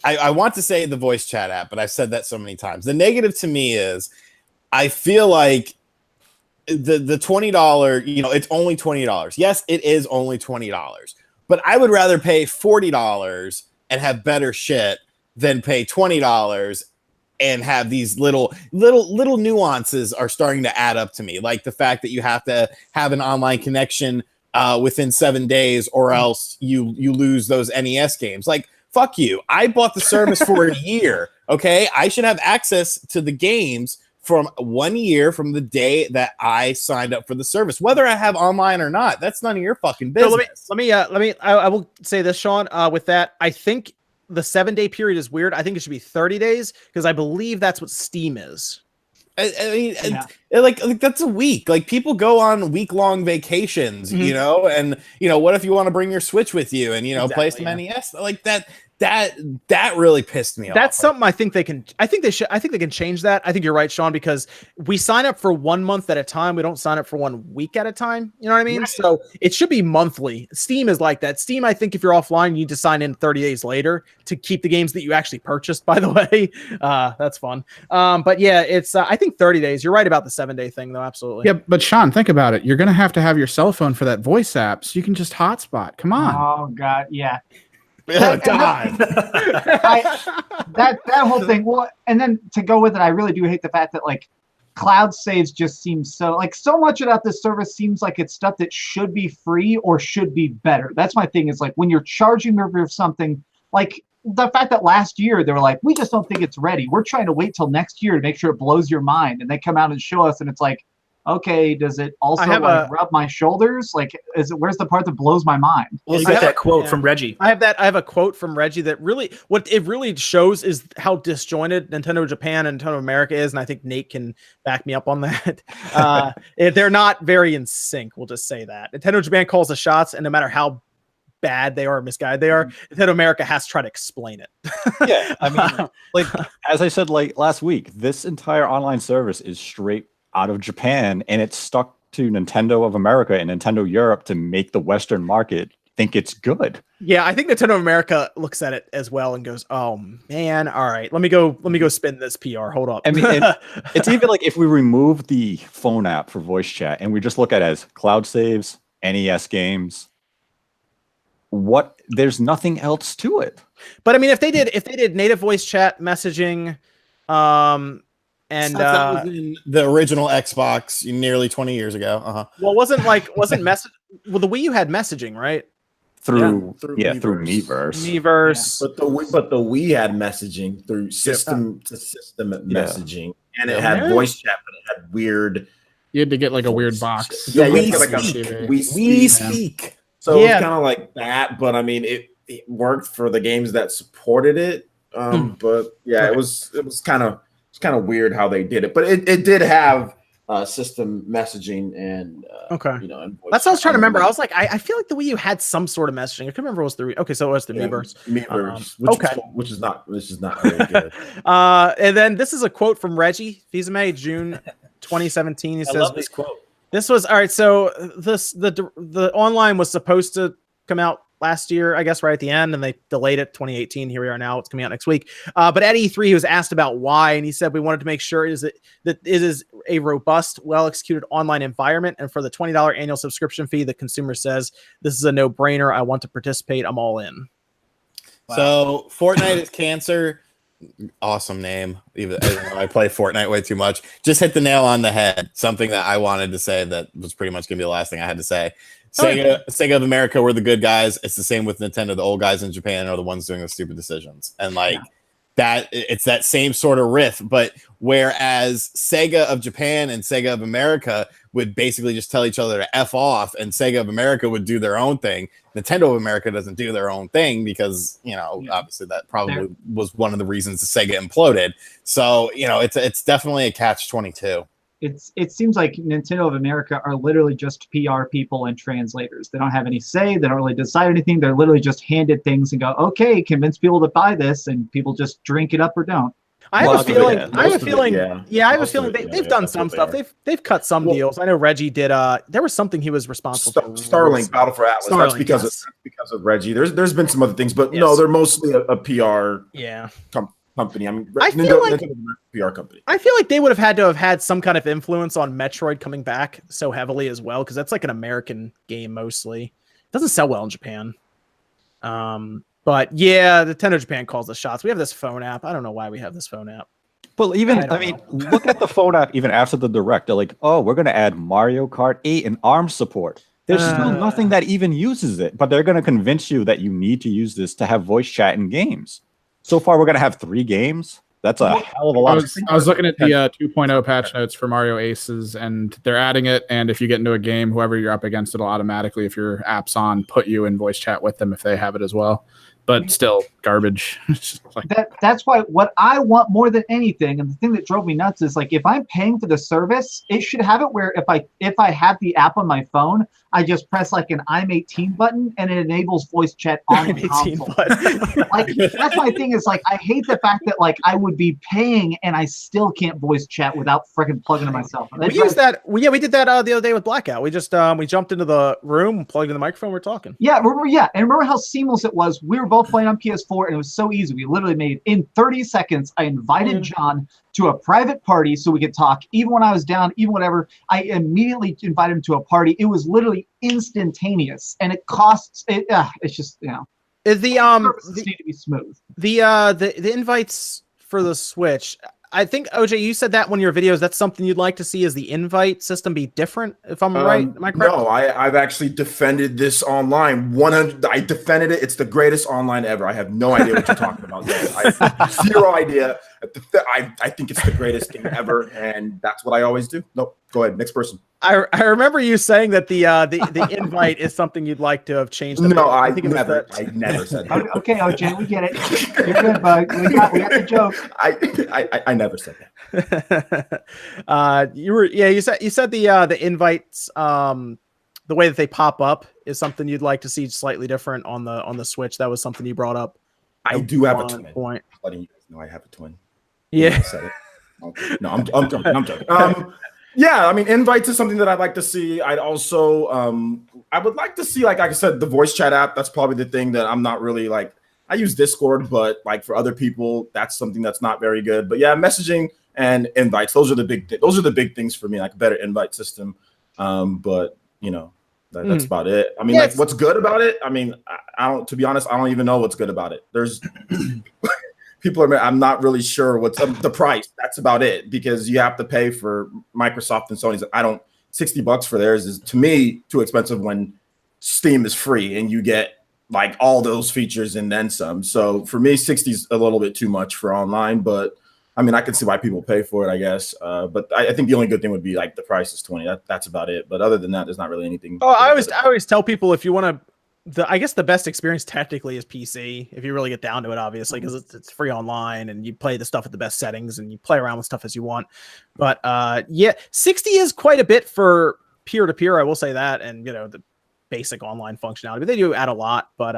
I want to say the voice chat app, but I've said that so many times. The negative to me is I feel like the $20, you know, it's only $20. Yes, it is only $20, but I would rather pay $40 and have better shit than pay $20 and have these little nuances are starting to add up to me, like the fact that you have to have an online connection within 7 days, or else you lose those NES games. Like, fuck you! I bought the service for a year. Okay, I should have access to the games from 1 year from the day that I signed up for the service, whether I have online or not. That's none of your fucking business. So I will say this, Sean, with that, I think the 7-day period is weird. I think it should be 30 days because I believe that's what Steam is. I mean, like that's a week. Like people go on week-long vacations, you know, and you know, what if you want to bring your Switch with you and, you know, play some NES like that? That really pissed me off. That's something I think they can change that. I think you're right, Sean, because we sign up for 1 month at a time. We don't sign up for 1 week at a time. You know what I mean? Right. So it should be monthly. Steam is like that. Steam, I think if you're offline, you need to sign in 30 days later to keep the games that you actually purchased, by the way. That's fun. But yeah, it's, I think 30 days. You're right about the 7-day thing though. Absolutely. Yeah. But Sean, think about it. You're going to have your cell phone for that voice app so you can just hotspot. Come on. Oh God. Yeah. God. That whole thing. Well, and then to go with it, I really do hate the fact that like cloud saves just seems so much about this service seems like it's stuff that should be free or should be better. That's my thing. Is like when you're charging for something, like the fact that last year they were like, we just don't think it's ready. We're trying to wait till next year to make sure it blows your mind, and they come out and show us, and it's like, okay, does it also rub my shoulders? Like, where's the part that blows my mind? Well, you got that quote from Reggie. I have a quote from Reggie that what it really shows is how disjointed Nintendo Japan and Nintendo America is, and I think Nate can back me up on that. They're not very in sync. We'll just say that Nintendo Japan calls the shots, and no matter how bad they are, misguided they are, Nintendo America has to try to explain it. Yeah, I mean, like as I said, like last week, this entire online service is straight out of Japan, and it's stuck to Nintendo of America and Nintendo Europe to make the Western market think it's good. Yeah, I think Nintendo of America looks at it as well and goes, "Oh man, all right, let me go spin this PR. Hold up." I mean, it's even like if we remove the phone app for voice chat and we just look at it as cloud saves, NES games, there's nothing else to it. But I mean, if they did native voice chat messaging, and that was in the original Xbox nearly 20 years ago. Well, wasn't message. Well, the Wii U had messaging, right? Through Miiverse. Miiverse. Yeah. But the Wii had messaging through system to system messaging, and it had voice chat, but it had weird. You had to get like a weird box. Yeah, We speak. So it was kind of like that, but I mean, it worked for the games that supported it. But yeah, it was kind of weird how they did it, but it did have system messaging and and that's what I was trying to remember. I was like, I feel like the Wii U had some sort of messaging. I couldn't remember what it was so it was the Miiverse. Which is not very good. And then this is a quote from Reggie Fils-Aimé, June 2017. He says, love this quote. This was all right. So the online was supposed to come out last year, I guess, right at the end, and they delayed it 2018. Here we are now. It's coming out next week. But at E3, he was asked about why, and he said, we wanted to make sure that it is a robust, well-executed online environment, and for the $20 annual subscription fee, the consumer says, this is a no-brainer. I want to participate. I'm all in. Wow. So Fortnite is cancer. Awesome name. Even though I play Fortnite way too much. Just hit the nail on the head. Something that I wanted to say that was pretty much going to be the last thing I had to say. Sega of America were the good guys. It's the same with Nintendo. The old guys in Japan are the ones doing the stupid decisions. And that it's that same sort of riff. But whereas Sega of Japan and Sega of America would basically just tell each other to F off, and Sega of America would do their own thing, Nintendo of America doesn't do their own thing because, obviously that probably was one of the reasons the Sega imploded. So, it's definitely a catch-22. It seems like Nintendo of America are literally just PR people and translators. They don't have any say. They don't really decide anything. They're literally just handed things and go, okay, convince people to buy this, and people just drink it up or don't. I have a feeling they've done some stuff. They've cut some deals. I know Reggie did. There was something he was responsible for. Starlink Battle for Atlas. That's because of Reggie. There's been some other things, but no, they're mostly a PR. Company. I mean, Nintendo PR company. I feel like they would have had to have had some kind of influence on Metroid coming back so heavily as well, because that's like an American game mostly. It doesn't sell well in Japan. But yeah, Nintendo Japan calls the shots. We have this phone app. I don't know why we have this phone app. Well, look at the phone app even after the Direct. They're like, oh, we're going to add Mario Kart 8 and ARM support. There's still nothing that even uses it, but they're going to convince you that you need to use this to have voice chat in games. So far, we're going to have 3 games. That's a hell of a lot. I was looking at the 2.0 patch notes for Mario Aces, and they're adding it. And if you get into a game, whoever you're up against, it'll automatically, if your app's on, put you in voice chat with them if they have it as well. But still, garbage. That's why what I want more than anything, and the thing that drove me nuts is like if I'm paying for the service, it should have it where if I have the app on my phone, I just press like an I'm 18 button and it enables voice chat on the console. Like that's my thing is like I hate the fact that like I would be paying and I still can't voice chat without freaking plugging to myself. We used that. We did that the other day with Blackout. We just we jumped into the room, plugged in the microphone, we're talking. Yeah, remember how seamless it was. We were both playing on PS4 and it was so easy. We literally made in 30 seconds. I invited John to a private party so we could talk. Even when I was down, even whatever, I immediately invited him to a party. It was literally instantaneous, and it costs. It's just Is the need to be smooth. The invites for the Switch. I think OJ, you said that one of your videos. That's something you'd like to see is the invite system be different. If I'm right, am I correct? No, I've actually defended this online. 100. I defended it. It's the greatest online ever. I have no idea what you're talking about. I have zero idea. I think it's the greatest thing ever, and that's what I always do. Nope. Go ahead. Next person. I remember you saying that the invite is something you'd like to have changed. No, I never said that. Okay, OJ, we get it. You're good, bud. We got the joke. I never said that. You said the invites the way that they pop up is something you'd like to see slightly different on the Switch. That was something you brought up. I do have a twin. Point. I'm letting you guys know I have a twin. Yeah. No, I'm joking. Yeah, I mean, invites is something that I'd like to see. I'd also, I would like to see, like I said, the voice chat app. That's probably the thing that I'm not really like. I use Discord, but like for other people, that's something that's not very good. But yeah, messaging and invites. Those are the big things for me. Like a better invite system. But that's about it. I mean, like what's good about it? I mean, I don't. To be honest, I don't even know what's good about it. There's. I'm not really sure what's the price. That's about it because you have to pay for Microsoft and Sony's. $60 for theirs is to me too expensive when Steam is free and you get like all those features and then some. So for me, 60 is a little bit too much for online, but I mean, I can see why people pay for it, I guess. But I think the only good thing would be like the price is 20. That's about it. But other than that, there's not really anything. Oh, I always tell people if you want to. I guess the best experience technically is PC if you really get down to it, obviously, because it's free online and you play the stuff at the best settings and you play around with stuff as you want. But 60 is quite a bit for peer-to-peer. I will say that, and the basic online functionality. But they do add a lot. But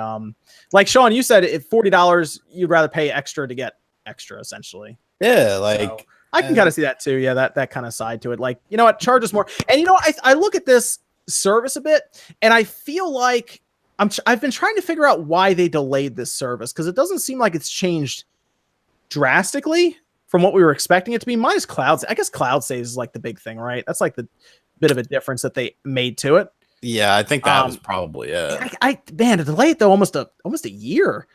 like Sean, you said, if $40, you'd rather pay extra to get extra, essentially. Yeah, so I can kind of see that too. Yeah, that kind of side to it. Like, charge us more. And I look at this service a bit, and I feel like I've been trying to figure out why they delayed this service, because it doesn't seem like it's changed drastically from what we were expecting it to be. Minus clouds. I guess cloud saves is like the big thing, right? That's like the bit of a difference that they made to it. Yeah, I think that was probably it. Man, to delay it though almost a year.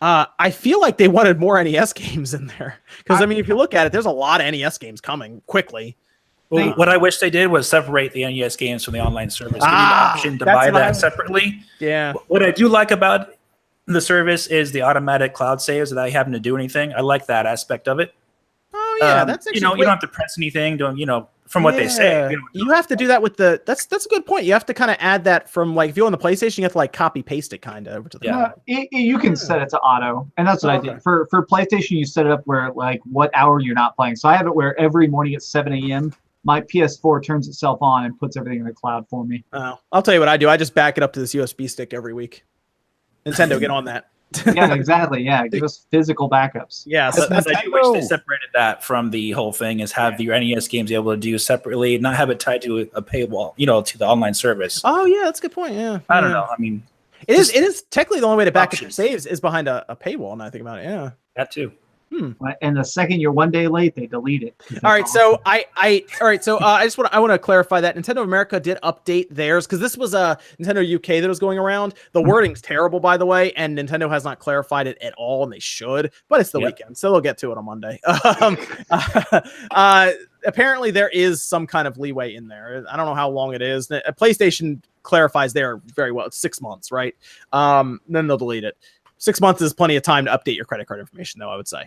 I feel like they wanted more NES games in there, because I mean, if you look at it, there's a lot of NES games coming quickly. Well, what I wish they did was separate the NES games from the online service. Give you the option to buy that separately. Yeah. What I do like about the service is the automatic cloud saves without having to do anything. I like that aspect of it. Oh yeah, that's actually, you don't have to press anything. From what they say, you have to do that with the. That's a good point. You have to kind of add that from, like, if you're on the PlayStation, you have to like copy paste it kind of over to the. You can set it to auto, and that's what I did for PlayStation. You set it up where, like, what hour you're not playing. So I have it where every morning at 7 a.m. my PS4 turns itself on and puts everything in the cloud for me. Oh, I'll tell you what I do. I just back it up to this USB stick every week. Nintendo, get on that. Yeah, exactly. Yeah, give us physical backups. Yeah, so I do wish they separated that from the whole thing. Is have your NES games able to do separately, not have it tied to a paywall, to the online service. Oh yeah, that's a good point. Yeah, I don't know. I mean, it is technically the only way to back up your saves is behind a paywall. Now I think about it. Yeah, that too. And the second you're 1 day late, they delete it. All right, so I want to clarify that Nintendo America did update theirs, because this was a Nintendo UK that was going around. The wording's terrible, by the way, and Nintendo has not clarified it at all, and they should. But it's the weekend, so they'll get to it on Monday. Apparently, there is some kind of leeway in there. I don't know how long it is. PlayStation clarifies there very well. It's 6 months, right? Then they'll delete it. 6 months is plenty of time to update your credit card information, though, I would say.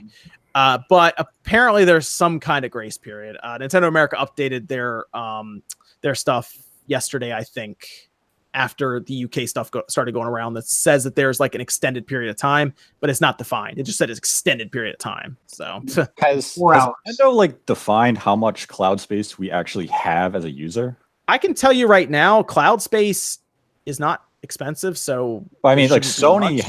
But apparently there's some kind of grace period. Nintendo America updated their stuff yesterday, I think, after the UK stuff started going around, that says that there's like an extended period of time, but it's not defined. It just said it's extended period of time. So has Nintendo like defined how much cloud space we actually have as a user? I can tell you right now, cloud space is not expensive, so I mean, like Sony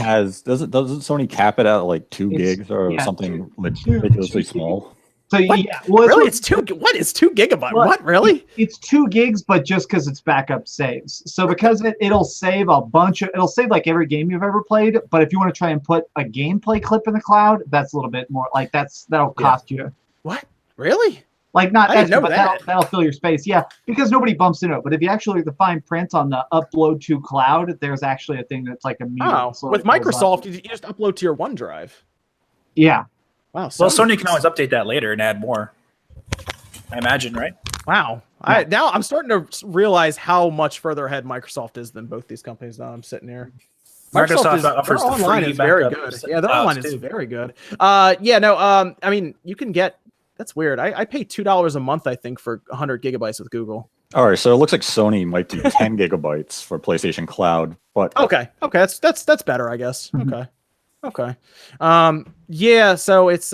doesn't Sony cap it at like 2 gigs or something ridiculously small? So really, it's 2. What is 2 gigabytes? What really? It's 2 gigs, but just because it's backup saves. So because it'll save it'll save like every game you've ever played. But if you want to try and put a gameplay clip in the cloud, that's a little bit more like that'll cost you. What? Really? Like not I didn't extra, know but that'll fill your space. Yeah, because nobody bumps into it. But if you actually look at the fine print on the upload to cloud, there's actually a thing that's like a meter. Oh, so with Microsoft, you just upload to your OneDrive. Yeah. Wow. Well, Sony can always update that later and add more. I imagine, right? Wow. Yeah. Now I'm starting to realize how much further ahead Microsoft is than both these companies. Now I'm sitting here. Microsoft offers the online free is very backup. good. Yeah, their online is very good. I mean, you can get. That's weird. I pay $2 a month, I think, for 100 gigabytes with Google. All right, so it looks like Sony might do 10 gigabytes for PlayStation Cloud, but okay, that's better, I guess. Okay. Yeah, so it's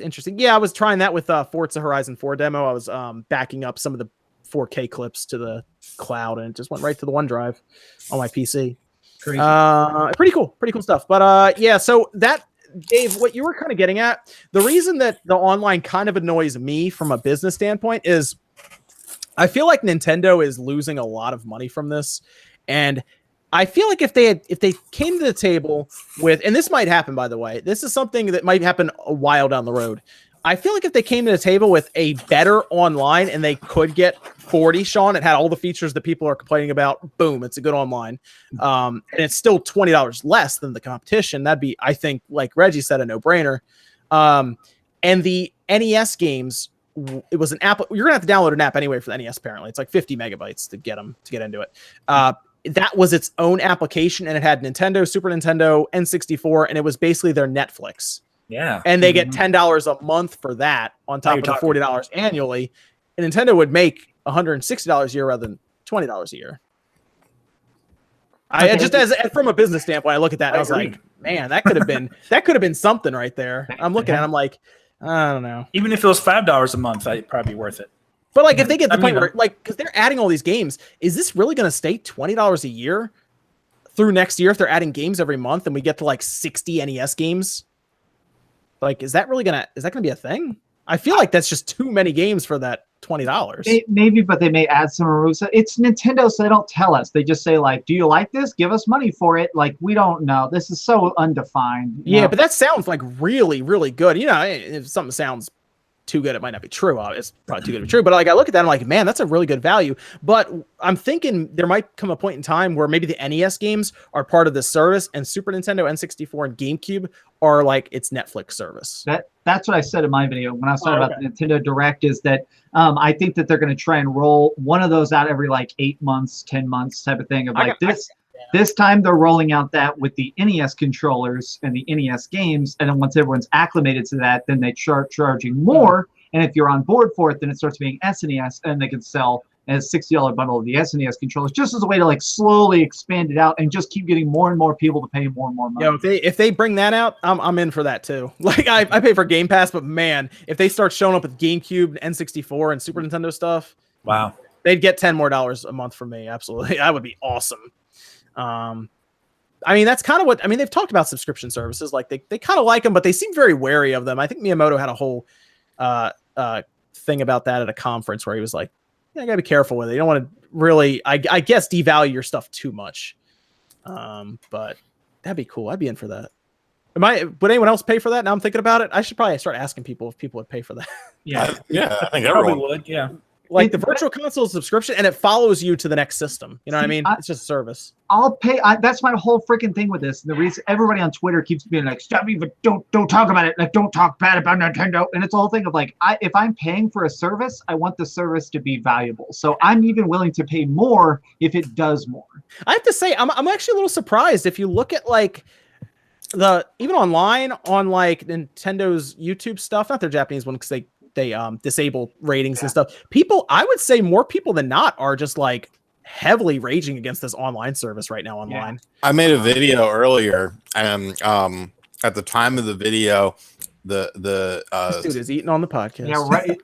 interesting. Yeah, I was trying that with Forza Horizon 4 demo. I was backing up some of the 4K clips to the cloud, and it just went right to the OneDrive on my PC. Pretty cool stuff. But yeah, so that. Dave, what you were kind of getting at, the reason that the online kind of annoys me from a business standpoint is I feel like Nintendo is losing a lot of money from this. And I feel like if they came to the table with, and this might happen, by the way, this is something that might happen a while down the road. I feel like if they came to the table with a better online and they could get 40, Sean, it had all the features that people are complaining about. Boom, it's a good online. And it's still $20 less than the competition. That'd be, I think, like Reggie said, a no-brainer. And the NES games, it was an app. You're going to have to download an app anyway for the NES, apparently. It's like 50 megabytes to get into it. That was its own application, and it had Nintendo, Super Nintendo, N64, and it was basically their Netflix. Yeah. And they get $10 a month for that on top of the $40 annually. And Nintendo would make $160 a year rather than $20 a year. I just from a business standpoint, I look at that and I was like, man, that could have been something right there. I'm looking at it, I'm like, I don't know. Even if it was $5 a month, it'd probably be worth it. But like if they get to the point where like, because they're adding all these games, is this really going to stay $20 a year through next year if they're adding games every month and we get to like 60 NES games? Like, is that gonna be a thing? I feel like that's just too many games for that $20. Maybe, but they may add some rules. It's Nintendo, so they don't tell us. They just say like, "Do you like this? Give us money for it." Like, we don't know. This is so undefined. Yeah, know? but that sounds like really, really good. You know, if something sounds too good, it might not be true. It's probably too good to be true. But like, I look at that, I'm like, man, that's a really good value. But I'm thinking there might come a point in time where maybe the NES games are part of this service, and Super Nintendo, N64, and GameCube are like its Netflix service. That's what I said in my video when I was talking about the Nintendo Direct. Is that I think that they're going to try and roll one of those out every like 8 months, 10 months type of thing. Of like this time they're rolling out that with the NES controllers and the NES games, and then once everyone's acclimated to that, then they start charging more. And if you're on board for it, then it starts being SNES, and they can sell a $60 bundle of the SNES controllers, just as a way to like slowly expand it out and just keep getting more and more people to pay more and more money. Yeah, if they bring that out, I'm in for that too. Like I pay for Game Pass, but man, if they start showing up with GameCube, N64, and Super Nintendo stuff, wow, they'd get $10 more a month from me. Absolutely, that would be awesome. I mean, that's kind of what I mean. They've talked about subscription services, like they kind of like them, but they seem very wary of them. I think Miyamoto had a whole thing about that at a conference where he was like, "Yeah, I gotta be careful with it. You don't want to really, I guess, devalue your stuff too much." But that'd be cool. I'd be in for that. Would anyone else pay for that? Now I'm thinking about it. I should probably start asking people if people would pay for that. Yeah, I think probably everyone would. Yeah. Like the virtual console subscription, and it follows you to the next system. You know what I mean? It's just a service. I'll pay. That's my whole freaking thing with this. And the reason everybody on Twitter keeps being like, "Stop even don't talk about it. Like, don't talk bad about Nintendo." And it's the whole thing of like, if I'm paying for a service, I want the service to be valuable. So I'm even willing to pay more if it does more. I have to say, I'm actually a little surprised if you look at like even online on like Nintendo's YouTube stuff, not their Japanese one because they disable ratings and stuff. I would say more people than not are just like heavily raging against this online service right now online. I made a video earlier, and at the time of the video, the this dude is eating on the podcast. Yeah, right.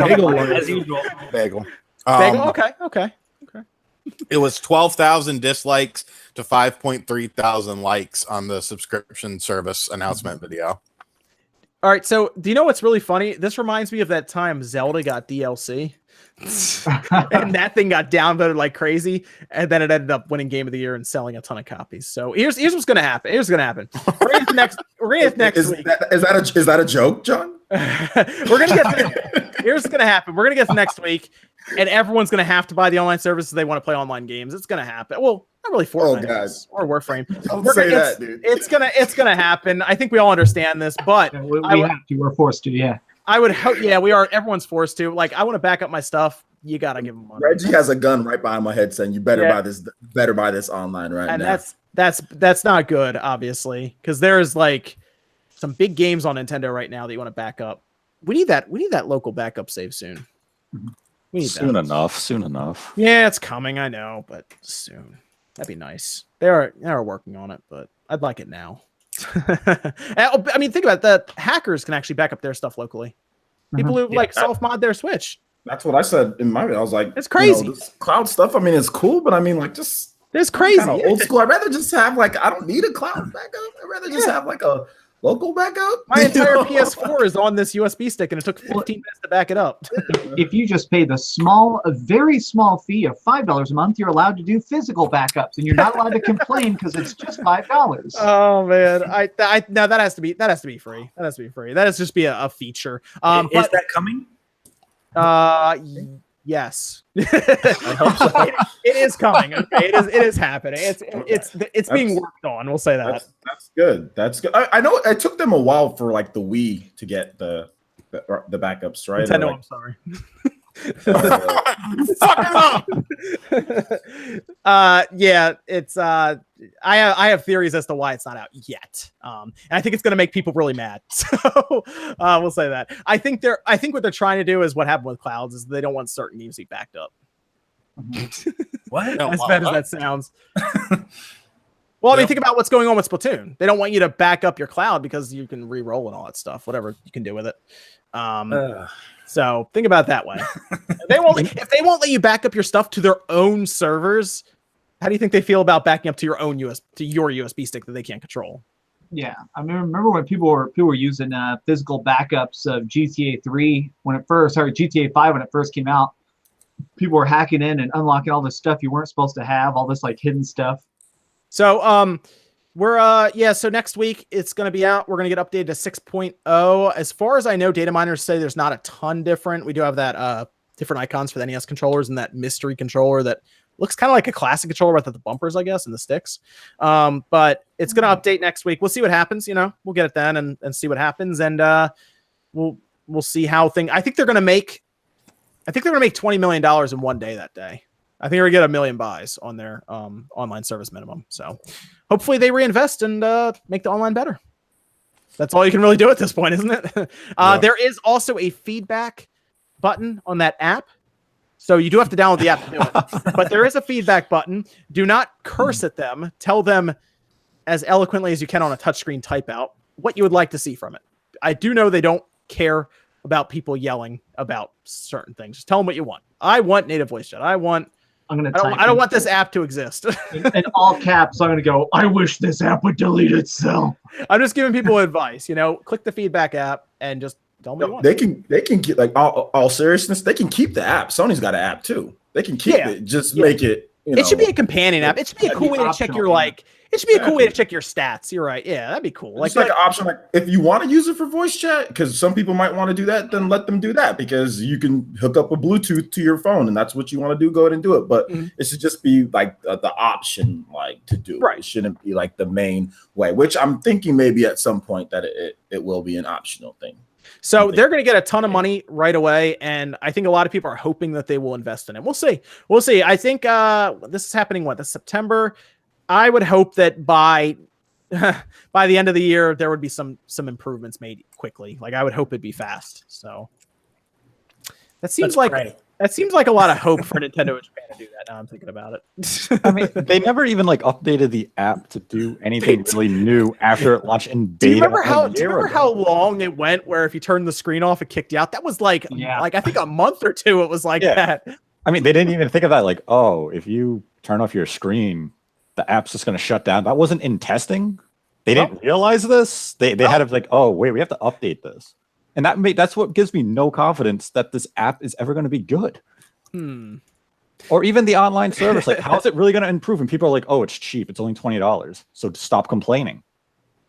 Bagel As usual. bagel. Bagel? Okay. It was 12,000 dislikes to 5.3 thousand likes on the subscription service announcement video. All right, so do you know what's really funny? This reminds me of that time Zelda got DLC. And that thing got downvoted like crazy, and then it ended up winning Game of the Year and selling a ton of copies. So here's what's gonna happen. We're gonna get next week. Is that a joke, John? Here's what's gonna happen. We're gonna get to next week, and everyone's gonna have to buy the online services they want to play online games. It's gonna happen. Well, not really Fortnite or Warframe. It's gonna happen. I think we all understand this, but we have to. We're forced to. Yeah. I would hope. Yeah, we are. Everyone's forced to. Like, I want to back up my stuff. You gotta give them money. Reggie has a gun right behind my head saying, "You better buy this. Better buy this online right and now." And that's not good, obviously, because there's like some big games on Nintendo right now that you want to back up. We need that. We need that local backup save soon. We need soon that. Soon enough. Yeah, it's coming. I know, but soon. That'd be nice. They are working on it, but I'd like it now. I mean, think about it. The hackers can actually back up their stuff locally. People who like soft mod their Switch. That's what I said in my video. I was like, it's crazy. This cloud stuff. I mean, it's cool, but I mean, like, just it's crazy. Kind of old school. I'd rather just have like I don't need a cloud backup. I'd rather just have like a local backup. My entire PS4 is on this USB stick, and it took 15 minutes to back it up. If you just pay a very small fee of $5 a month, you're allowed to do physical backups, and you're not allowed to complain because it's just $5. Oh man, no, that has to be free. That has to be free. That has to just be a feature. Is that coming? Yes. I hope so. It is coming. Okay, it is happening. It's being worked on. We'll say that. That's good. That's good. I know it took them a while for like the Wii to get the backups, right? Nintendo, like, I'm sorry. Yeah, it's I have theories as to why it's not out yet. And I think it's going to make people really mad. So we'll say that. I think what they're trying to do is what happened with clouds is they don't want certain games to be backed up. What? As bad as that sounds. Well, I mean, think about what's going on with Splatoon. They don't want you to back up your cloud because you can re-roll and all that stuff, whatever you can do with it. So think about it that way. If they won't let you back up your stuff to their own servers, how do you think they feel about backing up to your own your USB stick that they can't control? Yeah, I remember when people were using physical backups of GTA 3 when it first, sorry, GTA 5 when it first came out. People were hacking in and unlocking all this stuff you weren't supposed to have, all this like hidden stuff. So so next week it's going to be out. We're going to get updated to 6.0. As far as I know, data miners say there's not a ton different. We do have that different icons for the NES controllers and that mystery controller that looks kind of like a classic controller without the bumpers, I guess, and the sticks. But it's going to update next week. We'll see what happens. We'll get it then and see what happens. And we'll see how I think they're going to make $20 million in one day that day. I think we're going to get 1 million buys on their online service minimum. So hopefully they reinvest and make the online better. That's all you can really do at this point, isn't it? There is also a feedback button on that app. So you do have to download the app to do it. But there is a feedback button. Do not curse at them. Tell them as eloquently as you can on a touchscreen type out what you would like to see from it. I do know they don't care about people yelling about certain things. Just tell them what you want. I want native voice chat. I don't want this app to exist. In all caps, I'm going to go, I wish this app would delete itself. I'm just giving people advice, click the feedback app and just tell me what you want. They can keep, like, all seriousness, they can keep the app. Sony's got an app too. They can keep it. Just make it, it should be a companion app. It should be a cool way to check your it should be a cool way to check your stats. You're right. Yeah, that'd be cool. Like an option, like if you want to use it for voice chat, because some people might want to do that, then let them do that, because you can hook up a Bluetooth to your phone and that's what you want to do. Go ahead and do it. But it should just be like the option, like, to do. Right. It shouldn't be like the main way, which I'm thinking maybe at some point that it will be an optional thing. So they're going to get a ton of money right away, and I think a lot of people are hoping that they will invest in it. We'll see. I think this is happening this September. I would hope that by the end of the year there would be some improvements made quickly. Like, I would hope it'd be fast. So that seems like a lot of hope for Nintendo and Japan to do that. Now I'm thinking about it. I mean, they never even updated the app to do anything really new after it launched in beta. Do you remember how long it went where if you turned the screen off, it kicked you out? That was like I think a month or two. It was like that. I mean, they didn't even think of that. Like, oh, if you turn off your screen, the app's just going to shut down. That wasn't in testing. They didn't realize this. They had to like, oh wait, we have to update this. And that's what gives me no confidence that this app is ever going to be good. Or even the online service. Like, how is it really going to improve? And people are like, oh, it's cheap. It's only $20. So stop complaining.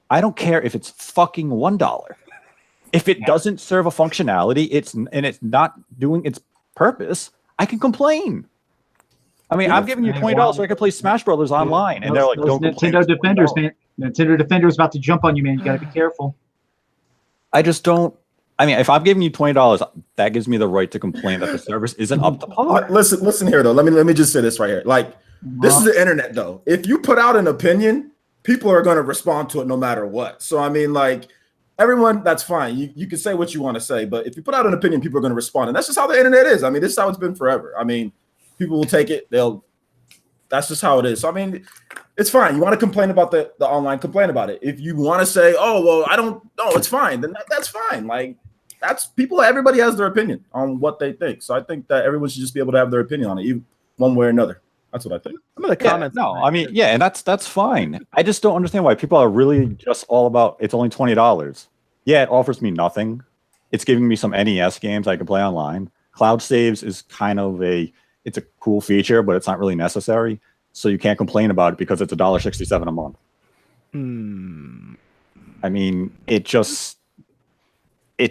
I don't care if it's fucking $1. If it doesn't serve a functionality, it's not doing its purpose, I can complain. I mean, I'm giving you $20 so I can play Smash Brothers online. And they're like, don't complain. Nintendo Defenders, man. Nintendo Defenders about to jump on you, man. You got to be careful. I just don't. I mean, if I'm giving you $20, that gives me the right to complain that the service isn't up to par. Listen here, though. Let me just say this right here. Like, this is the internet, though. If you put out an opinion, people are going to respond to it no matter what. So, I mean, like, everyone, that's fine. You can say what you want to say, but if you put out an opinion, people are going to respond. And that's just how the internet is. I mean, this is how it's been forever. I mean, people will take it. That's just how it is. So, I mean, it's fine. You want to complain about the online, complain about it. If you want to say, oh, well, I don't know, it's fine, then that's fine. Like, everybody has their opinion on what they think. So I think that everyone should just be able to have their opinion on it, even one way or another. That's what I think. I'm going to comment. No, I mean, and that's fine. I just don't understand why people are really just all about it's only $20. Yeah, it offers me nothing. It's giving me some NES games I can play online. Cloud saves is kind of it's a cool feature, but it's not really necessary. So you can't complain about it because it's $1.67 a month. I mean, it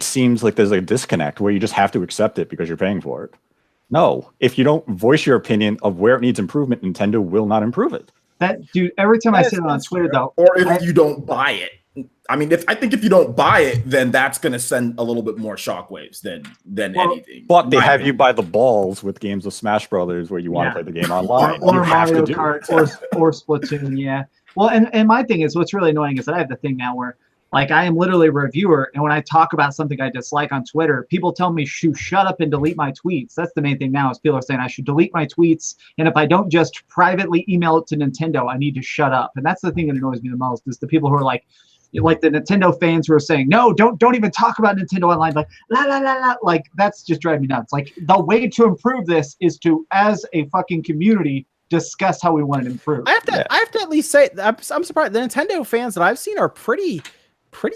seems like there's a disconnect where you just have to accept it because you're paying for it. No, if you don't voice your opinion of where it needs improvement, Nintendo will not improve it. That dude, every time I say it on Twitter, though, or if you don't buy it. I mean, if you don't buy it, then that's going to send a little bit more shockwaves than anything. But they have you by the balls with games of Smash Brothers where you want to play the game online. Or Mario Kart or Splatoon, yeah. Well, and my thing is, what's really annoying is that I have the thing now where, like, I am literally a reviewer, and when I talk about something I dislike on Twitter, people tell me to shut up and delete my tweets. That's the main thing now is people are saying I should delete my tweets, and if I don't just privately email it to Nintendo, I need to shut up. And that's the thing that annoys me the most is the people who are like the Nintendo fans who are saying, no, don't even talk about Nintendo Online. Like, la, la, la, la. Like, that's just driving me nuts. Like, the way to improve this is to, as a fucking community, discuss how we want to improve. I have to at least say I'm surprised. The Nintendo fans that I've seen are pretty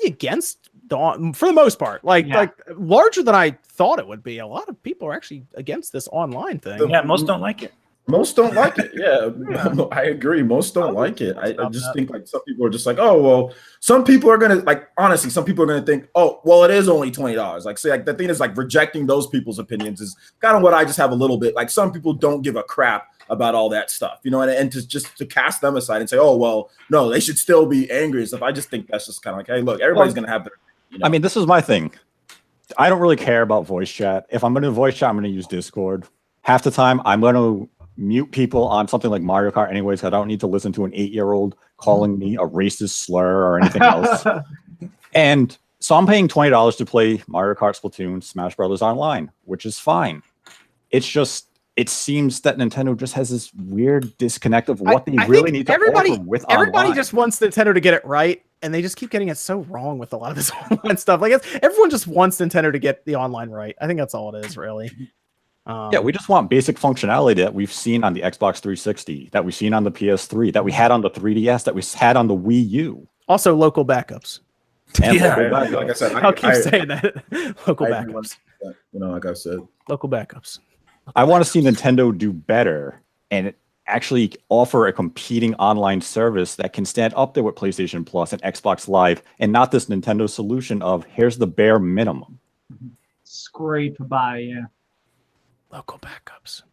against for the most part. Like larger than I thought it would be. A lot of people are actually against this online thing. Yeah, most don't like it. Most don't like it. Yeah, I agree. Most don't like it. I just think like some people are just like, oh well. Some people are gonna like honestly. Some people are gonna think, oh well, it is only $20. Like, say, like the thing is like rejecting those people's opinions is kind of what I just have a little bit. Like some people don't give a crap about all that stuff, you know, and to cast them aside and say, oh well, no, they should still be angry and stuff. I just think that's just kind of like, hey, look, everybody's gonna have their. You know. I mean, this is my thing. I don't really care about voice chat. If I'm going to voice chat, I'm going to use Discord. Half the time, I'm going to mute people on something like Mario Kart anyways. I don't need to listen to an 8-year-old calling me a racist slur or anything else. And so I'm paying $20 to play Mario Kart, Splatoon, Smash Brothers online, which is fine. It's just, it seems that Nintendo just has this weird disconnect of what they really need to offer with everybody online. just wants Nintendo to get it right, and they just keep getting it so wrong with a lot of this online stuff. Like everyone just wants Nintendo to get the online right. I think that's all it is, really. Yeah, we just want basic functionality that we've seen on the Xbox 360, that we've seen on the PS3, that we had on the 3DS, that we had on the Wii U. Also, local backups. And Like I said, I'll keep saying that. Local backups. You know, like I said, local backups. I want to see Nintendo do better and actually offer a competing online service that can stand up there with PlayStation Plus and Xbox Live, and not this Nintendo solution of here's the bare minimum. Scrape by, yeah. Local backups.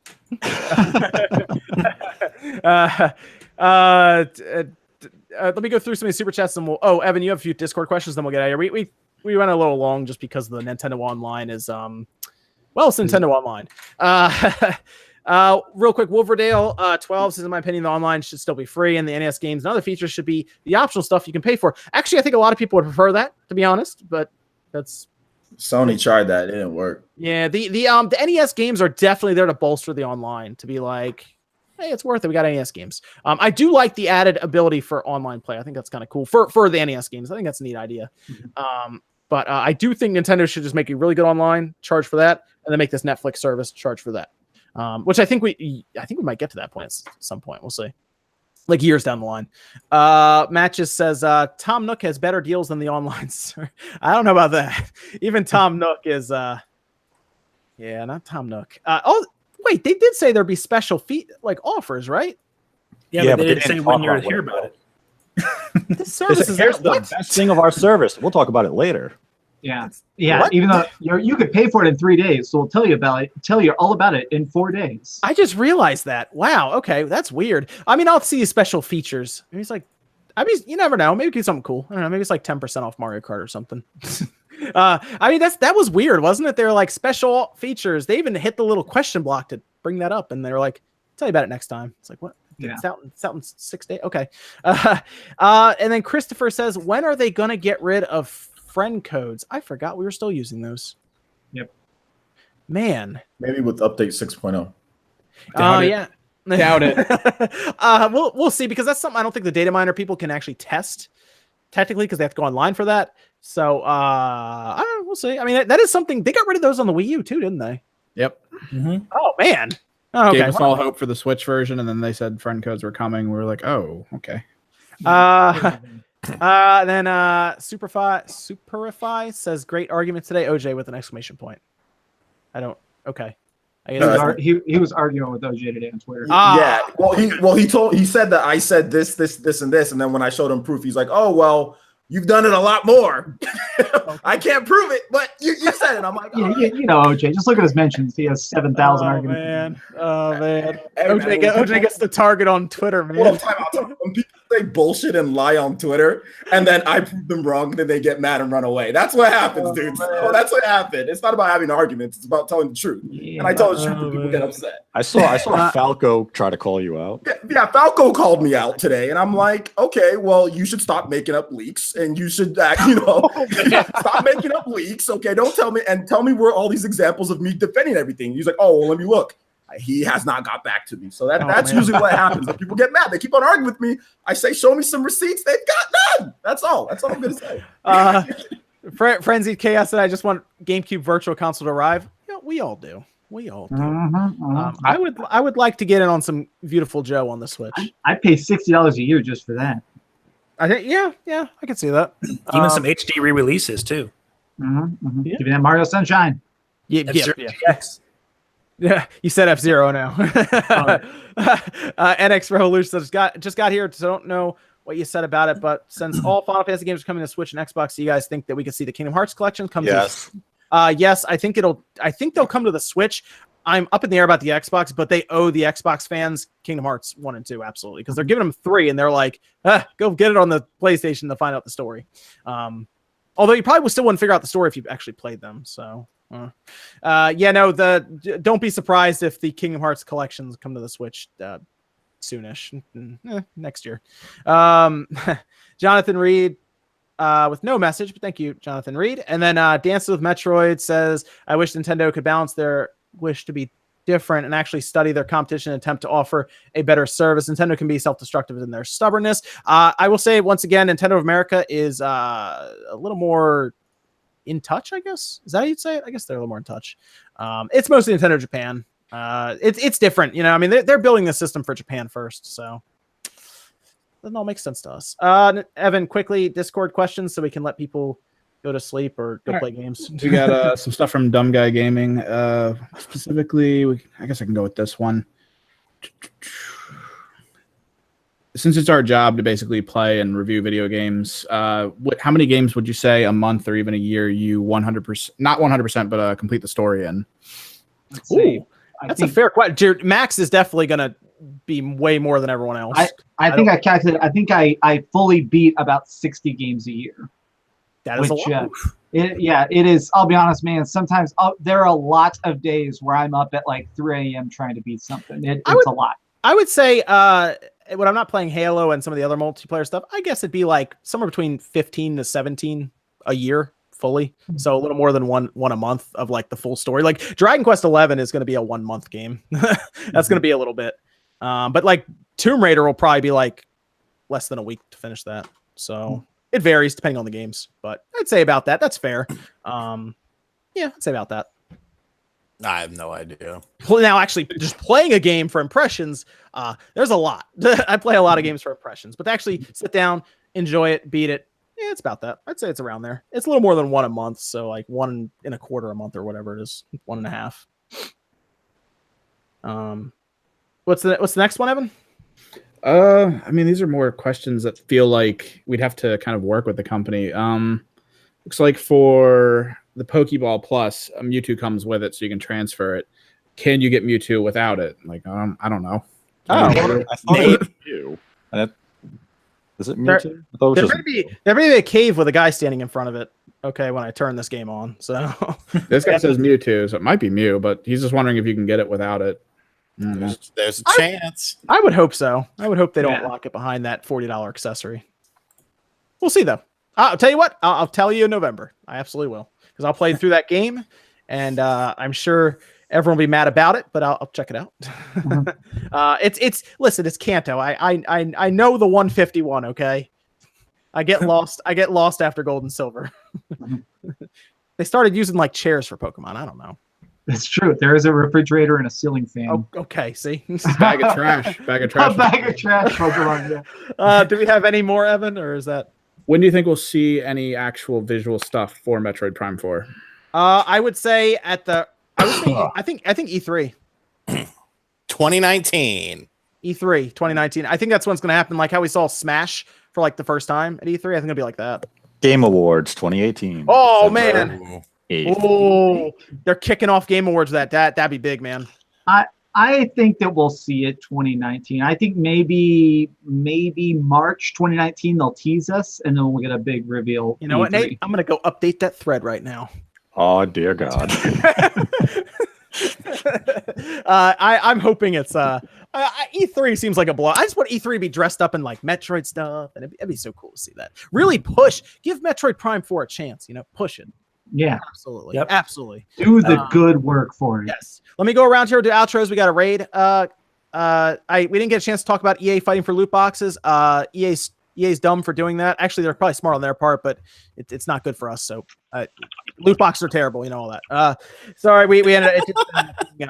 Let me go through some of these super chats and we'll. Oh, Evan, you have a few Discord questions, then we'll get out of here. We went a little long just because the Nintendo Online is well, it's Nintendo Online. Real quick, Wolverdale 12 says, in my opinion, the online should still be free, and the NES games and other features should be the optional stuff you can pay for. Actually, I think a lot of people would prefer that, to be honest, but that's. Sony tried that; it didn't work. Yeah, the NES games are definitely there to bolster the online, to be like, hey, it's worth it. We got NES games. I do like the added ability for online play. I think that's kind of cool for the NES games. I think that's a neat idea. But I do think Nintendo should just make a really good online, charge for that, and then make this Netflix service, charge for that. Which I think we might get to that point at some point. We'll see. Like years down the line. Matches says Tom Nook has better deals than the online. I don't know about that. Even Tom Nook is yeah, not Tom Nook. Oh wait, they did say there'd be special like offers, right? Yeah, but they didn't say when you're here about it. This service is here's the best thing of our service. We'll talk about it later. Yeah, yeah. What? Even though you could pay for it in 3 days, so we'll tell you about it. Tell you all about it in 4 days. I just realized that. Wow. Okay, that's weird. I mean, I'll see the special features. Maybe it's like, I mean, you never know. Maybe it's something cool. I don't know. Maybe it's like 10% off Mario Kart or something. I mean, that was weird, wasn't it? They're like special features. They even hit the little question block to bring that up, and they're like, "Tell you about it next time." It's like, what? Yeah. It's out in 6 days. Okay. And then Christopher says, when are they gonna get rid of friend codes? I forgot we were still using those. Yep. Man. Maybe with update 6.0. Yeah. Doubt it. We'll see, because that's something I don't think the data miner people can actually test technically, because they have to go online for that. So I don't know, we'll see. I mean, that is something. They got rid of those on the Wii U too, didn't they? Yep. Mm-hmm. Oh man. Oh, okay. Gave us all hope for the Switch version, and then they said friend codes were coming. We were like, oh, okay. Then Superify says, great argument today, OJ, with an exclamation point. I don't. Okay. I guess He was arguing with OJ today on Twitter. Yeah. Well, he said that I said this, and this, and then when I showed him proof, he's like, oh well, you've done it a lot more. I can't prove it, but you said it. I'm like, oh, yeah, you know, OJ. Just look at his mentions. He has 7,000 arguments. Man. Oh man. OJ gets the target on Twitter, man. Well, when people say bullshit and lie on Twitter, and then I prove them wrong, then they get mad and run away. That's what happens, dude. So that's what happened. It's not about having arguments. It's about telling the truth. Yeah. And I tell the truth, and people get upset. I saw Falco try to call you out. Yeah, Falco called me out today, and I'm like, okay, well, you should stop making up leaks, and you should act, stop making up leaks. Okay, don't tell me where all these examples of me defending everything. He's like, oh, well, let me look. He has not got back to me. So that's usually what happens. When people get mad, they keep on arguing with me. I say, show me some receipts. They've got none. That's all. That's all I'm going to say. Frenzied Chaos said, I just want GameCube Virtual Console to arrive. Yeah, we all do. We all do. I would like to get in on some Beautiful Joe on the Switch. I pay $60 a year just for that. I think, yeah, I can see that. Even some HD re-releases too. Yeah. Give me that Mario Sunshine. Yeah. Yes. Yeah, you said F-Zero now. NX Revolution says, just got here, so don't know what you said about it, but since all Final Fantasy games are coming to Switch and Xbox, do you guys think that we could see the Kingdom Hearts collection come Yes. to yes, I think they'll come to the Switch. I'm up in the air about the Xbox, but they owe the Xbox fans Kingdom Hearts 1 and 2, absolutely, because they're giving them 3, and they're like, go get it on the PlayStation to find out the story. Although you probably still wouldn't figure out the story if you actually played them, so... don't be surprised if the Kingdom Hearts collections come to the Switch soonish, next year. Jonathan Reed with no message, but thank you, Jonathan Reed. And then Dances with Metroid says, I wish Nintendo could balance their wish to be different and actually study their competition and attempt to offer a better service. Nintendo can be self-destructive in their stubbornness. I will say once again, Nintendo of America is a little more in touch, I guess. Is that how you'd say it? I guess they're a little more in touch. It's mostly Nintendo Japan. It's different, I mean, they're building the system for Japan first, so doesn't all make sense to us. Evan, quickly, Discord questions so we can let people go to sleep or go play games. We got some stuff from Dumb Guy Gaming. Specifically, I guess I can go with this one. Since it's our job to basically play and review video games, how many games would you say a month or even a year you 100%, not 100%, but complete the story in? Ooh, that's a fair question. Max is definitely going to be way more than everyone else. I think I calculated. I think I fully beat about 60 games a year. That is a lot. It is. I'll be honest, man. Sometimes there are a lot of days where I'm up at like 3 a.m. trying to beat something. It's a lot. I would say when I'm not playing Halo and some of the other multiplayer stuff, I guess it'd be like somewhere between 15 to 17 a year fully. So a little more than one a month of like the full story. Like Dragon Quest 11 is going to be a 1 month game. That's going to be a little bit. But like Tomb Raider will probably be like less than a week to finish that. So it varies depending on the games, but I'd say about that. That's fair. I'd say about that. I have no idea. Now, actually, just playing a game for impressions, there's a lot. I play a lot of games for impressions, but to actually sit down, enjoy it, beat it, it's about that. I'd say it's around there. It's a little more than 1 a month, so like 1.25 a month or whatever it is, 1.5. What's the next one, Evan? I mean, these are more questions that feel like we'd have to kind of work with the company. Looks like for the Pokeball Plus, Mewtwo comes with it, so you can transfer it. Can you get Mewtwo without it? Like, I don't know. I thought it was Mew. Is it Mewtwo? There may be a cave with a guy standing in front of it. Okay, when I turn this game on, so this guy says Mewtwo, so it might be Mew, but he's just wondering if you can get it without it. There's a chance. I would hope so. I would hope they don't lock it behind that $40 accessory. We'll see though. I'll tell you what. I'll tell you in November. I absolutely will, because I'll play through that game, and I'm sure everyone will be mad about it, but I'll check it out. Listen, it's Kanto. I know the 151. Okay, I get lost. I get lost after Gold and Silver. They started using like chairs for Pokemon. I don't know. It's true. There is a refrigerator and a ceiling fan. Oh, okay. See, bag of trash. Bag of trash. A bag of trash. Pokemon. Do we have any more, Evan, or is that? When do you think we'll see any actual visual stuff for Metroid Prime 4? I would say I think E3. 2019. E3 2019. I think that's when it's going to happen. Like how we saw Smash for like the first time at E3. I think it'll be like that. Game Awards 2018. Oh man. Oh, they're kicking off Game Awards. That'd be big, man. I think that we'll see it 2019. I think maybe March 2019 they'll tease us, and then we'll get a big reveal. You know what, Nate? I'm gonna go update that thread right now. Oh dear God. I'm hoping it's E3 seems like a blow. I just want E3 to be dressed up in like Metroid stuff, and it'd be so cool to see that. Really give Metroid Prime 4 a chance. Push it. Yeah, absolutely. Yep. Absolutely. Do the good work for it. Yes. Let me go around here to outros. We got a raid. We didn't get a chance to talk about EA fighting for loot boxes. EA's dumb for doing that. Actually, they're probably smart on their part, but it's not good for us. So Loot boxes are terrible, you know all that. Sorry, we ended up being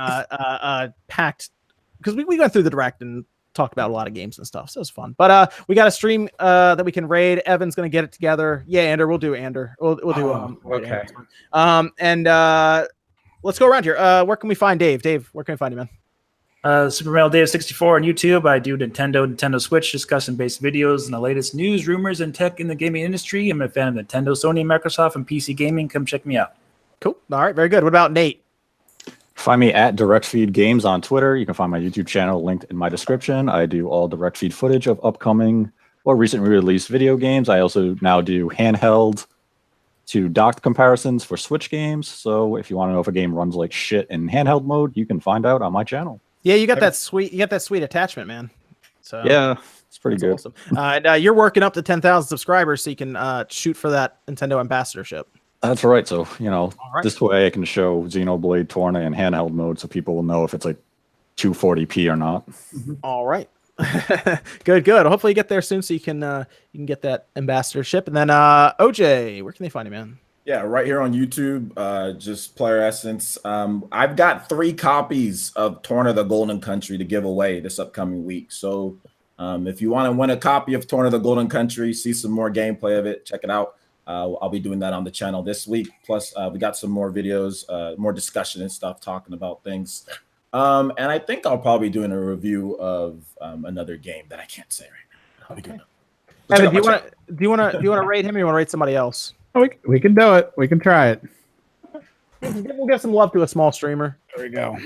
packed because we went through the direct and talked about a lot of games and stuff, so it was fun. But we got a stream that we can raid. Evan's gonna get it together. Yeah, Ander, we'll do Ander. We'll do okay. and let's go around here. Where can we find Dave? Dave, where can we find you, man? Super Mario Dave 64 on YouTube. I do Nintendo Switch discussion-based videos and the latest news, rumors, and tech in the gaming industry. I'm a fan of Nintendo, Sony, Microsoft, and PC gaming. Come check me out. Cool. All right, very good. What about Nate? Find me at Direct Feed Games on Twitter. You can find my YouTube channel linked in my description. I do all direct feed footage of upcoming or recently released video games. I also now do handheld to docked comparisons for Switch games. So if you want to know if a game runs like shit in handheld mode, you can find out on my channel. Yeah, you got that sweet attachment, man. So yeah, it's pretty good. Awesome. And you're working up to 10,000 subscribers, so you can shoot for that Nintendo ambassadorship. That's right. So, right. This way I can show Xenoblade Torna in handheld mode so people will know if it's like 240p or not. All right. Good. Hopefully you get there soon so you can get that ambassadorship. And then OJ, where can they find you, man? Yeah, right here on YouTube, just Player Essence. I've got 3 copies of Torna the Golden Country to give away this upcoming week. So if you want to win a copy of Torna the Golden Country, see some more gameplay of it, check it out. I'll be doing that on the channel this week. Plus, we got some more videos, more discussion and stuff talking about things. And I think I'll probably be doing a review of another game that I can't say right now. I'll be doing it. Evan, do you want to rate him or you want to rate somebody else? Oh, we can do it. We can try it. We'll give some love to a small streamer. There we go.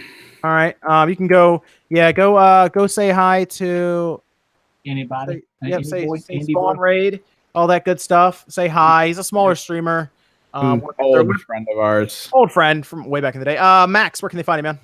All right. You can go. Yeah, go say hi to Anybody? Say Spawn Raid, all that good stuff. Say hi. He's a smaller streamer. Old friend of ours. Old friend from way back in the day. Max, where can they find you, man?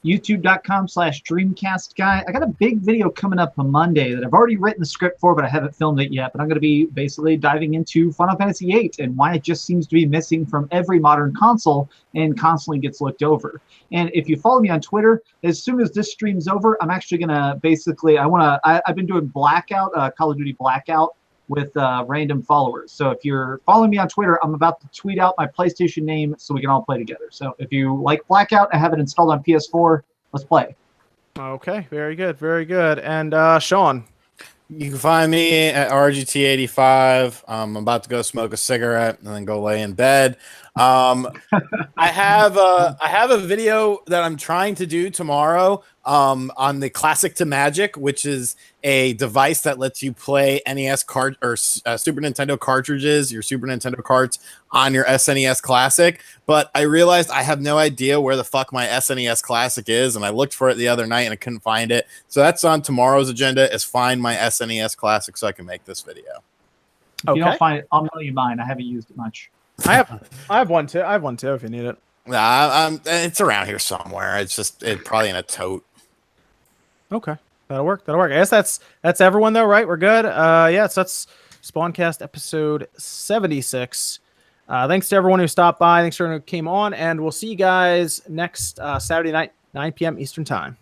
YouTube.com/Dreamcast guy. I got a big video coming up on Monday that I've already written the script for, but I haven't filmed it yet. But I'm going to be basically diving into Final Fantasy VIII and why it just seems to be missing from every modern console and constantly gets looked over. And if you follow me on Twitter, as soon as this stream's over, I'm actually going to basically, I've been doing Blackout, Call of Duty Blackout with random followers. So if you're following me on Twitter, I'm about to tweet out my PlayStation name so we can all play together. So if you like Blackout, I have it installed on PS4. Let's play. Okay, very good. And Sean, You can find me at RGT85. I'm about to go smoke a cigarette and then go lay in bed. I have a video that I'm trying to do tomorrow on the Classic to Magic, which is a device that lets you play NES card or Super Nintendo cartridges, your Super Nintendo cards on your SNES Classic. But I realized I have no idea where the fuck my SNES Classic is, and I looked for it the other night and I couldn't find it. So that's on tomorrow's agenda: is find my SNES Classic so I can make this video. If you don't find it, I'll mail you mine. I haven't used it much. I have one too. I have one too if you need it. It's around here somewhere. It's probably in a tote. Okay, that'll work. I guess that's everyone though, right? We're good. So that's SpawnCast episode 76. Thanks to everyone who stopped by. Thanks to everyone who came on, and we'll see you guys next Saturday night, 9 p.m. Eastern time.